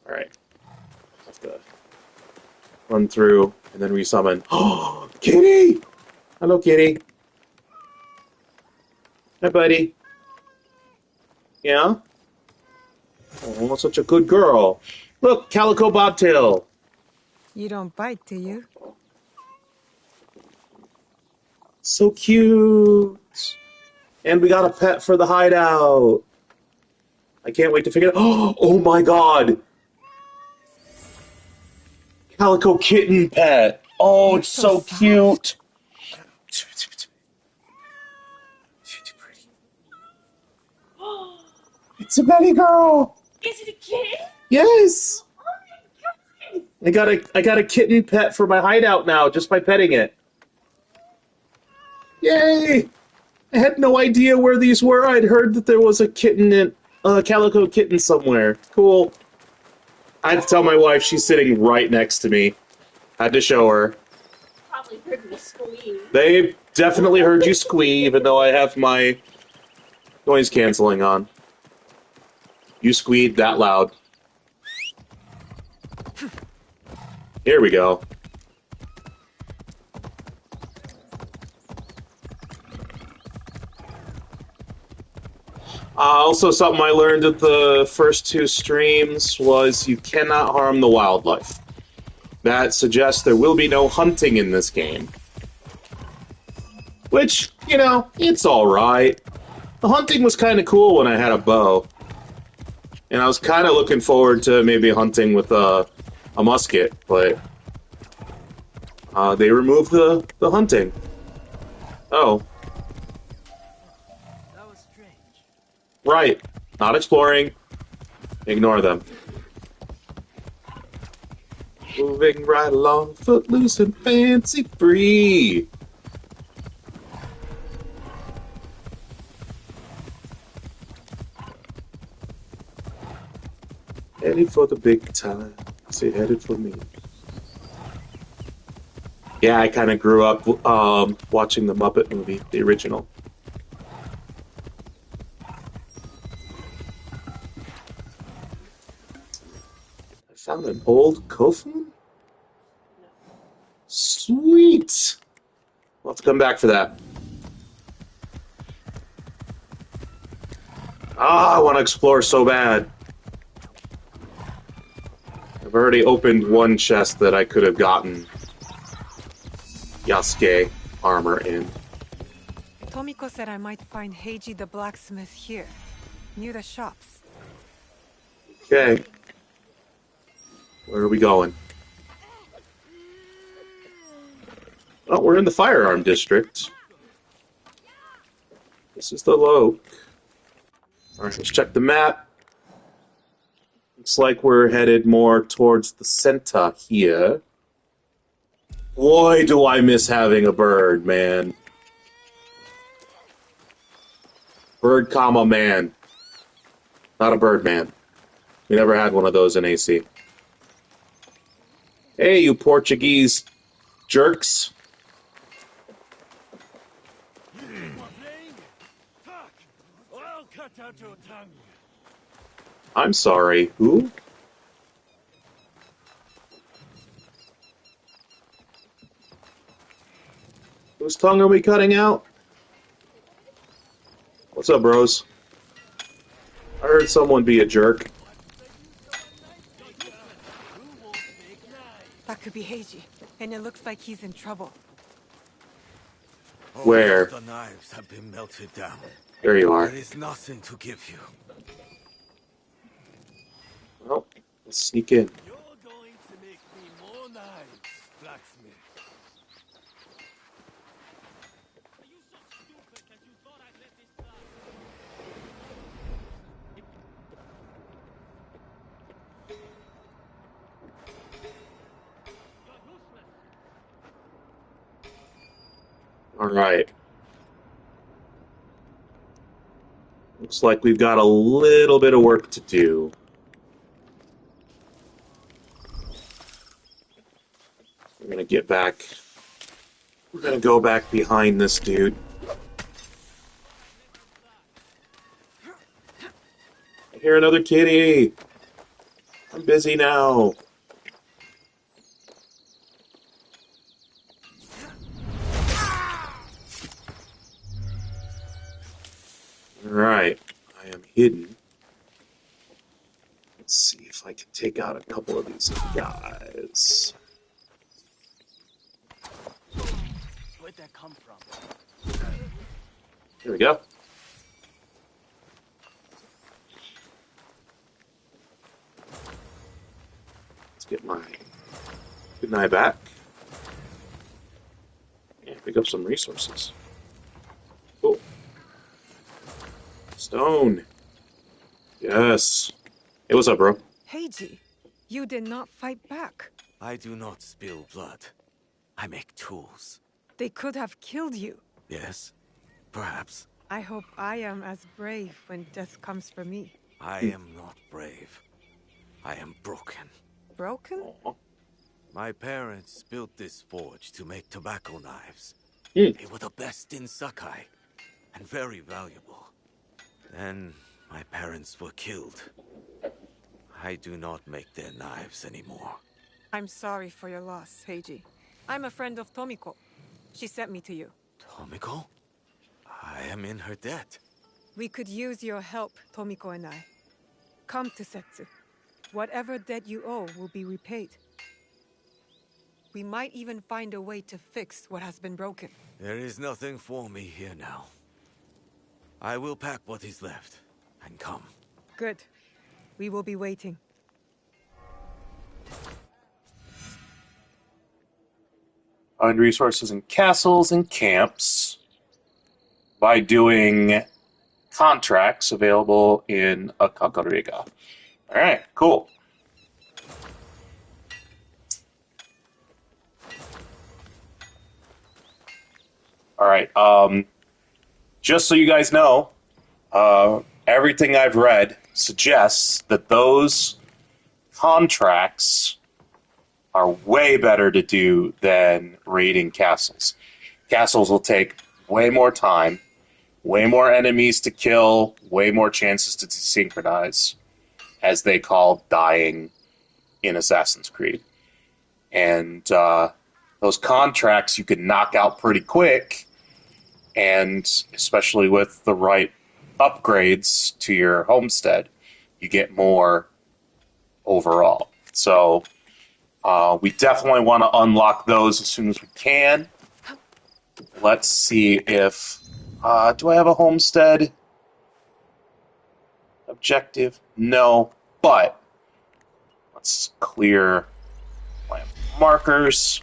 Alright. I have to run through and then resummon. Oh, Kitty! Hello, Kitty. Hi, buddy. Yeah? Oh, such a good girl. Look, Calico Bobtail. You don't bite, do you? So cute. And we got a pet for the hideout. I can't wait to figure it out. Oh my god. Calico kitten pet. Oh, it's so cute. It's a baby girl. Is it a kitten? Yes. I got a kitten pet for my hideout now just by petting it. Yay! I had no idea where these were. I'd heard that there was a calico kitten somewhere. Cool. I had to tell my wife, she's sitting right next to me. Had to show her. Probably heard me squeal. They definitely heard you squee, even though I have my noise canceling on. You squeed that loud. Here we go. Also, something I learned at the first 2 streams was you cannot harm the wildlife. That suggests there will be no hunting in this game. Which, you know, it's alright. The hunting was kind of cool when I had a bow. And I was kind of looking forward to maybe hunting with a musket, but they removed the hunting. Oh. That was strange. Right. Not exploring. Ignore them. Moving right along, footloose and fancy free. Headed for the big time. Say headed for me. Yeah, I kind of grew up watching the Muppet movie, the original. I found an old Kofun? Sweet! We'll have to come back for that. Ah, I want to explore so bad. I've already opened one chest that I could have gotten Yasuke armor in. Tomiko said I might find Heiji the blacksmith here, near the shops. Okay. Where are we going? Oh, we're in the firearm district. This is the Loke. Alright, let's check the map. Looks like we're headed more towards the center here. Boy, do I miss having a bird, man. Bird, comma, man. Not a bird man. We never had one of those in AC. Hey, you Portuguese jerks. I'll cut out your tongue. I'm sorry, who? Whose tongue are we cutting out? What's up, bros? I heard someone be a jerk. That could be Heiji, and it looks like he's in trouble. Where? All the knives have been melted down. There you are. There is nothing to give you. Well, let's sneak in. You're going to make me more knives, blacksmith. Are you so stupid that you thought I'd let this slide? All right. Looks like we've got a little bit of work to do. gonna get back. We're gonna go back behind this dude. I hear another kitty. I'm busy now. Alright, I am hidden. Let's see if I can take out a couple of these guys. Where'd that come from? Here we go. Let's get my good eye back. And pick up some resources. Cool. Stone. Yes. Hey, what's up, bro? Heiji, you did not fight back. I do not spill blood. I make tools. They could have killed you. Yes, perhaps. I hope I am as brave when death comes for me. I am not brave. I am broken. Broken? My parents built this forge to make tobacco knives. They were the best in Sakai, and very valuable. Then my parents were killed. I do not make their knives anymore. I'm sorry for your loss, Heiji. I'm a friend of Tomiko. She sent me to you. Tomiko? I am in her debt. We could use your help, Tomiko and I. Come to Setsu. Whatever debt you owe will be repaid. We might even find a way to fix what has been broken. There is nothing for me here now. I will pack what is left and come. Good. We will be waiting. Find resources in castles and camps by doing contracts available in a Kakarega. Alright, cool. Alright, just so you guys know, everything I've read suggests that those contracts are way better to do than raiding castles. Castles will take way more time, way more enemies to kill, way more chances to desynchronize, as they call dying in Assassin's Creed. And those contracts you can knock out pretty quick, and especially with the right upgrades to your homestead, you get more overall. So we definitely want to unlock those as soon as we can. Let's see if... do I have a homestead objective? No, but let's clear my markers.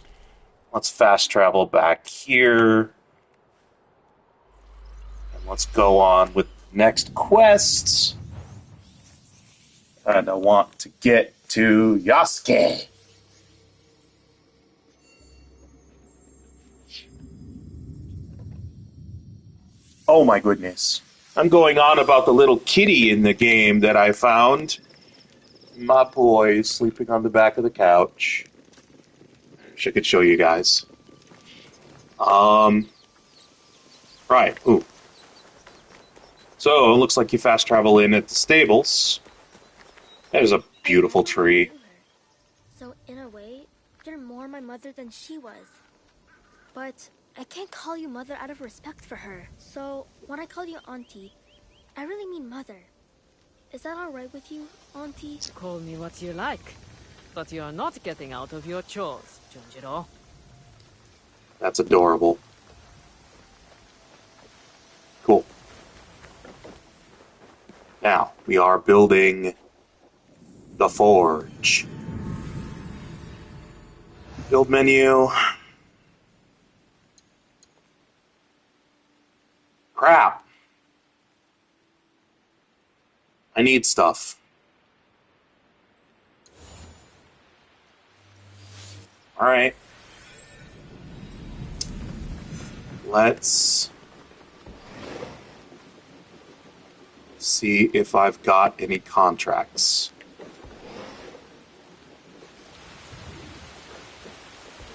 Let's fast travel back here. And let's go on with the next quest. And I want to get to Yasuke. Oh my goodness. I'm going on about the little kitty in the game that I found. My boy is sleeping on the back of the couch. I wish I could show you guys. Right. Ooh. So, it looks like you fast travel in at the stables. There's a beautiful tree. So, in a way, you're more my mother than she was. But I can't call you mother out of respect for her. So, when I call you auntie, I really mean mother. Is that alright with you, auntie? Call me what you like, but you're not getting out of your chores, Junjiro. That's adorable. Cool. Now, we are building the forge. Build menu. Crap. I need stuff. Alright. Let's see if I've got any contracts.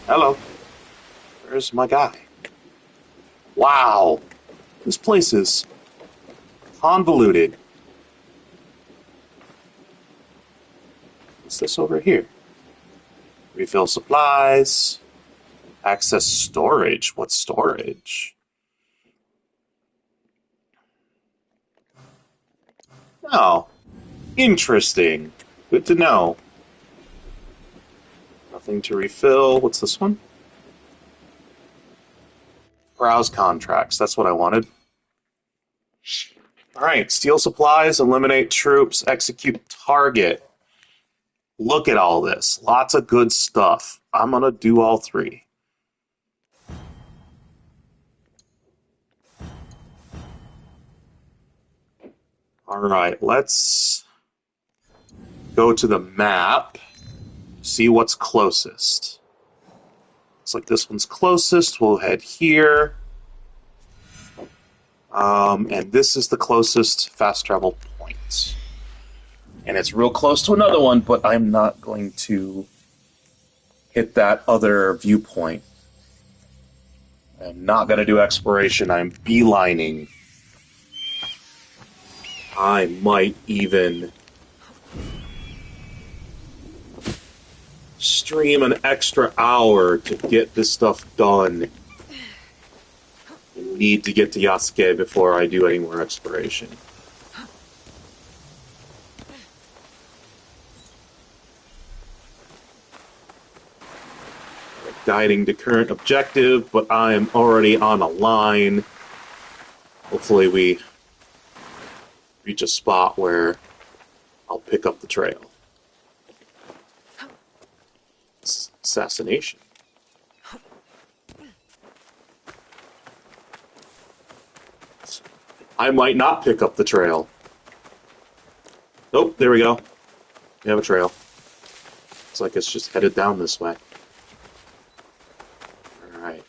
Hello. There's my guy. Wow. This place is convoluted. What's this over here? Refill supplies. Access storage. What storage? Oh. Interesting. Good to know. Nothing to refill. What's this one? Browse contracts. That's what I wanted. Alright. Steal supplies, eliminate troops, execute target. Look at all this. Lots of good stuff. I'm going to do all three. Alright, let's go to the map. See what's closest. Looks like this one's closest. We'll head here. And this is the closest fast travel point. And it's real close to another one, but I'm not going to hit that other viewpoint. I'm not going to do exploration. I'm beelining. I might even stream an extra hour to get this stuff done. I need to get to Yasuke before I do any more exploration. Guiding to current objective, but I am already on a line. Hopefully we reach a spot where I'll pick up the trail. Assassination. I might not pick up the trail. Oh, there we go. We have a trail. Looks like it's just headed down this way. Alright.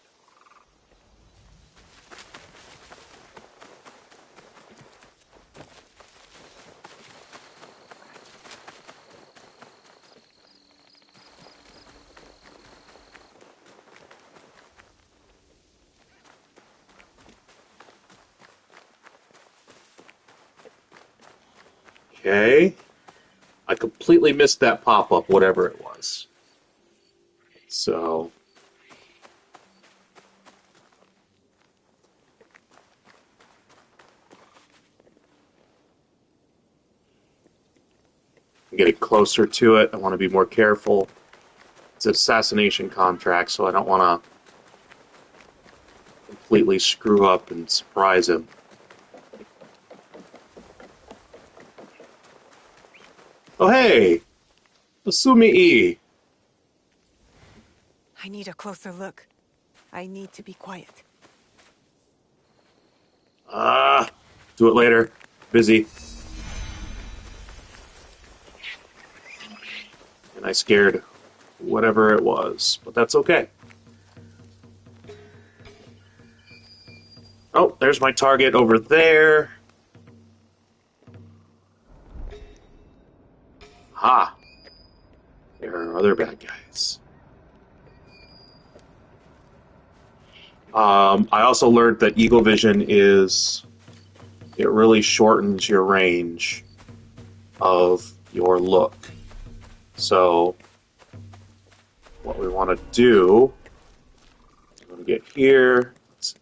Okay. I completely missed that pop-up, whatever it was. So... I'm getting closer to it. I want to be more careful. It's an assassination contract, so I don't want to completely screw up and surprise him. Oh, hey! Asumi-e! I need a closer look. I need to be quiet. Do it later. Busy. And I scared whatever it was, but that's okay. Oh, there's my target over there. Ha! There are other bad guys. I also learned that Eagle Vision it really shortens your range of your look. So, what we want to do, I'm going to get here. Let's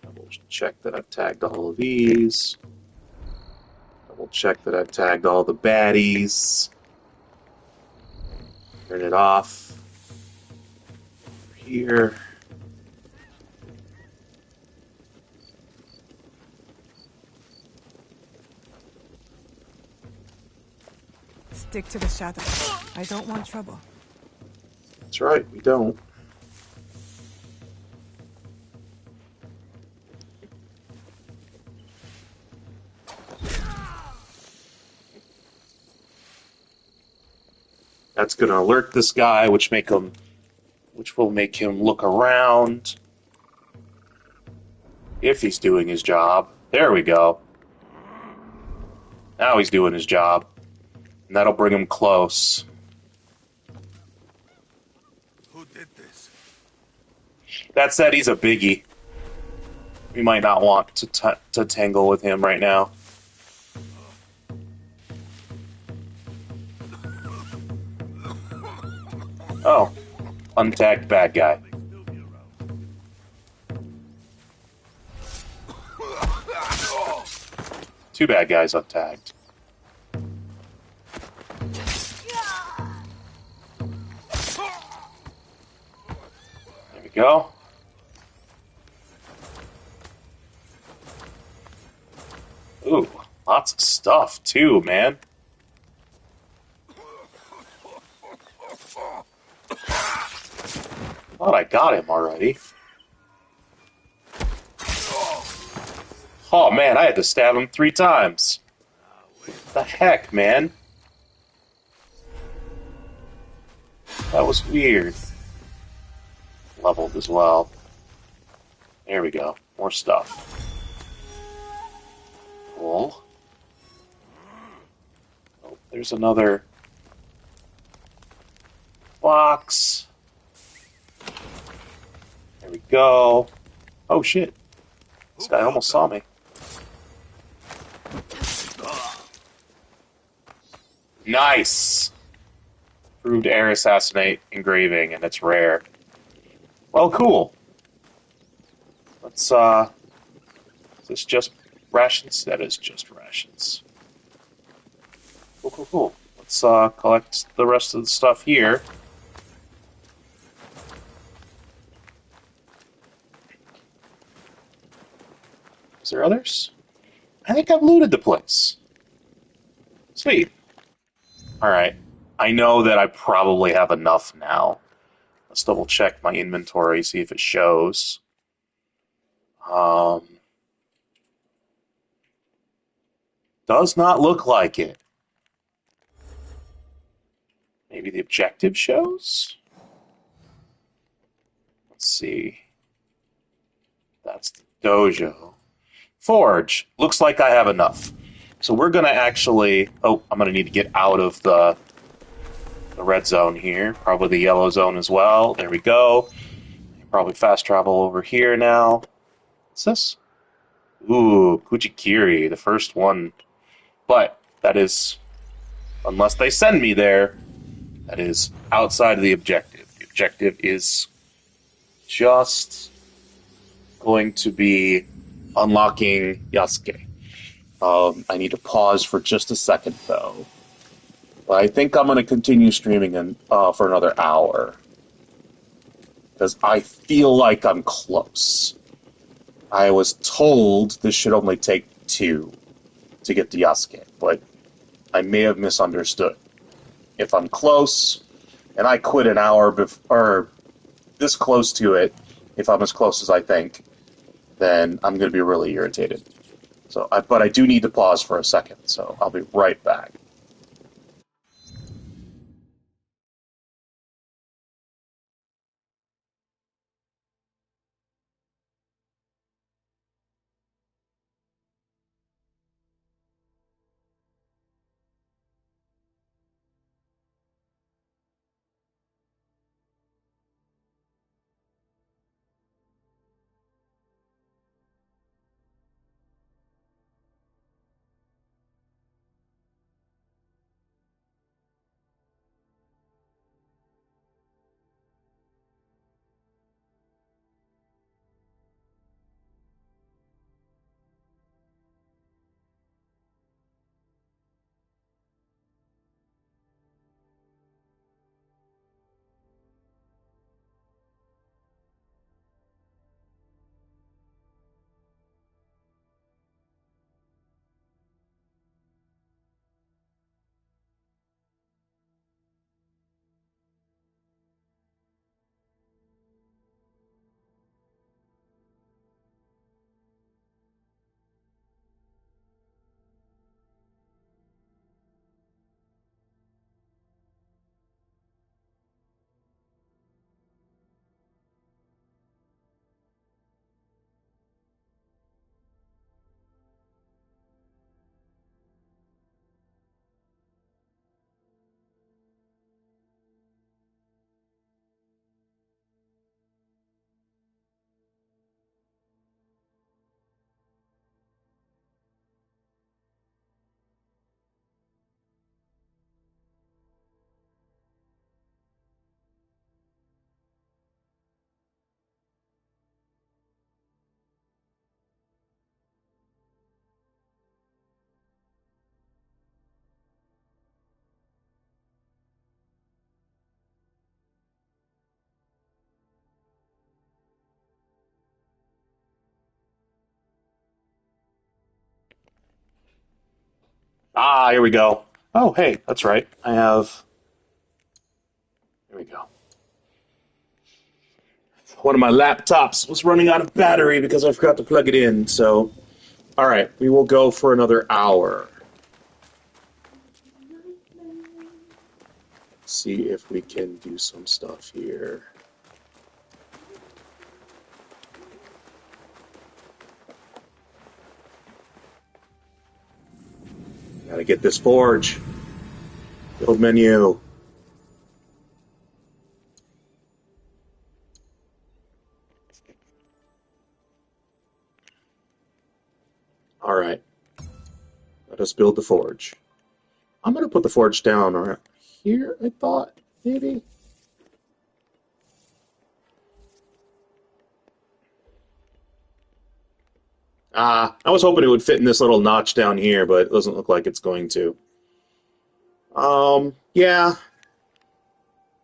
double check that I've tagged all of these. Double check that I've tagged all the baddies. Turn it off. Here. Stick to the shadows. I don't want trouble. That's right, we don't. That's going to alert this guy, which will make him look around. If he's doing his job. There we go. Now he's doing his job. And that'll bring him close. Who did this? That said, he's a biggie. We might not want to tangle with him right now. Oh, untagged bad guy. Two bad guys untagged. There we go. Ooh, lots of stuff too, man. Thought I got him already. Oh man, I had to stab him 3 times. What the heck, man? That was weird. Leveled as well. There we go. More stuff. Cool. Oh, there's another box. There we go. Oh shit. This guy almost saw me. Nice! Proved air assassinate engraving, and it's rare. Well, cool. Let's, is this just rations? That is just rations. Cool, cool, cool. Let's, collect the rest of the stuff here. Is there others? I think I've looted the place. Sweet. Alright. I know that I probably have enough now. Let's double check my inventory, see if it shows. Does not look like it. Maybe the objective shows? Let's see. That's the dojo. Forge. Looks like I have enough. So we're going to actually... Oh, I'm going to need to get out of the red zone here. Probably the yellow zone as well. There we go. Probably fast travel over here now. What's this? Ooh, Kujikiri, the first one. But that is... Unless they send me there, that is outside of the objective. The objective is just going to be unlocking Yasuke. I need to pause for just a second, though. I think I'm going to continue streaming for another hour. Because I feel like I'm close. I was told this should only take 2 to get to Yasuke, but I may have misunderstood. If I'm close, and I quit an hour or this close to it, if I'm as close as I think, then I'm going to be really irritated. So, but I do need to pause for a second, so I'll be right back. Ah, here we go. Oh, hey, that's right. I have... Here we go. One of my laptops was running out of battery because I forgot to plug it in, so... Alright, we will go for another hour. See if we can do some stuff here. Gotta get this forge. Build menu. Alright. Let us build the forge. I'm gonna put the forge down right here, I thought, maybe? I was hoping it would fit in this little notch down here, but it doesn't look like it's going to. Yeah.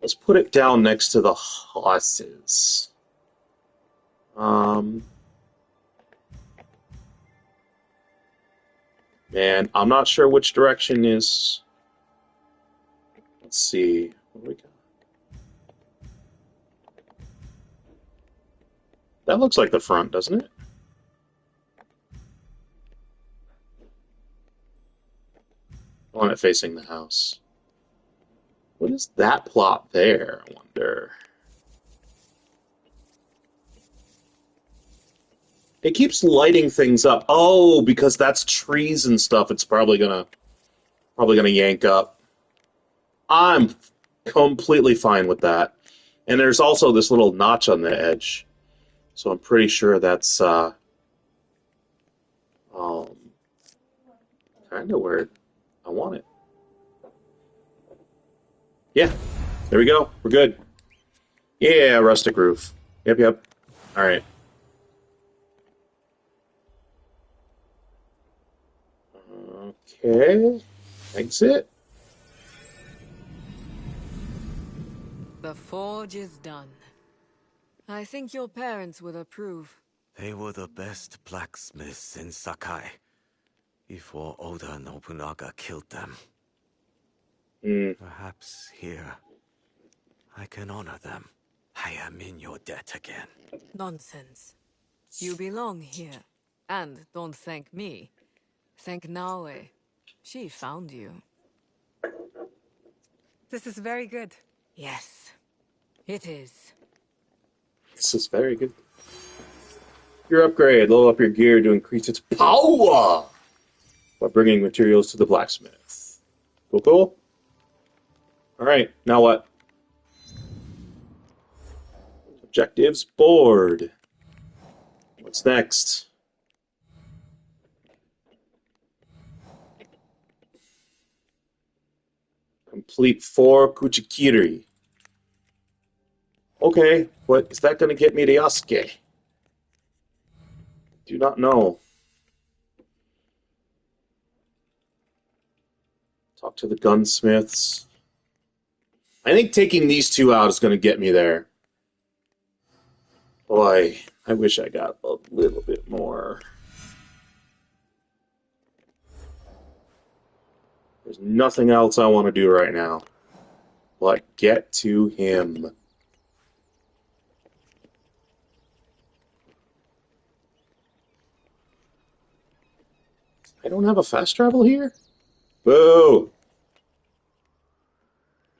Let's put it down next to the horses. Man, I'm not sure which direction is... Let's see. What do we got? That looks like the front, doesn't it? I want it facing the house. What is that plot there, I wonder? It keeps lighting things up. Oh, because that's trees and stuff. It's probably gonna yank up. I'm completely fine with that. And there's also this little notch on the edge, so I'm pretty sure that's kind of where I want it. Yeah, there we go. We're good. Yeah, rustic roof. Yep. All right. Okay. Exit. The forge is done. I think your parents would approve. They were the best blacksmiths in Sakai before Oda Nobunaga killed them. Perhaps here I can honor them. I am in your debt again. Nonsense. You belong here. And don't thank me. Thank Naoe. She found you. This is very good. Yes, it is. This is very good. Your upgrade. Level up your gear to increase its power by bringing materials to the blacksmith. Cool. All right, now what? Objectives board. What's next? Complete 4 Kuchikiri. Okay, what is that going to get me to Yasuke? Do not know. Talk to the gunsmiths. I think taking these two out is going to get me there. Boy, I wish I got a little bit more. There's nothing else I want to do right now but get to him. I don't have a fast travel here? Boo!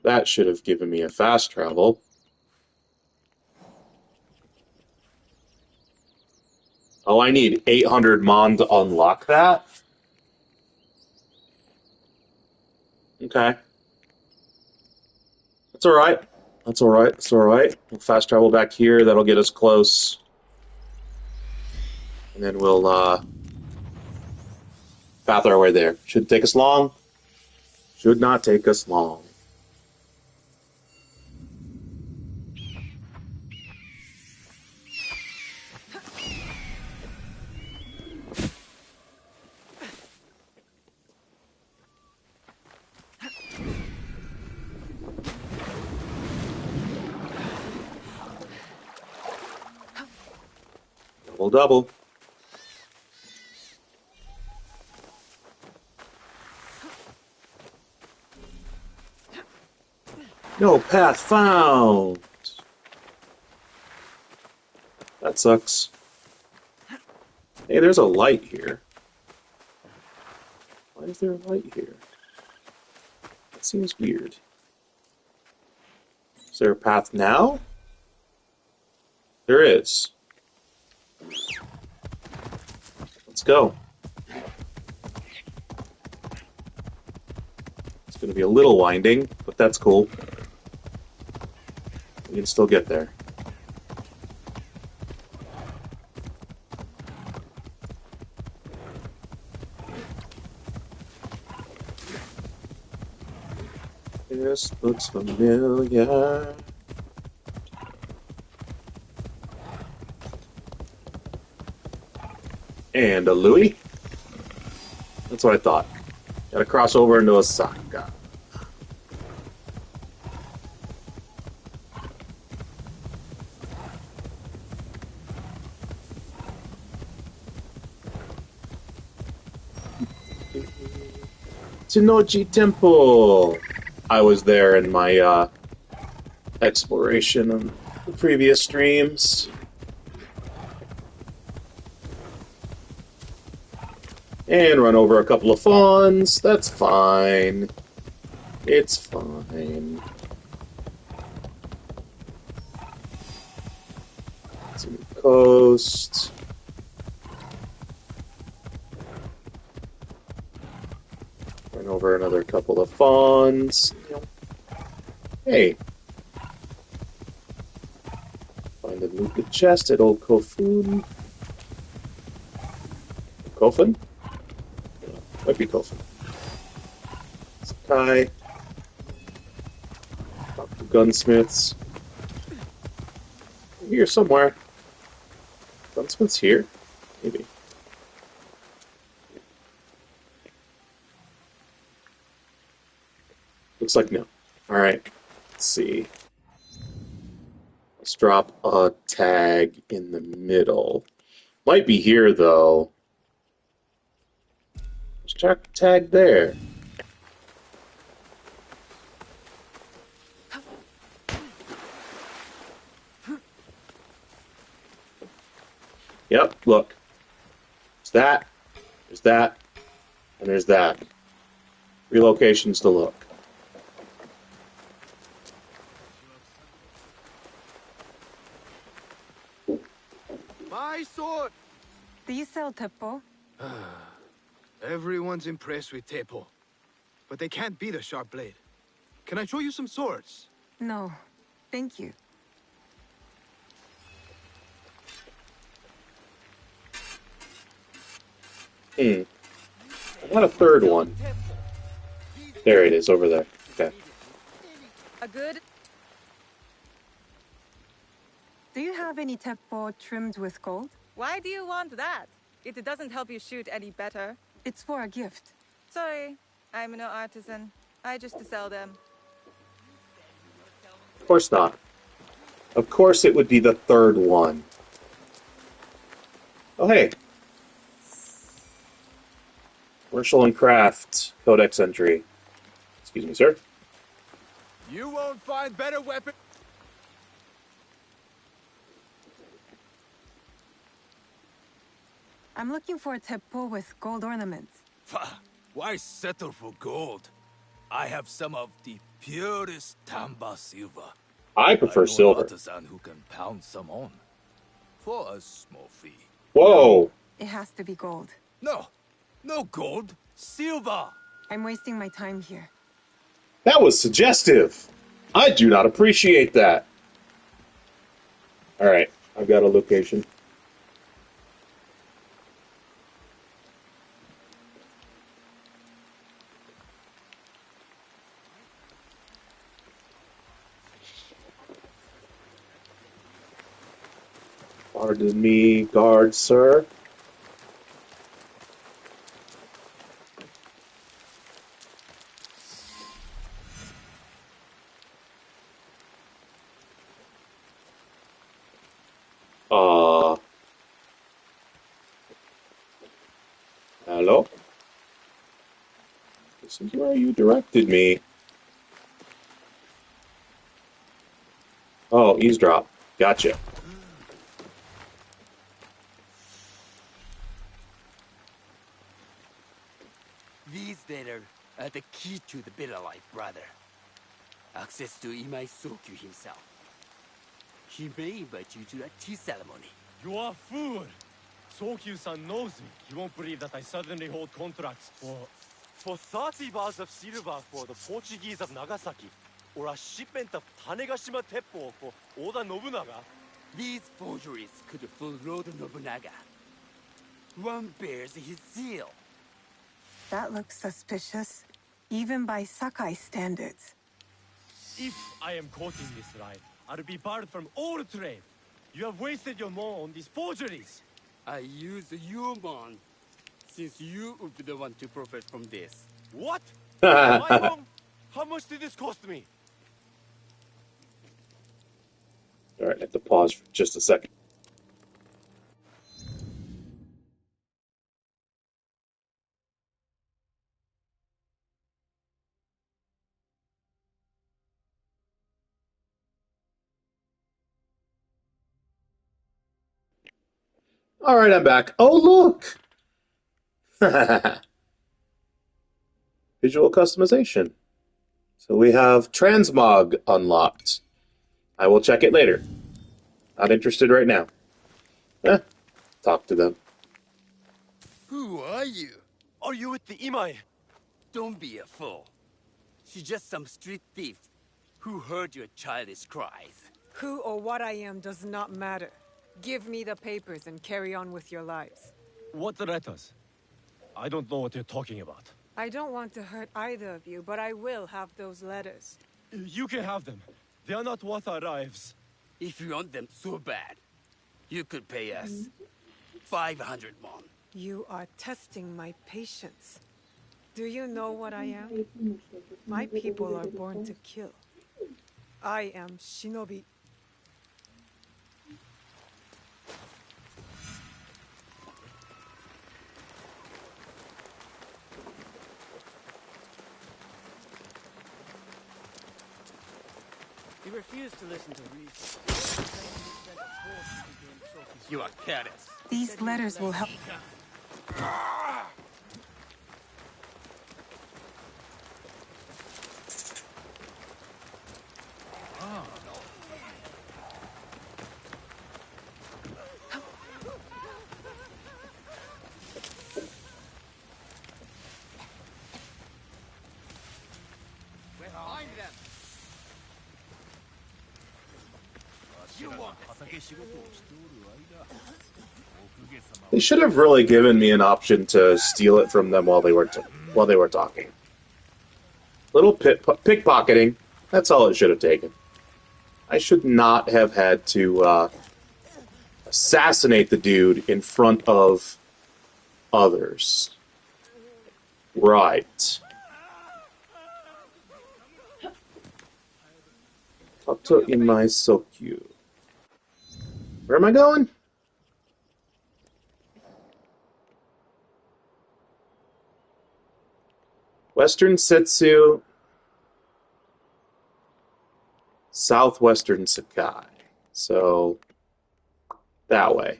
That should have given me a fast travel. Oh, I need 800 Mon to unlock that? Okay. That's alright. That's alright. We'll fast travel back here. That'll get us close. And then we'll, path our way there. Shouldn't take us long. Should not take us long. Double. No path found. That sucks. Hey, there's a light here. Why is there a light here? That seems weird. Is there a path now? There is. Let's go. It's going to be a little winding, but that's cool. We can still get there. This looks familiar. And a Louis? That's what I thought. Gotta cross over into Osaka. Tsunoji Temple. I was there in my exploration on the previous streams. And run over a couple of fawns. That's fine. It's fine. Some coast. Run over another couple of fawns. Hey. Find a looted chest at Old Kofun. Kofun? Might be Kofun. Sakai. Talk to gunsmiths. Here somewhere. Gunsmiths here? Maybe. Looks like no. Alright. Let's see. Let's drop a tag in the middle. Might be here, though. Let's check the tag there. Yep, look. There's that, and there's that. 3 locations to look. My sword! Do you sell Teppo? Everyone's impressed with Teppo, but they can't beat a sharp blade. Can I show you some swords? No, thank you. I got a third one. There it is, over there. Okay. A good... Do you have any Teppo trimmed with gold? Why do you want that? It doesn't help you shoot any better. It's for a gift. Sorry, I'm no artisan. I just sell them. Of course not. Of course it would be the third one. Oh, hey. Commercial and Craft Codex entry. Excuse me, sir. You won't find better weapon. I'm looking for a Teppo with gold ornaments. Why settle for gold? I have some of the purest Tamba silver. I prefer know silver. An artisan who can pound some on for a small fee. Whoa! It has to be gold. No gold, silver. I'm wasting my time here. That was suggestive. I do not appreciate that. Alright, I've got a location. Pardon me, guard, sir. Hello? This is where you directed me. Oh, eavesdrop. Gotcha. These letters are the key to the better life, brother. Access to Imai Sokyu himself. He may invite you to a tea ceremony. You are a fool! Sokyu-san knows me. He won't believe that I suddenly hold contracts for 30 bars of silver for the Portuguese of Nagasaki, or a shipment of Tanegashima Teppo for Oda Nobunaga. These forgeries could fool Lord Nobunaga. One bears his seal. That looks suspicious, even by Sakai standards. If I am caught in this lie, I'll be barred from all trade. You have wasted your mon on these forgeries. I use your mon, since you would be the one to profit from this. What? My mon? How much did this cost me? Alright, I have to pause for just a second. Alright, I'm back. Oh, look! Visual customization. So we have Transmog unlocked. I will check it later. Not interested right now. Talk to them. Who are you? Are you with the Imai? Don't be a fool. She's just some street thief who heard your childish cries. Who or what I am does not matter. Give me the papers and carry on with your lives. What letters? I don't know what you're talking about. I don't want to hurt either of you, but I will have those letters. You can have them. They are not worth our lives. If you want them so bad, you could pay us 500 mon. You are testing my patience. Do you know what I am? My people are born to kill. I am Shinobi. He refused to listen to reason. You are careless. These letters will help. They should have really given me an option to steal it from them while they were talking. Little pickpocketing. That's all it should have taken. I should not have had to assassinate the dude in front of others. Right. Talk to Imai Sokyu. Where am I going? Western Setsu, Southwestern Sakai. So, that way.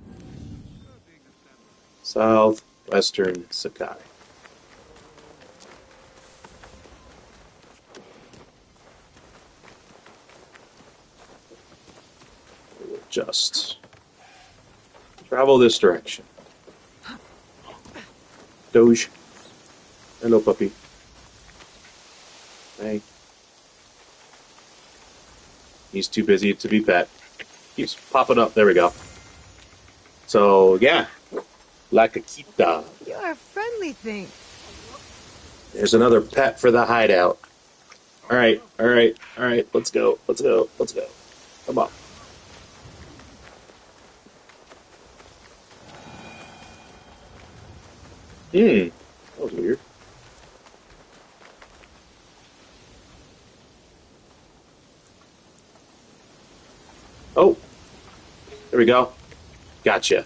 Southwestern Sakai. We'll just travel this direction. Doge. Hello, puppy. Hey. He's too busy to be pet. Keeps popping up. There we go. So, yeah. Like a kitten. You're a friendly thing. There's another pet for the hideout. Alright. Let's go. Come on. That was weird. Oh, there we go. Gotcha.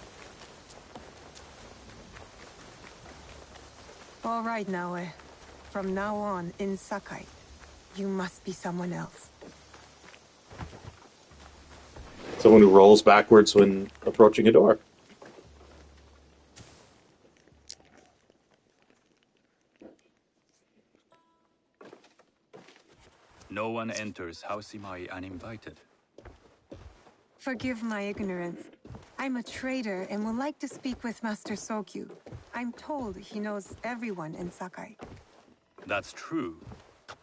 All right, Naoe. From now on, in Sakai, you must be someone else. Someone who rolls backwards when approaching a door. No one enters House Imai uninvited. Forgive my ignorance. I'm a trader and would like to speak with Master Sokyu. I'm told he knows everyone in Sakai. That's true,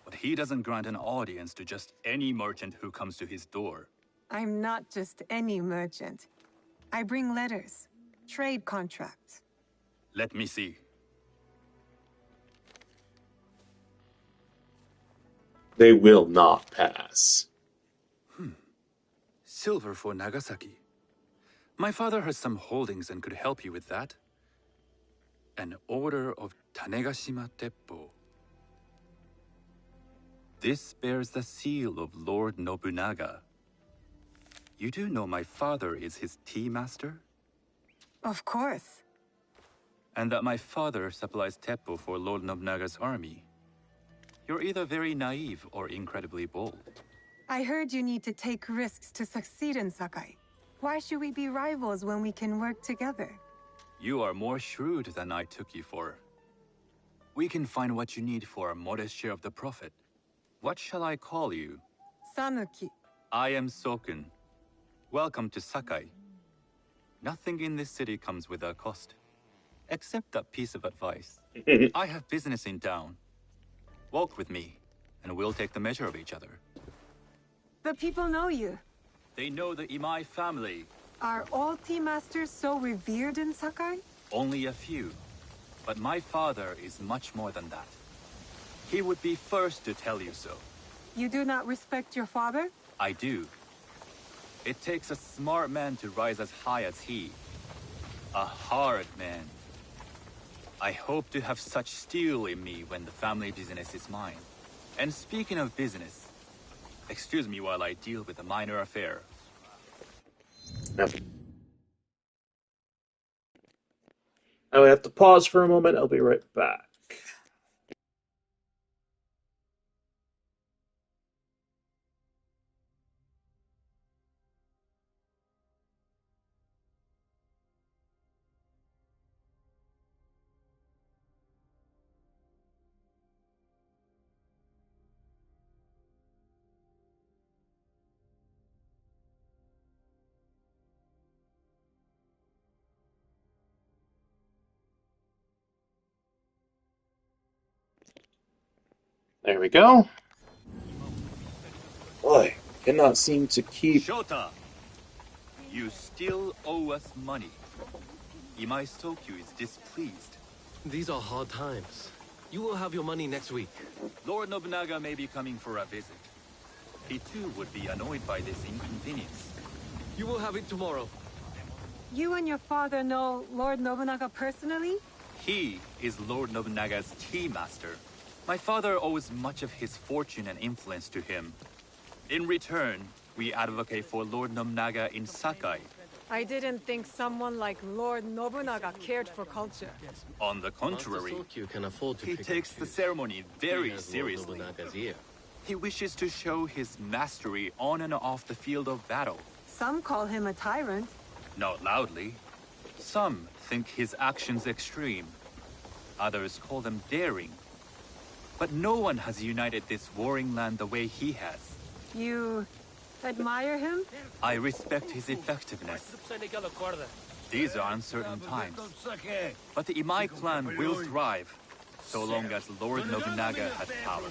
but he doesn't grant an audience to just any merchant who comes to his door. I'm not just any merchant. I bring letters, trade contracts. Let me see. They will not pass. Silver for Nagasaki. My father has some holdings and could help you with that. An order of Tanegashima Teppo. This bears the seal of Lord Nobunaga. You do know my father is his tea master? Of course. And that my father supplies Teppo for Lord Nobunaga's army. You're either very naive or incredibly bold. I heard you need to take risks to succeed in Sakai. Why should we be rivals when we can work together? You are more shrewd than I took you for. We can find what you need for a modest share of the profit. What shall I call you? Sanuki. I am Sokun. Welcome to Sakai. Nothing in this city comes without cost. Except that piece of advice. I have business in town. Walk with me, and we'll take the measure of each other. The people know you. They know the Imai family. Are all tea masters so revered in Sakai? Only a few. But my father is much more than that. He would be first to tell you so. You do not respect your father? I do. It takes a smart man to rise as high as he. A hard man. I hope to have such steel in me when the family business is mine. And speaking of business, excuse me while I deal with a minor affair. Now, I have to pause for a moment. I'll be right back. There we go. Boy, cannot seem to keep... Shota! You still owe us money. Imai Sokyu is displeased. These are hard times. You will have your money next week. Lord Nobunaga may be coming for a visit. He too would be annoyed by this inconvenience. You will have it tomorrow. You and your father know Lord Nobunaga personally? He is Lord Nobunaga's tea master. My father owes much of his fortune and influence to him. In return, we advocate for Lord Nobunaga in Sakai. I didn't think someone like Lord Nobunaga cared for culture. On the contrary, he takes the ceremony very seriously. He wishes to show his mastery on and off the field of battle. Some call him a tyrant. Not loudly. Some think his actions extreme. Others call them daring. But no one has united this warring land the way he has. You admire him? I respect his effectiveness. These are uncertain times. But the Imai clan will thrive, so long as Lord Nobunaga has power.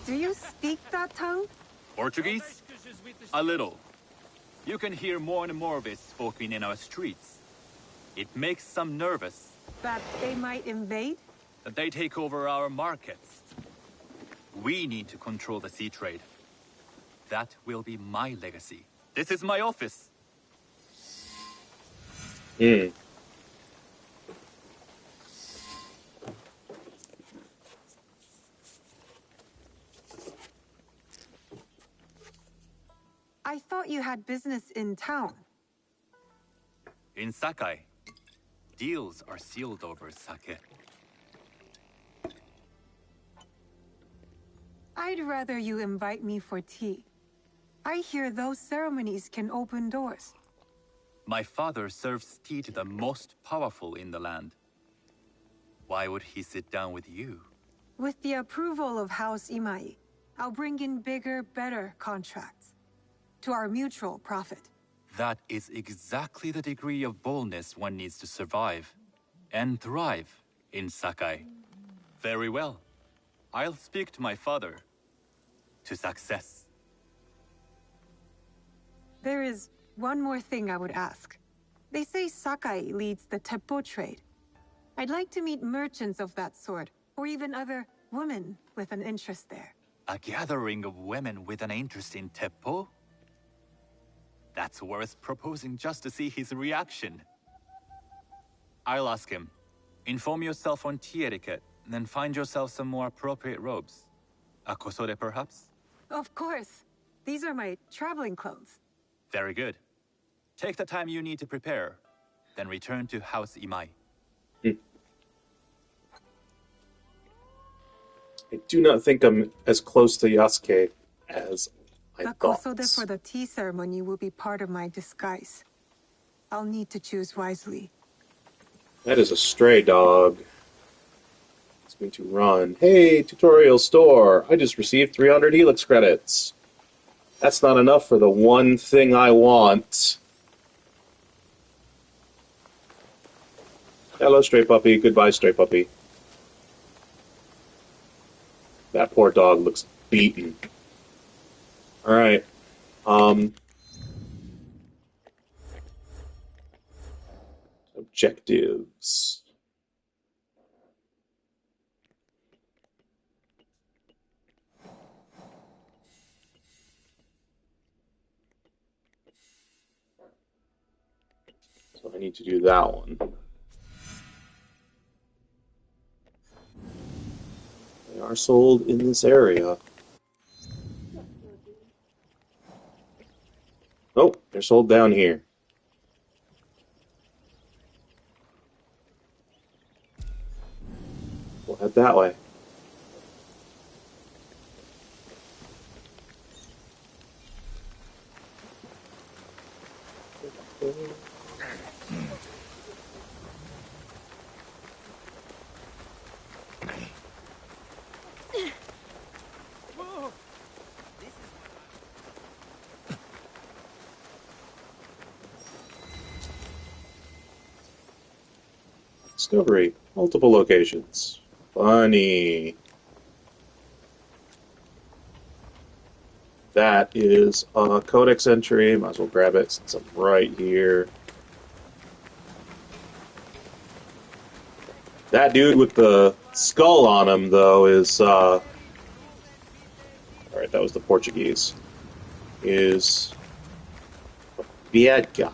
Do you speak that tongue? Portuguese? A little. You can hear more and more of it spoken in our streets. It makes some nervous. That they might invade? That they take over our markets. We need to control the sea trade. That will be my legacy. This is my office. I thought you had business in town. In Sakai, deals are sealed over sake. I'd rather you invite me for tea. I hear those ceremonies can open doors. My father serves tea to the most powerful in the land. Why would he sit down with you? With the approval of House Imai, I'll bring in bigger, better contracts. To our mutual profit. That is exactly the degree of boldness one needs to survive and thrive in Sakai. Very well. I'll speak to my father. To success. There is one more thing I would ask. They say Sakai leads the Teppo trade. I'd like to meet merchants of that sort, or even other women with an interest there. A gathering of women with an interest in Teppo? That's worth proposing just to see his reaction. I'll ask him. Inform yourself on tea etiquette, then find yourself some more appropriate robes. A kosode, perhaps? Of course. These are my traveling clothes. Very good. Take the time you need to prepare, then return to House Imai. I do not think I'm as close to Yasuke as I The thought. kosode for the tea ceremony will be part of my disguise. I'll need to choose wisely. That is a stray dog. It's going to run. Hey, tutorial store! I just received 300 Helix credits. That's not enough for the one thing I want. Hello, stray puppy. Goodbye, stray puppy. That poor dog looks beaten. Alright. Objectives. So I need to do that one. They are sold in this area. Oh, they're sold down here. We'll head that way. Discovery. Multiple locations. Funny. That is a codex entry. Might as well grab it since I'm right here. That dude with the skull on him, though, is... Alright, that was the Portuguese. Is... a bad guy.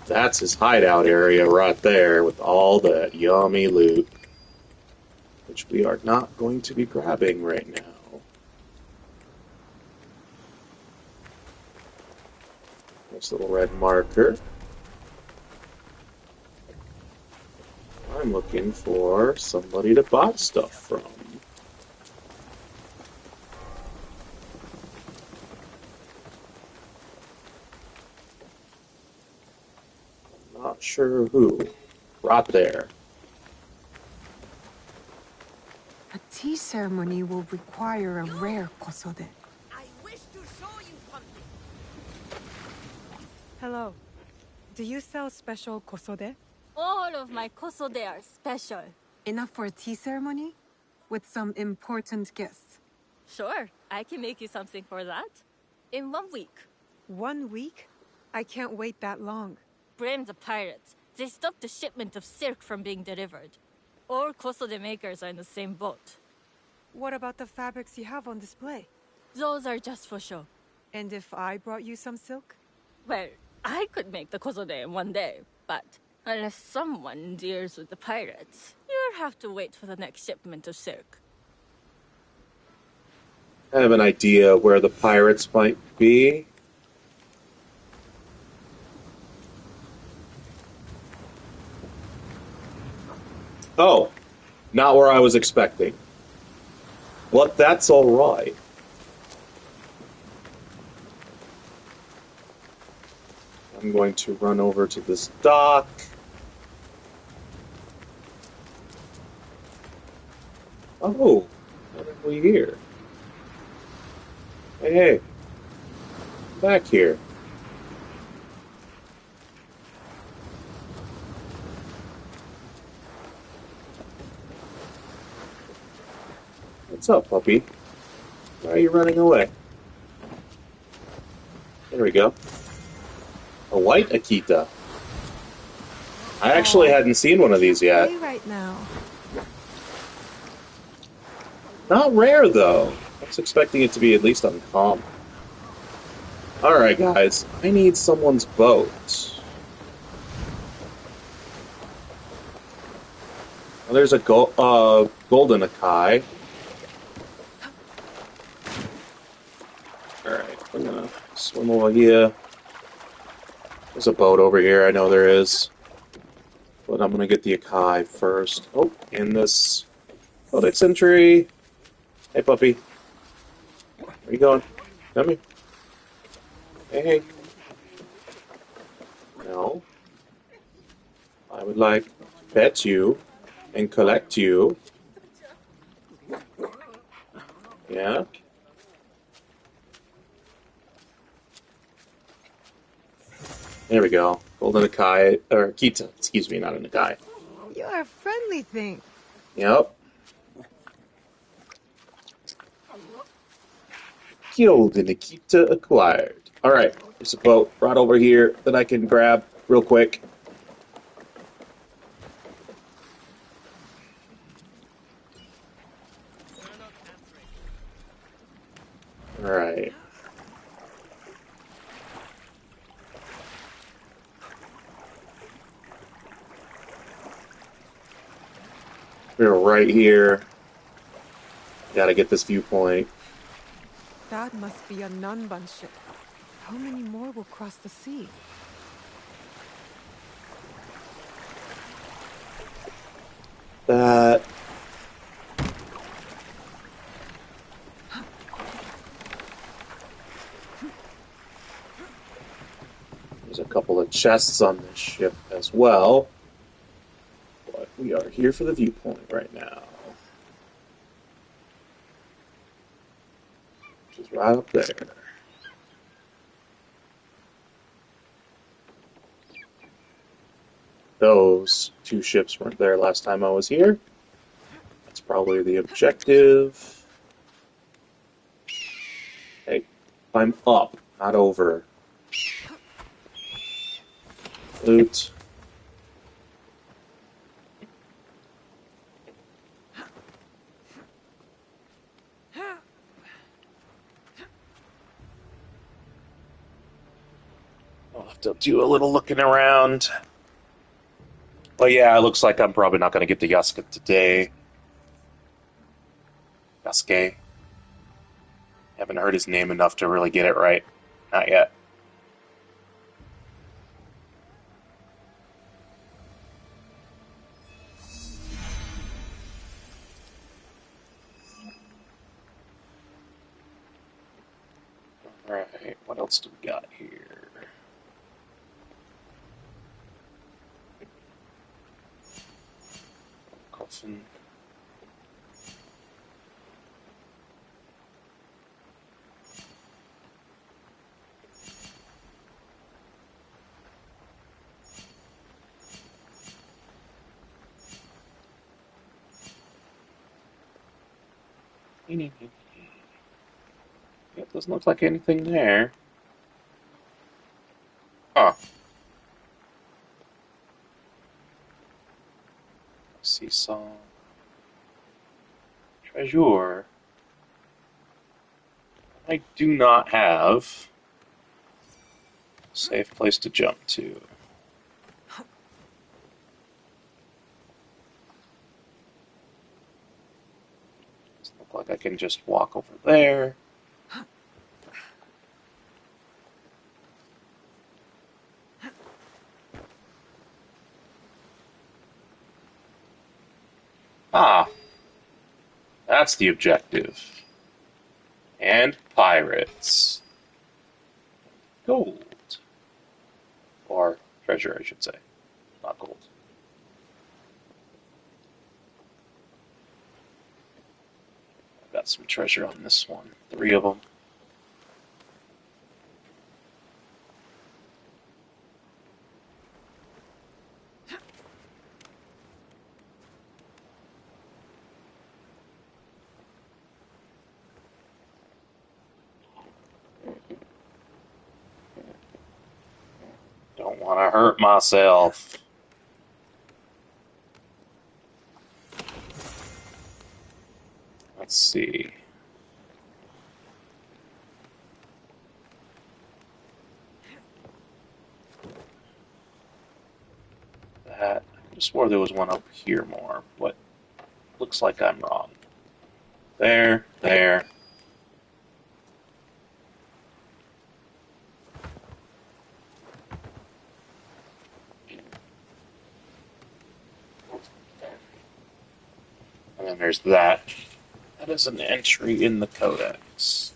That's his hideout area right there with all that yummy loot. Which we are not going to be grabbing right now. Nice little red marker. I'm looking for somebody to buy stuff from. Not sure who. Right there. A tea ceremony will require a rare kosode. I wish to show you something. Hello. Do you sell special kosode? All of my kosode are special. Enough for a tea ceremony? With some important guests? Sure, I can make you something for that. In 1 week. 1 week? I can't wait that long. Blame the pirates. They stopped the shipment of silk from being delivered. All kosode makers are in the same boat. What about the fabrics you have on display? Those are just for show. And if I brought you some silk? Well, I could make the kosode in 1 day, but unless someone deals with the pirates, you'll have to wait for the next shipment of silk. I have an idea where the pirates might be. Oh, not where I was expecting. But that's alright. I'm going to run over to this dock. Oh, what are we here? Hey, back here. What's up, puppy? Why are you running away? There we go. A white Akita. I actually hadn't seen one of these yet. Play right now. Not rare, though. I was expecting it to be at least uncommon. Alright, guys. I need someone's boat. Well, there's a golden Akai. Alright, I'm gonna swim over here. There's a boat over here, I know there is. But I'm gonna get the Akai first. Oh, in this Codex Sentry. Hey, puppy. Where you going? Come here. Hey. No. I would like to pet you and collect you. Yeah? There we go. Golden Akai, or Kita, excuse me, not an Akai. You're a friendly thing. Yep. Golden Akita acquired. Alright, there's a boat right over here that I can grab real quick. Alright. We're right here. Gotta get this viewpoint. That must be a Nanban ship. How many more will cross the sea? That... There's a couple of chests on this ship as well. But we are here for the viewpoint right now. Which is right up there. Those two ships weren't there last time I was here. That's probably the objective. Hey, I'm up, not over. Loot. I'll have to do a little looking around. But yeah, it looks like I'm probably not going to get to Yasuke today. Yasuke. Haven't heard his name enough to really get it right. Not yet. Alright, what else do we got here? Coffin. Yeah, it doesn't look like anything there. Huh. Seesaw. Treasure. I do not have a safe place to jump to. Doesn't look like I can just walk over there. Ah, that's the objective. And pirates. Gold. Or treasure, I should say. Not gold. I've got some treasure on this one. 3 of them. Don't want to hurt myself. Let's see. That, I just swore there was one up here more, but looks like I'm wrong. There, there. And then there's that. That is an entry in the codex.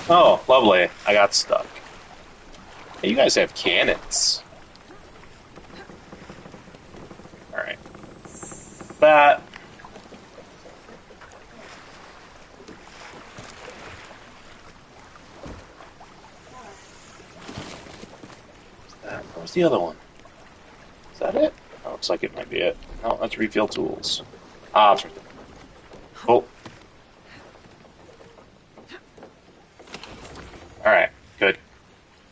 Oh, lovely. I got stuck. Hey, you guys have cannons. Alright. That. Where's the other one? Is that it? Oh, looks like it might be it. No, that's refill tools. Ah, it's right there. Oh. Alright, good.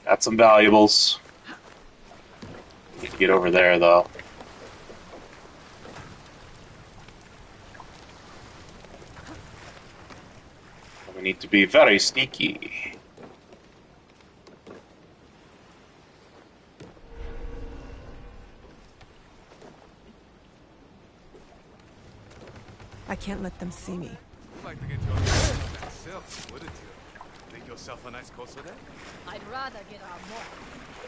Got some valuables. Need to get over there, though. We need to be very sneaky. I can't let them see me. You'd like to get your hands on that silk, wouldn't you? Make yourself a nice kosode? I'd rather get our more.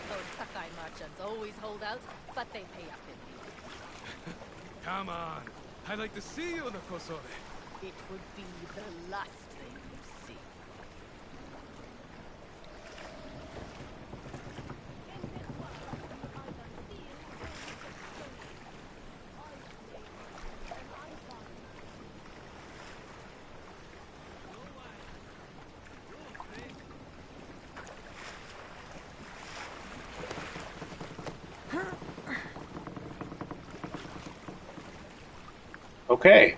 Those Sakai merchants always hold out, but they pay up in the end. Come on. I'd like to see you in a kosode. It would be the last thing you see. Okay.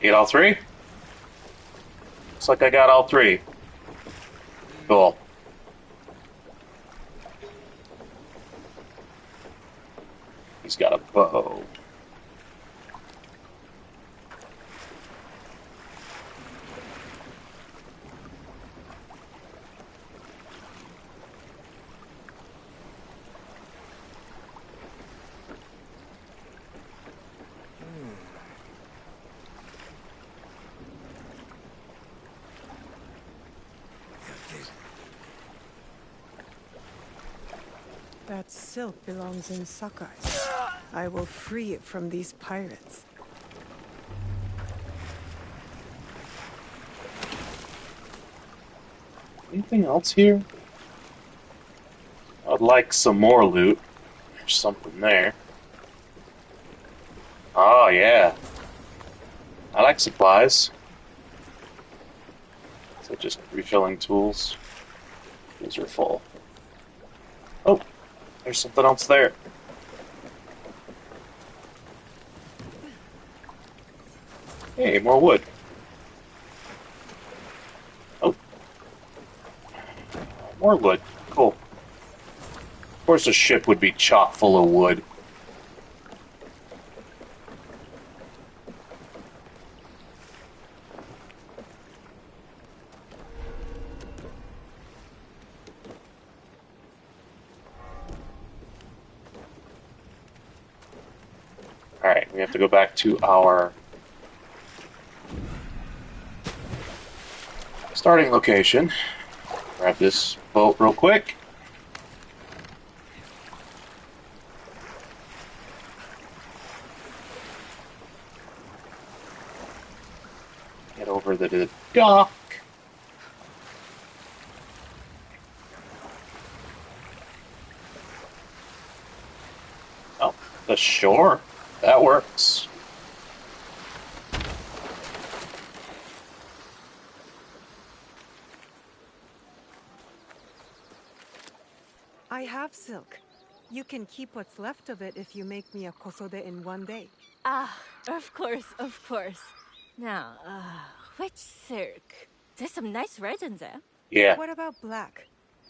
Get all 3? Looks like I got all 3. Cool. He's got a bow. That silk belongs in Sakai. I will free it from these pirates. Anything else here? I'd like some more loot. There's something there. Oh, yeah. I like supplies. So just refilling tools. These are full. Oh, there's something else there. Hey, more wood. Oh. More wood. Cool. Of course a ship would be chock full of wood. Alright, we have to go back to our starting location. Grab this boat real quick. Head over to the dock. Oh, the shore. That works. I have silk. You can keep what's left of it if you make me a kosode in one day. Ah, of course, of course. Now, which silk? There's some nice red in there. Yeah. What about black?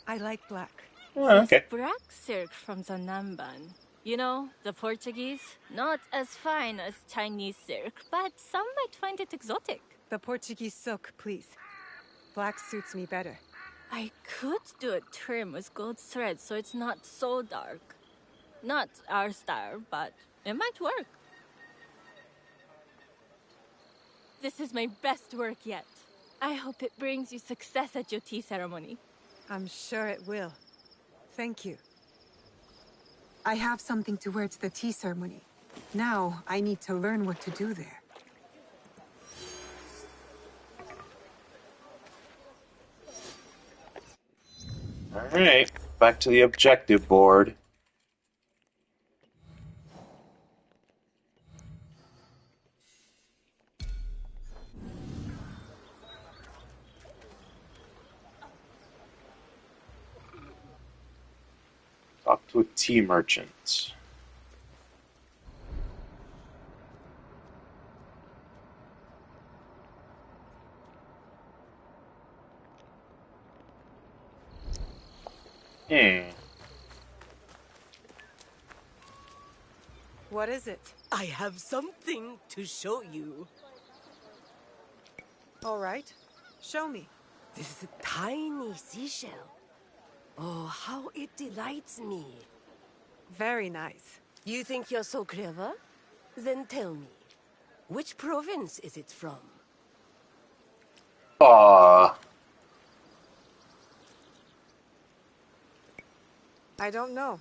I like black. Oh, okay. This black silk from the Namban. You know, the Portuguese? Not as fine as Chinese silk, but some might find it exotic. The Portuguese silk, please. Black suits me better. I could do a trim with gold thread so it's not so dark. Not our style, but it might work. This is my best work yet. I hope it brings you success at your tea ceremony. I'm sure it will. Thank you. I have something to wear to the tea ceremony. Now, I need to learn what to do there. Alright, back to the objective board. Talk to a tea merchant. What is it? I have something to show you. All right. Show me. This is a tiny seashell. Oh, how it delights me. Very nice. You think you're so clever? Then tell me, which province is it from? I don't know.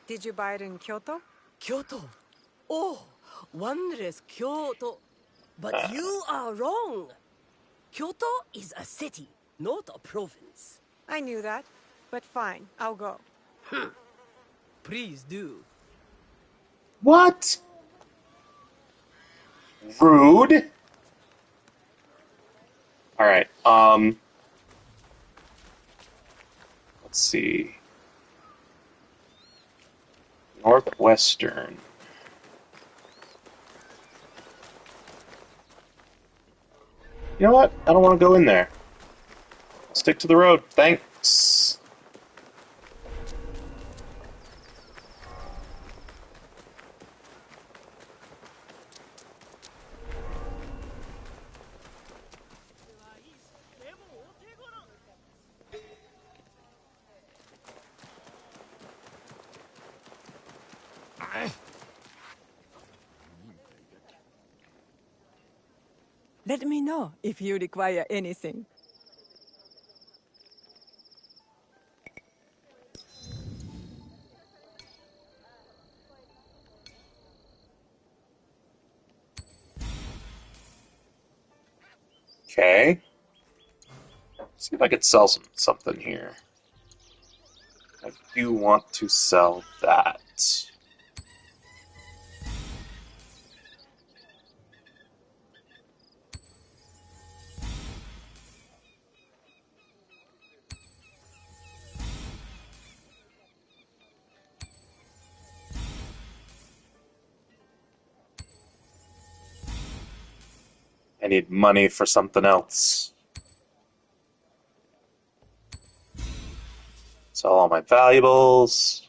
Did you buy it in Kyoto? Kyoto. Oh, wondrous Kyoto. But you are wrong. Kyoto is a city, not a province. I knew that, but fine, I'll go. Please do. What? Rude. Alright, let's see. Northwestern. You know what? I don't want to go in there. Stick to the road. Thanks. Let me know if you require anything. Okay. See if I could sell something here. I do want to sell that. I need money for something else. Sell all my valuables.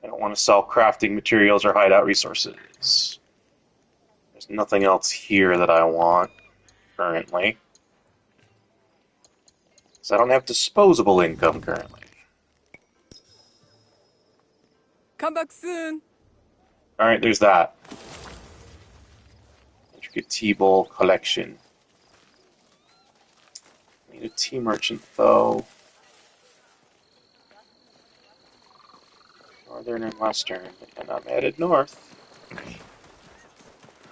I don't want to sell crafting materials or hideout resources. There's nothing else here that I want currently. So I don't have disposable income currently. Come back soon. Alright, there's that. Intricate tea bowl collection. Need a tea merchant though. Northern and western, and I'm headed north.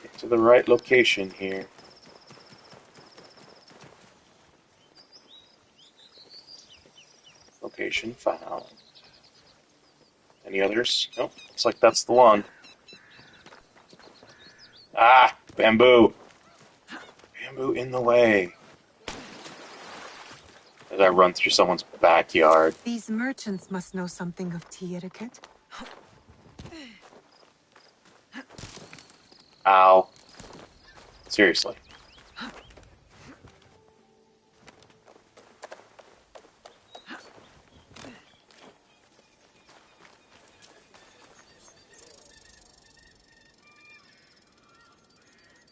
Get to the right location here. Observation found. Any others? Nope. Looks like that's the one. Ah! Bamboo! Bamboo in the way. As I run through someone's backyard. These merchants must know something of tea etiquette. Ow. Seriously.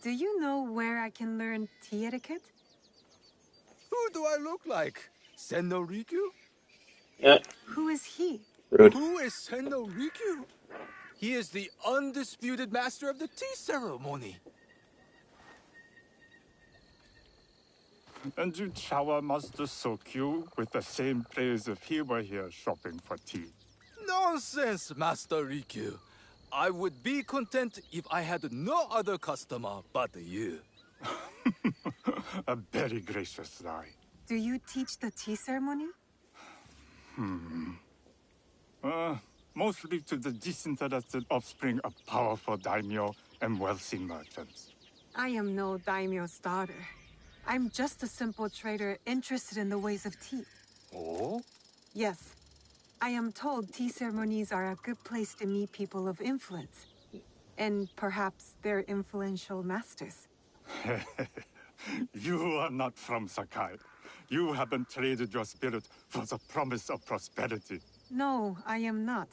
Do you know where I can learn tea etiquette? Who do I look like? Senno Rikyu? Yeah. Who is he? Rude. Who is Senno Rikyu? He is the undisputed master of the tea ceremony. And you shower Master Sokyu with the same praise if he were here shopping for tea. Nonsense, Master Rikyu. I would be content if I had no other customer but you. A very gracious lie. Do you teach the tea ceremony? Mostly to the disinterested offspring of powerful daimyo and wealthy merchants. I am no daimyo's daughter. I'm just a simple trader interested in the ways of tea. Oh? Yes. I am told tea ceremonies are a good place to meet people of influence. And perhaps their influential masters. You are not from Sakai. You haven't traded your spirit for the promise of prosperity. No, I am not.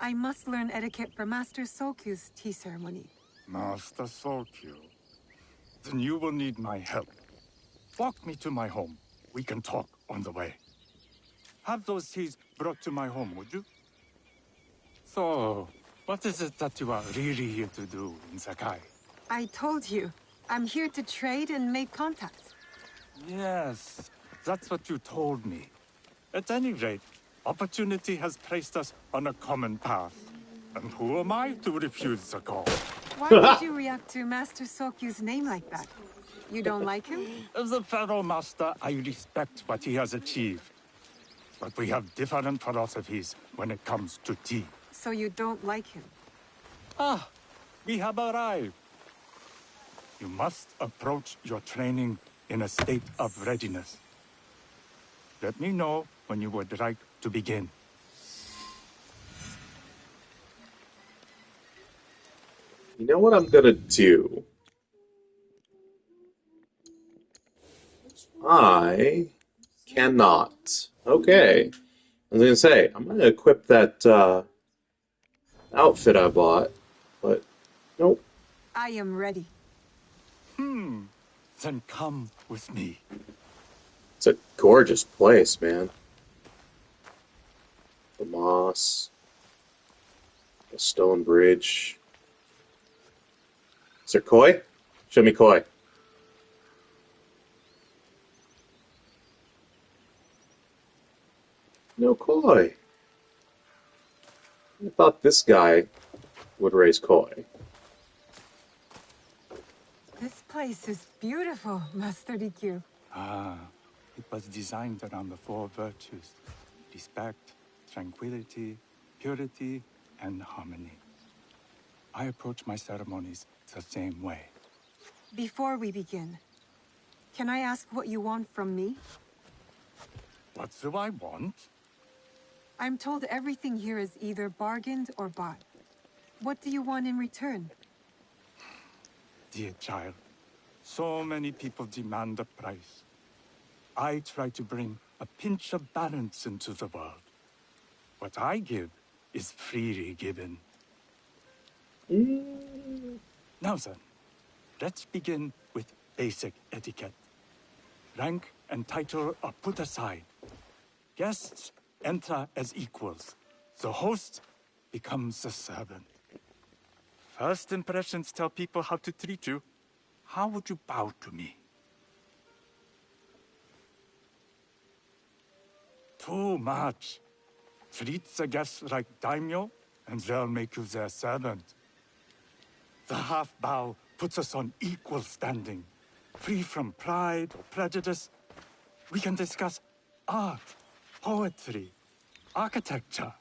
I must learn etiquette for Master Sokyu's tea ceremony. Master Sokyu. Then you will need my help. Walk me to my home. We can talk on the way. Have those teas brought to my home, would you? So, what is it that you are really here to do in Sakai? I told you. I'm here to trade and make contacts. Yes, that's what you told me. At any rate, opportunity has placed us on a common path. And who am I to refuse the call? Why would you react to Master Sokyu's name like that? You don't like him? As a Pharaoh Master, I respect what he has achieved. But we have different philosophies when it comes to tea. So you don't like him? Ah, we have arrived. You must approach your training in a state of readiness. Let me know when you would like to begin. You know what I'm gonna do? I cannot. Okay. I was gonna say, I'm gonna equip that outfit I bought, but nope. I am ready. Then come with me. It's a gorgeous place, man. The moss, the stone bridge. Is there koi? Show me koi. No koi. I thought this guy would raise koi. This place is beautiful, Master Rikyu. Ah, it was designed around the four virtues: respect, tranquility, purity, and harmony. I approach my ceremonies the same way. Before we begin, can I ask what you want from me? What do I want? I'm told everything here is either bargained or bought. What do you want in return? Dear child, so many people demand a price. I try to bring a pinch of balance into the world. What I give is freely given. Now then, let's begin with basic etiquette. Rank and title are put aside. Guests enter as equals. The host becomes the servant. First impressions tell people how to treat you. How would you bow to me? Too much. Treat the guests like daimyo, and they'll make you their servant. The half bow puts us on equal standing, free from pride or prejudice. We can discuss art, poetry, architecture.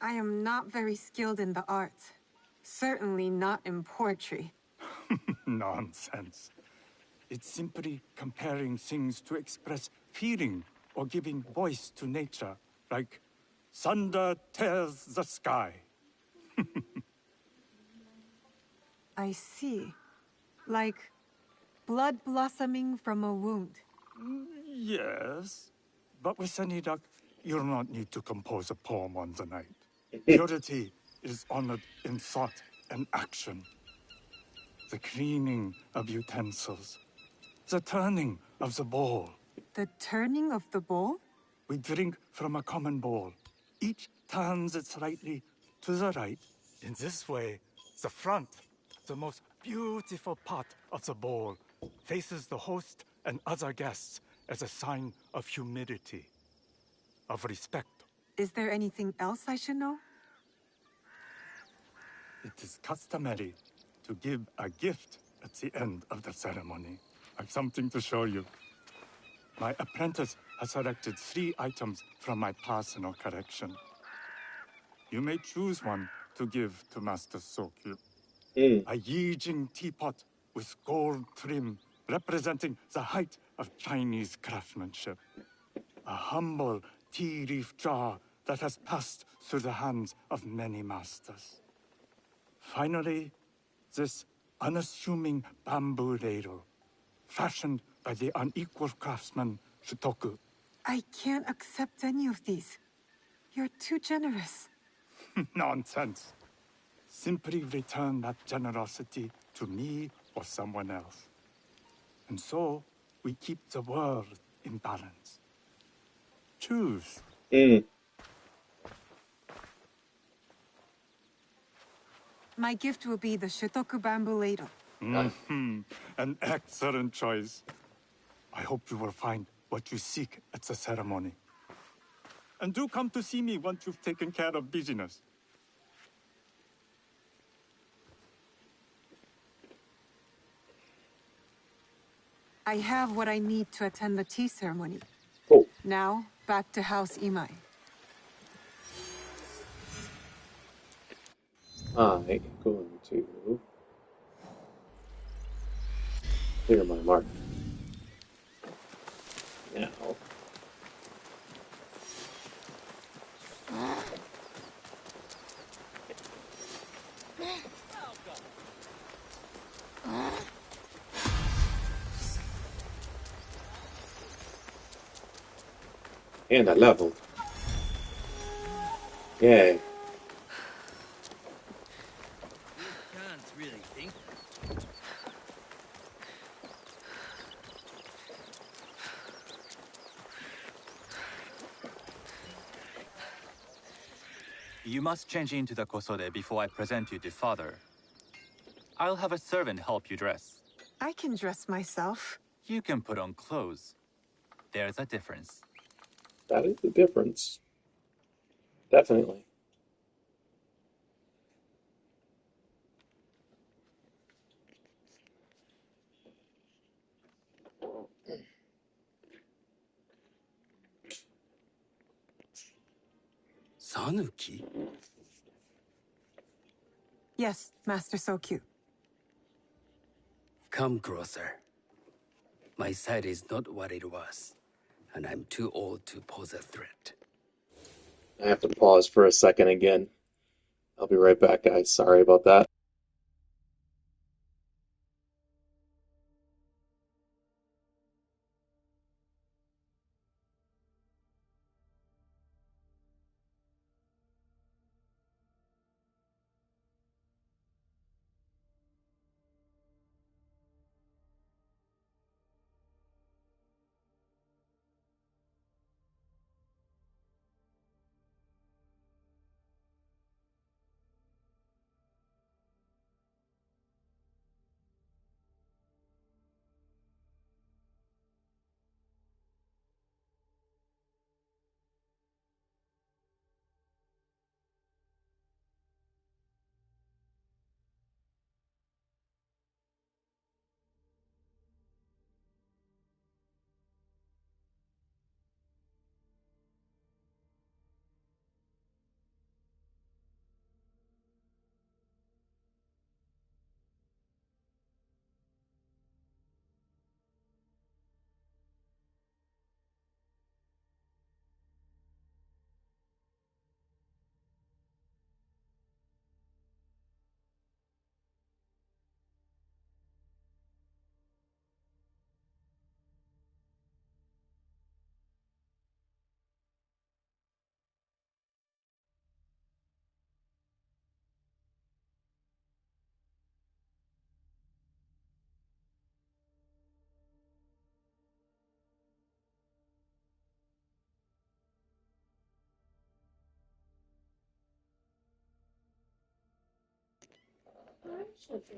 I am not very skilled in the arts. Certainly not in poetry. Nonsense. It's simply comparing things to express feeling or giving voice to nature, like thunder tears the sky. I see. Like blood blossoming from a wound. Yes, but with Senidak, you'll not need to compose a poem on the night. Purity is honored in thought and action. The cleaning of utensils, the turning of the bowl. The turning of the bowl? We drink from a common bowl. Each turns it slightly to the right. In this way, the front, the most beautiful part of the bowl, faces the host and other guests as a sign of humility, of respect. Is there anything else I should know? It is customary to give a gift at the end of the ceremony. I've something to show you. My apprentice has selected 3 items from my personal collection. You may choose one to give to Master Sokyu. A Yijing teapot with gold trim representing the height of Chinese craftsmanship. A humble tea leaf jar that has passed through the hands of many masters. Finally, this unassuming bamboo ladle, fashioned by the unequal craftsman Shutoku. I can't accept any of these. You're too generous. Nonsense. Simply return that generosity to me or someone else. And so, we keep the world in balance. Choose. My gift will be the Shutoku bamboo ladle. An excellent choice. I hope you will find what you seek at the ceremony. And do come to see me once you've taken care of business. I have what I need to attend the tea ceremony. Now, back to House Imai. I'm going to clear my mark. Now. And I leveled. Yay. Can't really think. You must change into the kosode before I present you to father. I'll have a servant help you dress. I can dress myself. You can put on clothes. There's a difference. That is the difference. Definitely. Sanuki? Yes, Master Sokyu. Come closer. My sight is not what it was, and I'm too old to pose a threat. I have to pause for a second again. I'll be right back, guys. Sorry about that.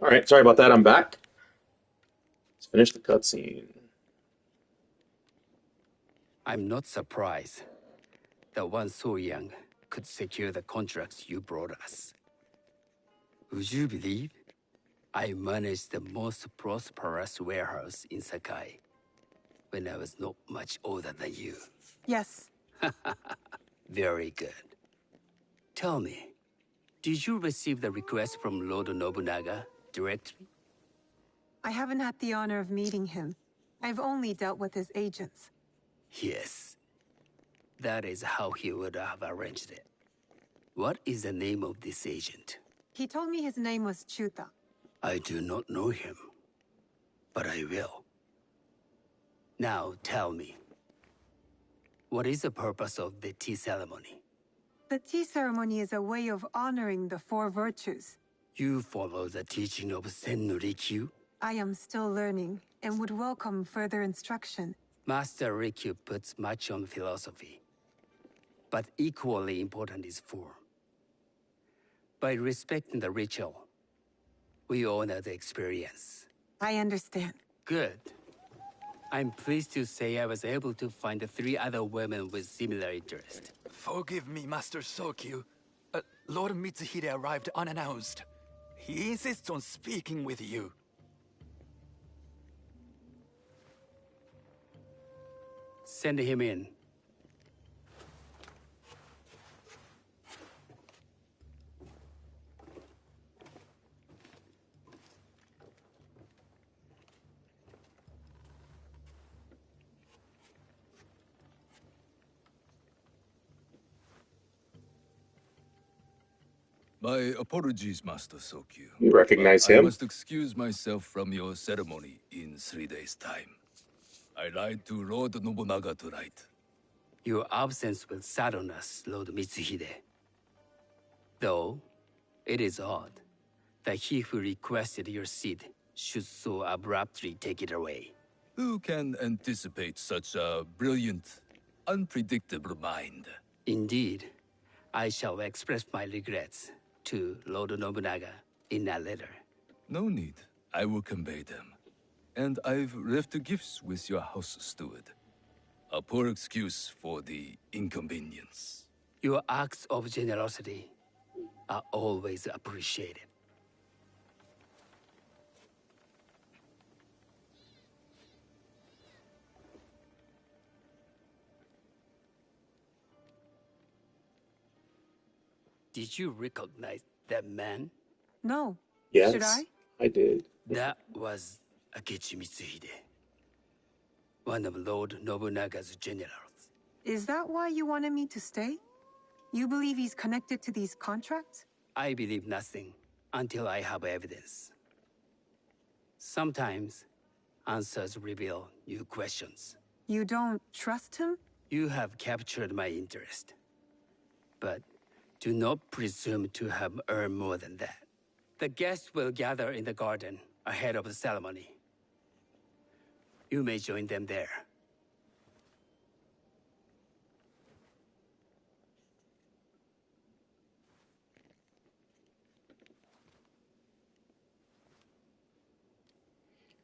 Alright, sorry about that, I'm back. Let's finish the cutscene. I'm not surprised that one so young could secure the contracts you brought us. Would you believe I managed the most prosperous warehouse in Sakai when I was not much older than you? Yes. Very good. Tell me, did you receive the request from Lord Nobunaga directly? I haven't had the honor of meeting him. I've only dealt with his agents. Yes. That is how he would have arranged it. What is the name of this agent? He told me his name was Chuta. I do not know him, but I will. Now tell me, what is the purpose of the tea ceremony? The tea ceremony is a way of honoring the four virtues. You follow the teaching of Sen no Rikyu? I am still learning and would welcome further instruction. Master Rikyu puts much on philosophy, but equally important is form. By respecting the ritual, we honor the experience. I understand. Good. I'm pleased to say I was able to find 3 other women with similar interest. Forgive me, Master Sokyu. Lord Mitsuhide arrived unannounced. He insists on speaking with you. Send him in. My apologies, Master Sokyu. You recognize but him? I must excuse myself from your ceremony in 3 days' time. I lied to Lord Nobunaga tonight. Your absence will sadden us, Lord Mitsuhide. Though, it is odd that he who requested your seat should so abruptly take it away. Who can anticipate such a brilliant, unpredictable mind? Indeed, I shall express my regrets to Lord Nobunaga in a letter. No need. I will convey them. And I've left the gifts with your house steward. A poor excuse for the inconvenience. Your acts of generosity are always appreciated. Did you recognize that man? No. Yes, Should I? I did. That was Akechi Mitsuhide, one of Lord Nobunaga's generals. Is that why you wanted me to stay? You believe he's connected to these contracts? I believe nothing until I have evidence. Sometimes, answers reveal new questions. You don't trust him? You have captured my interest. But do not presume to have earned more than that. The guests will gather in the garden ahead of the ceremony. You may join them there.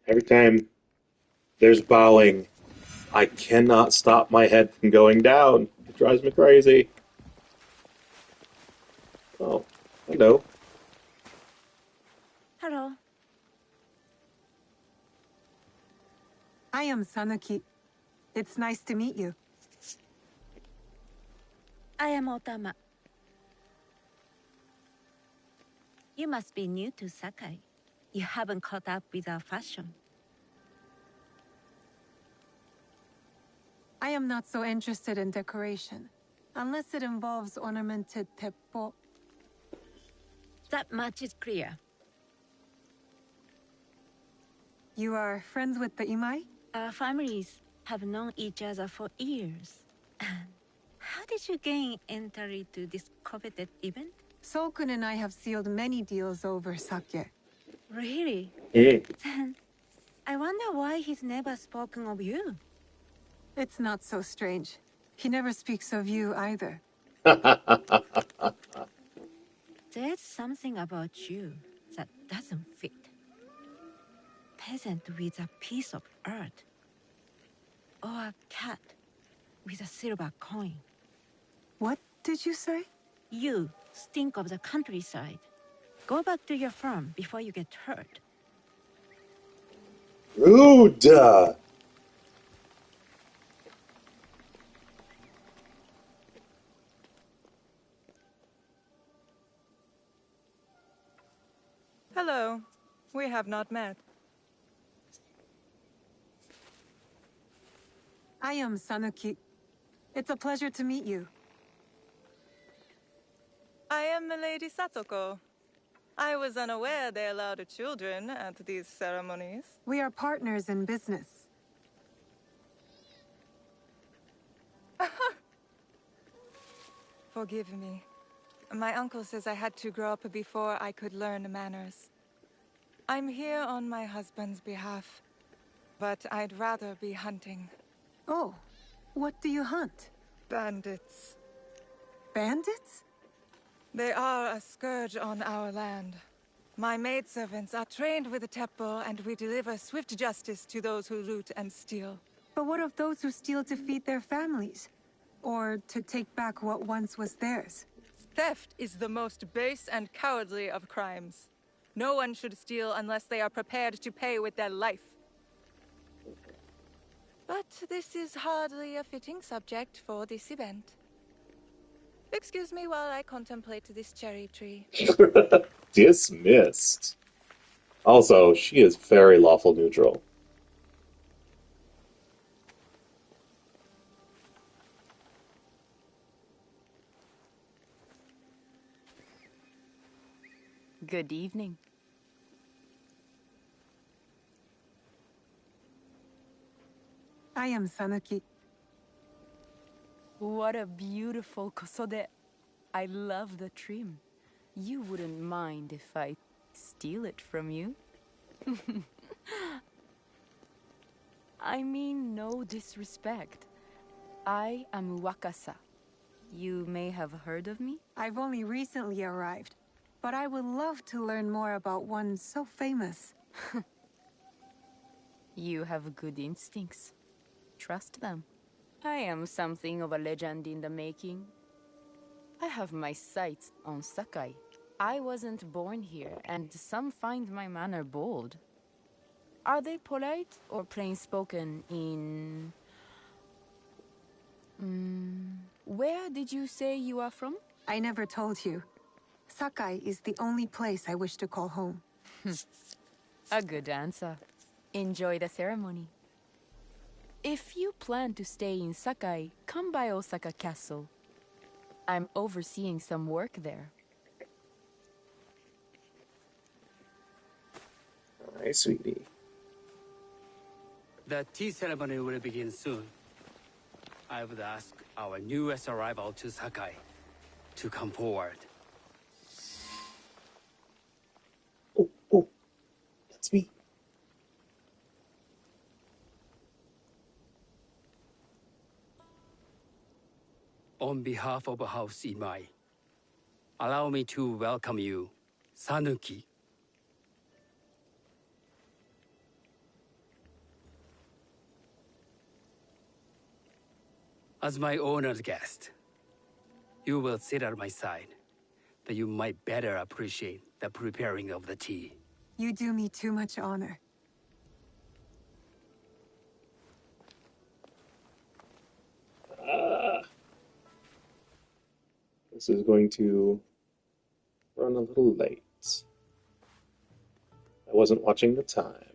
Every time there's bowing, I cannot stop my head from going down. It drives me crazy. Oh, hello. Hello. I am Sanuki. It's nice to meet you. I am Otama. You must be new to Sakai. You haven't caught up with our fashion. I am not so interested in decoration, unless it involves ornamented teppo. That much is clear. You are friends with the Imai? Our families have known each other for years. How did you gain entry to this coveted event? Sokun and I have sealed many deals over sake. Really? Then, I wonder why he's never spoken of you. It's not so strange. He never speaks of you either. There's something about you that doesn't fit. Peasant with a piece of earth. Or a cat with a silver coin. What did you say? You stink of the countryside. Go back to your farm before you get hurt. Rude! Hello. We have not met. I am Sanuki. It's a pleasure to meet you. I am Milady Satoko. I was unaware they allowed children at these ceremonies. We are partners in business. Forgive me. My uncle says I had to grow up before I could learn manners. I'm here on my husband's behalf, but I'd rather be hunting. Oh, what do you hunt? Bandits. Bandits? They are a scourge on our land. My maidservants are trained with the Teppo, and we deliver swift justice to those who loot and steal. But what of those who steal to feed their families? Or to take back what once was theirs? Theft is the most base and cowardly of crimes. No one should steal unless they are prepared to pay with their life. But this is hardly a fitting subject for this event. Excuse me while I contemplate this cherry tree. Dismissed. Also, she is very lawful neutral. Good evening. I am Sanuki. What a beautiful kosode. I love the trim. You wouldn't mind if I steal it from you? I mean no disrespect. I am Wakasa. You may have heard of me? I've only recently arrived, but I would love to learn more about one so famous. You have good instincts. Trust them. I am something of a legend in the making. I have my sights on Sakai. I wasn't born here, and some find my manner bold. Are they polite or plain-spoken in... where did you say you are from? I never told you. Sakai is the only place I wish to call home. A good answer. Enjoy the ceremony. If you plan to stay in Sakai, come by Osaka Castle. I'm overseeing some work there. Hi, sweetie. The tea ceremony will begin soon. I would ask our newest arrival to Sakai to come forward. Oh, that's me. On behalf of House Imai, allow me to welcome you, Sanuki. As my honored guest, you will sit at my side, but you might better appreciate the preparing of the tea. You do me too much honor. This is going to run a little late. I wasn't watching the time.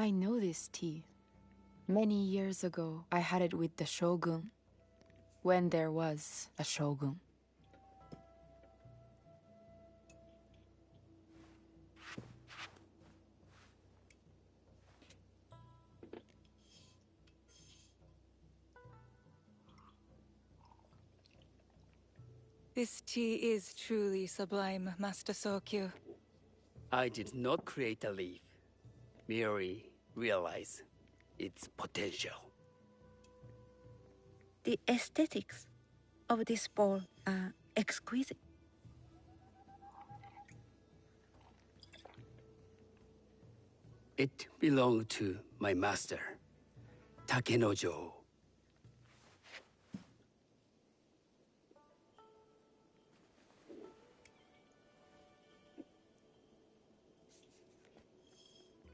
I know this tea. Many years ago, I had it with the shogun. When there was a shogun. This tea is truly sublime, Master Sokyu. I did not create a leaf, merely realize its potential. The aesthetics of this bowl are exquisite. It belonged to my master, Takenojo.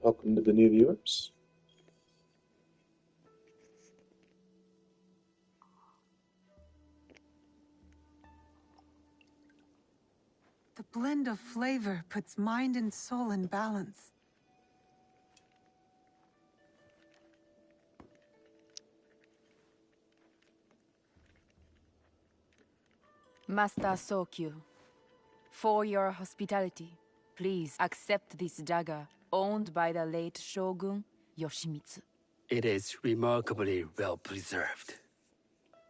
Welcome to the new viewers. The blend of flavor puts mind and soul in balance. Master Sokyu, for your hospitality, please accept this dagger owned by the late Shogun Yoshimitsu. It is remarkably well preserved.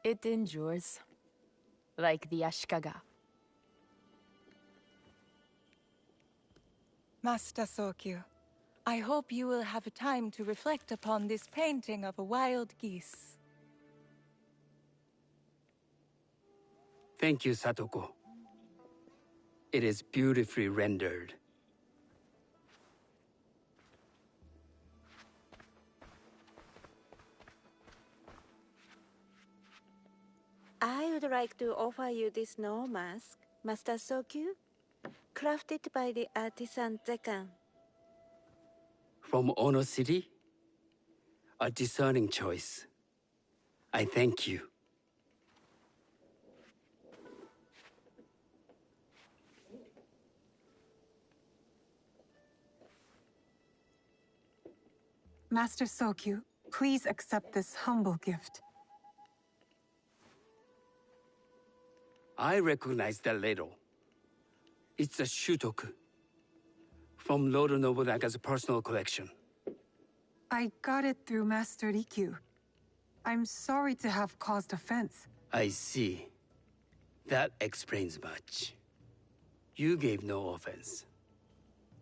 It endures, like the Ashikaga. Master Sokyu, I hope you will have time to reflect upon this painting of a wild geese. Thank you, Satoko. It is beautifully rendered. I would like to offer you this snow mask, Master Sokyu, crafted by the artisan Zekan. From Ono City? A discerning choice. I thank you. Master Sokyu, please accept this humble gift. I recognize that ladle. It's a shutoku. From Lord Nobunaga's personal collection. I got it through Master Rikyu. I'm sorry to have caused offense. I see. That explains much. You gave no offense.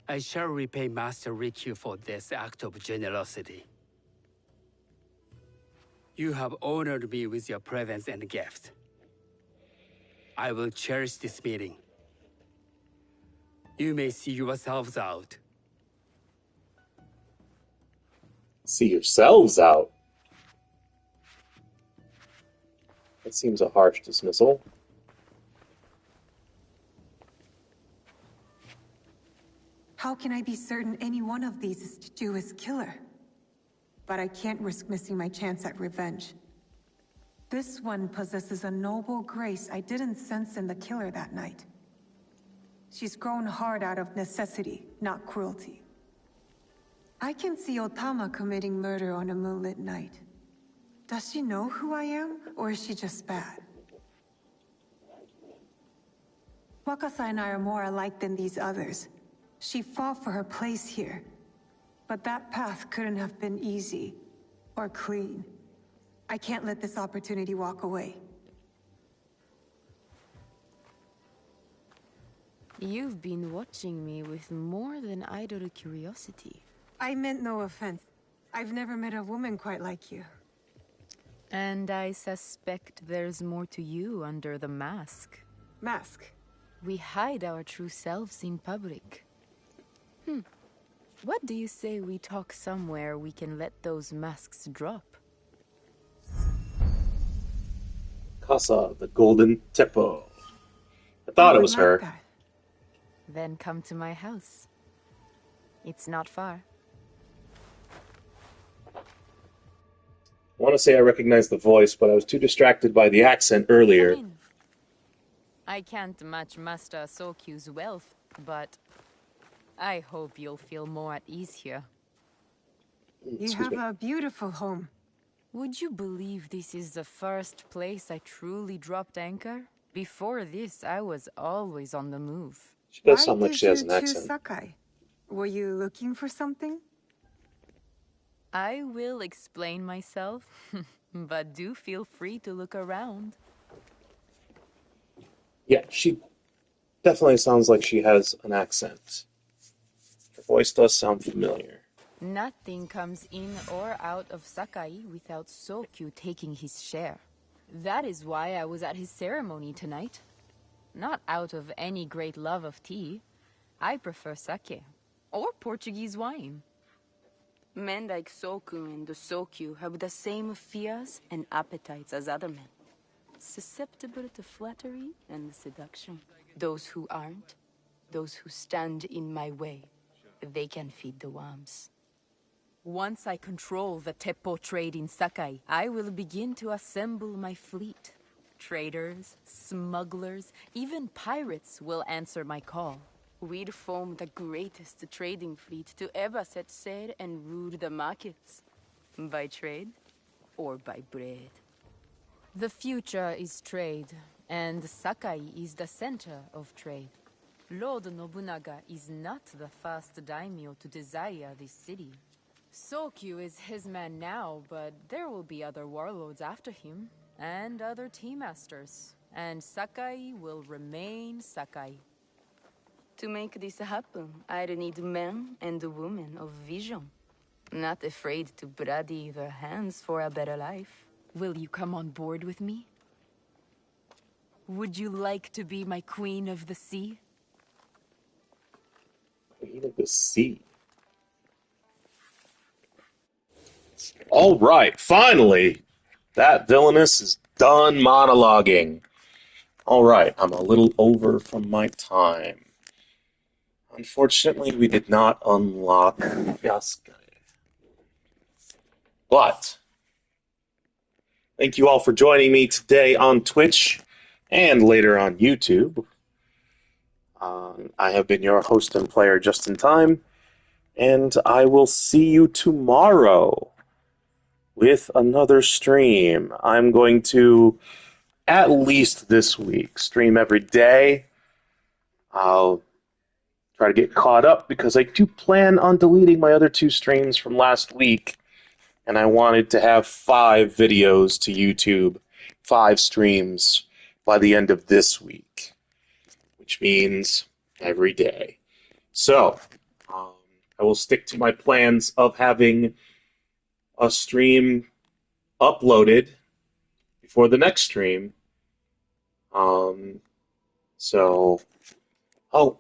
I shall repay Master Rikyu for this act of generosity. You have honored me with your presence and gift. I will cherish this meeting. You may see yourselves out. See yourselves out. That seems a harsh dismissal. How can I be certain any one of these is to do his killer? But I can't risk missing my chance at revenge. This one possesses a noble grace I didn't sense in the killer that night. She's grown hard out of necessity, not cruelty. I can see Otama committing murder on a moonlit night. Does she know who I am, or is she just bad? Wakasa and I are more alike than these others. She fought for her place here. But that path couldn't have been easy, or clean. I can't let this opportunity walk away. You've been watching me with more than idle curiosity. I meant no offense. I've never met a woman quite like you. And I suspect there's more to you under the mask. Mask? We hide our true selves in public. What do you say we talk somewhere we can let those masks drop? Casa, the Golden Teppo. I thought it was her. Then come to my house. It's not far. I want to say I recognized the voice, but I was too distracted by the accent earlier. I can't match Master Sokyu's wealth, but I hope you'll feel more at ease here. You have a beautiful home. Would you believe this is the first place I truly dropped anchor? Before this, I was always on the move. She does Why sound like did she has you an choose accent. Sakai? Were you looking for something? I will explain myself, but do feel free to look around. Yeah, she definitely sounds like she has an accent. Her voice does sound familiar. Nothing comes in or out of Sakai without Sokyu taking his share. That is why I was at his ceremony tonight. Not out of any great love of tea. I prefer sake, or Portuguese wine. Men like Soku and the Sokyu have the same fears and appetites as other men. Susceptible to flattery and seduction. Those who aren't, those who stand in my way, they can feed the worms. Once I control the Teppo trade in Sakai, I will begin to assemble my fleet. Traders, smugglers, even pirates will answer my call. We'd form the greatest trading fleet to ever set sail and rule the markets. By trade or by bread. The future is trade, and Sakai is the center of trade. Lord Nobunaga is not the first daimyo to desire this city. Sokyu is his man now, but there will be other warlords after him, and other tea masters. And Sakai will remain Sakai. To make this happen, I'd need men and women of vision. Not afraid to bloody their hands for a better life. Will you come on board with me? Would you like to be my queen of the sea? Queen of the Sea. All right, finally, that villainess is done monologuing. All right, I'm a little over from my time. Unfortunately, we did not unlock Yasuke. But thank you all for joining me today on Twitch and later on YouTube. I have been your host and player just in time, and I will see you tomorrow with another stream. I'm going to, at least this week, stream every day. I'll try to get caught up because I do plan on deleting my other 2 streams from last week, and I wanted to have 5 videos to YouTube, 5 streams by the end of this week, which means every day. So, I will stick to my plans of having a stream uploaded before the next stream.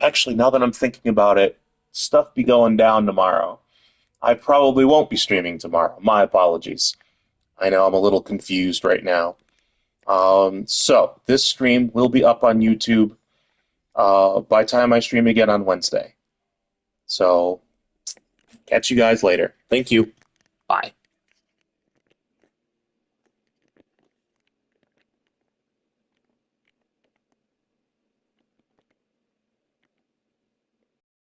Actually, now that I'm thinking about it, stuff be going down tomorrow. I probably won't be streaming tomorrow. My apologies. I know I'm a little confused right now. So, this stream will be up on YouTube by the time I stream again on Wednesday. So, catch you guys later. Thank you. Bye.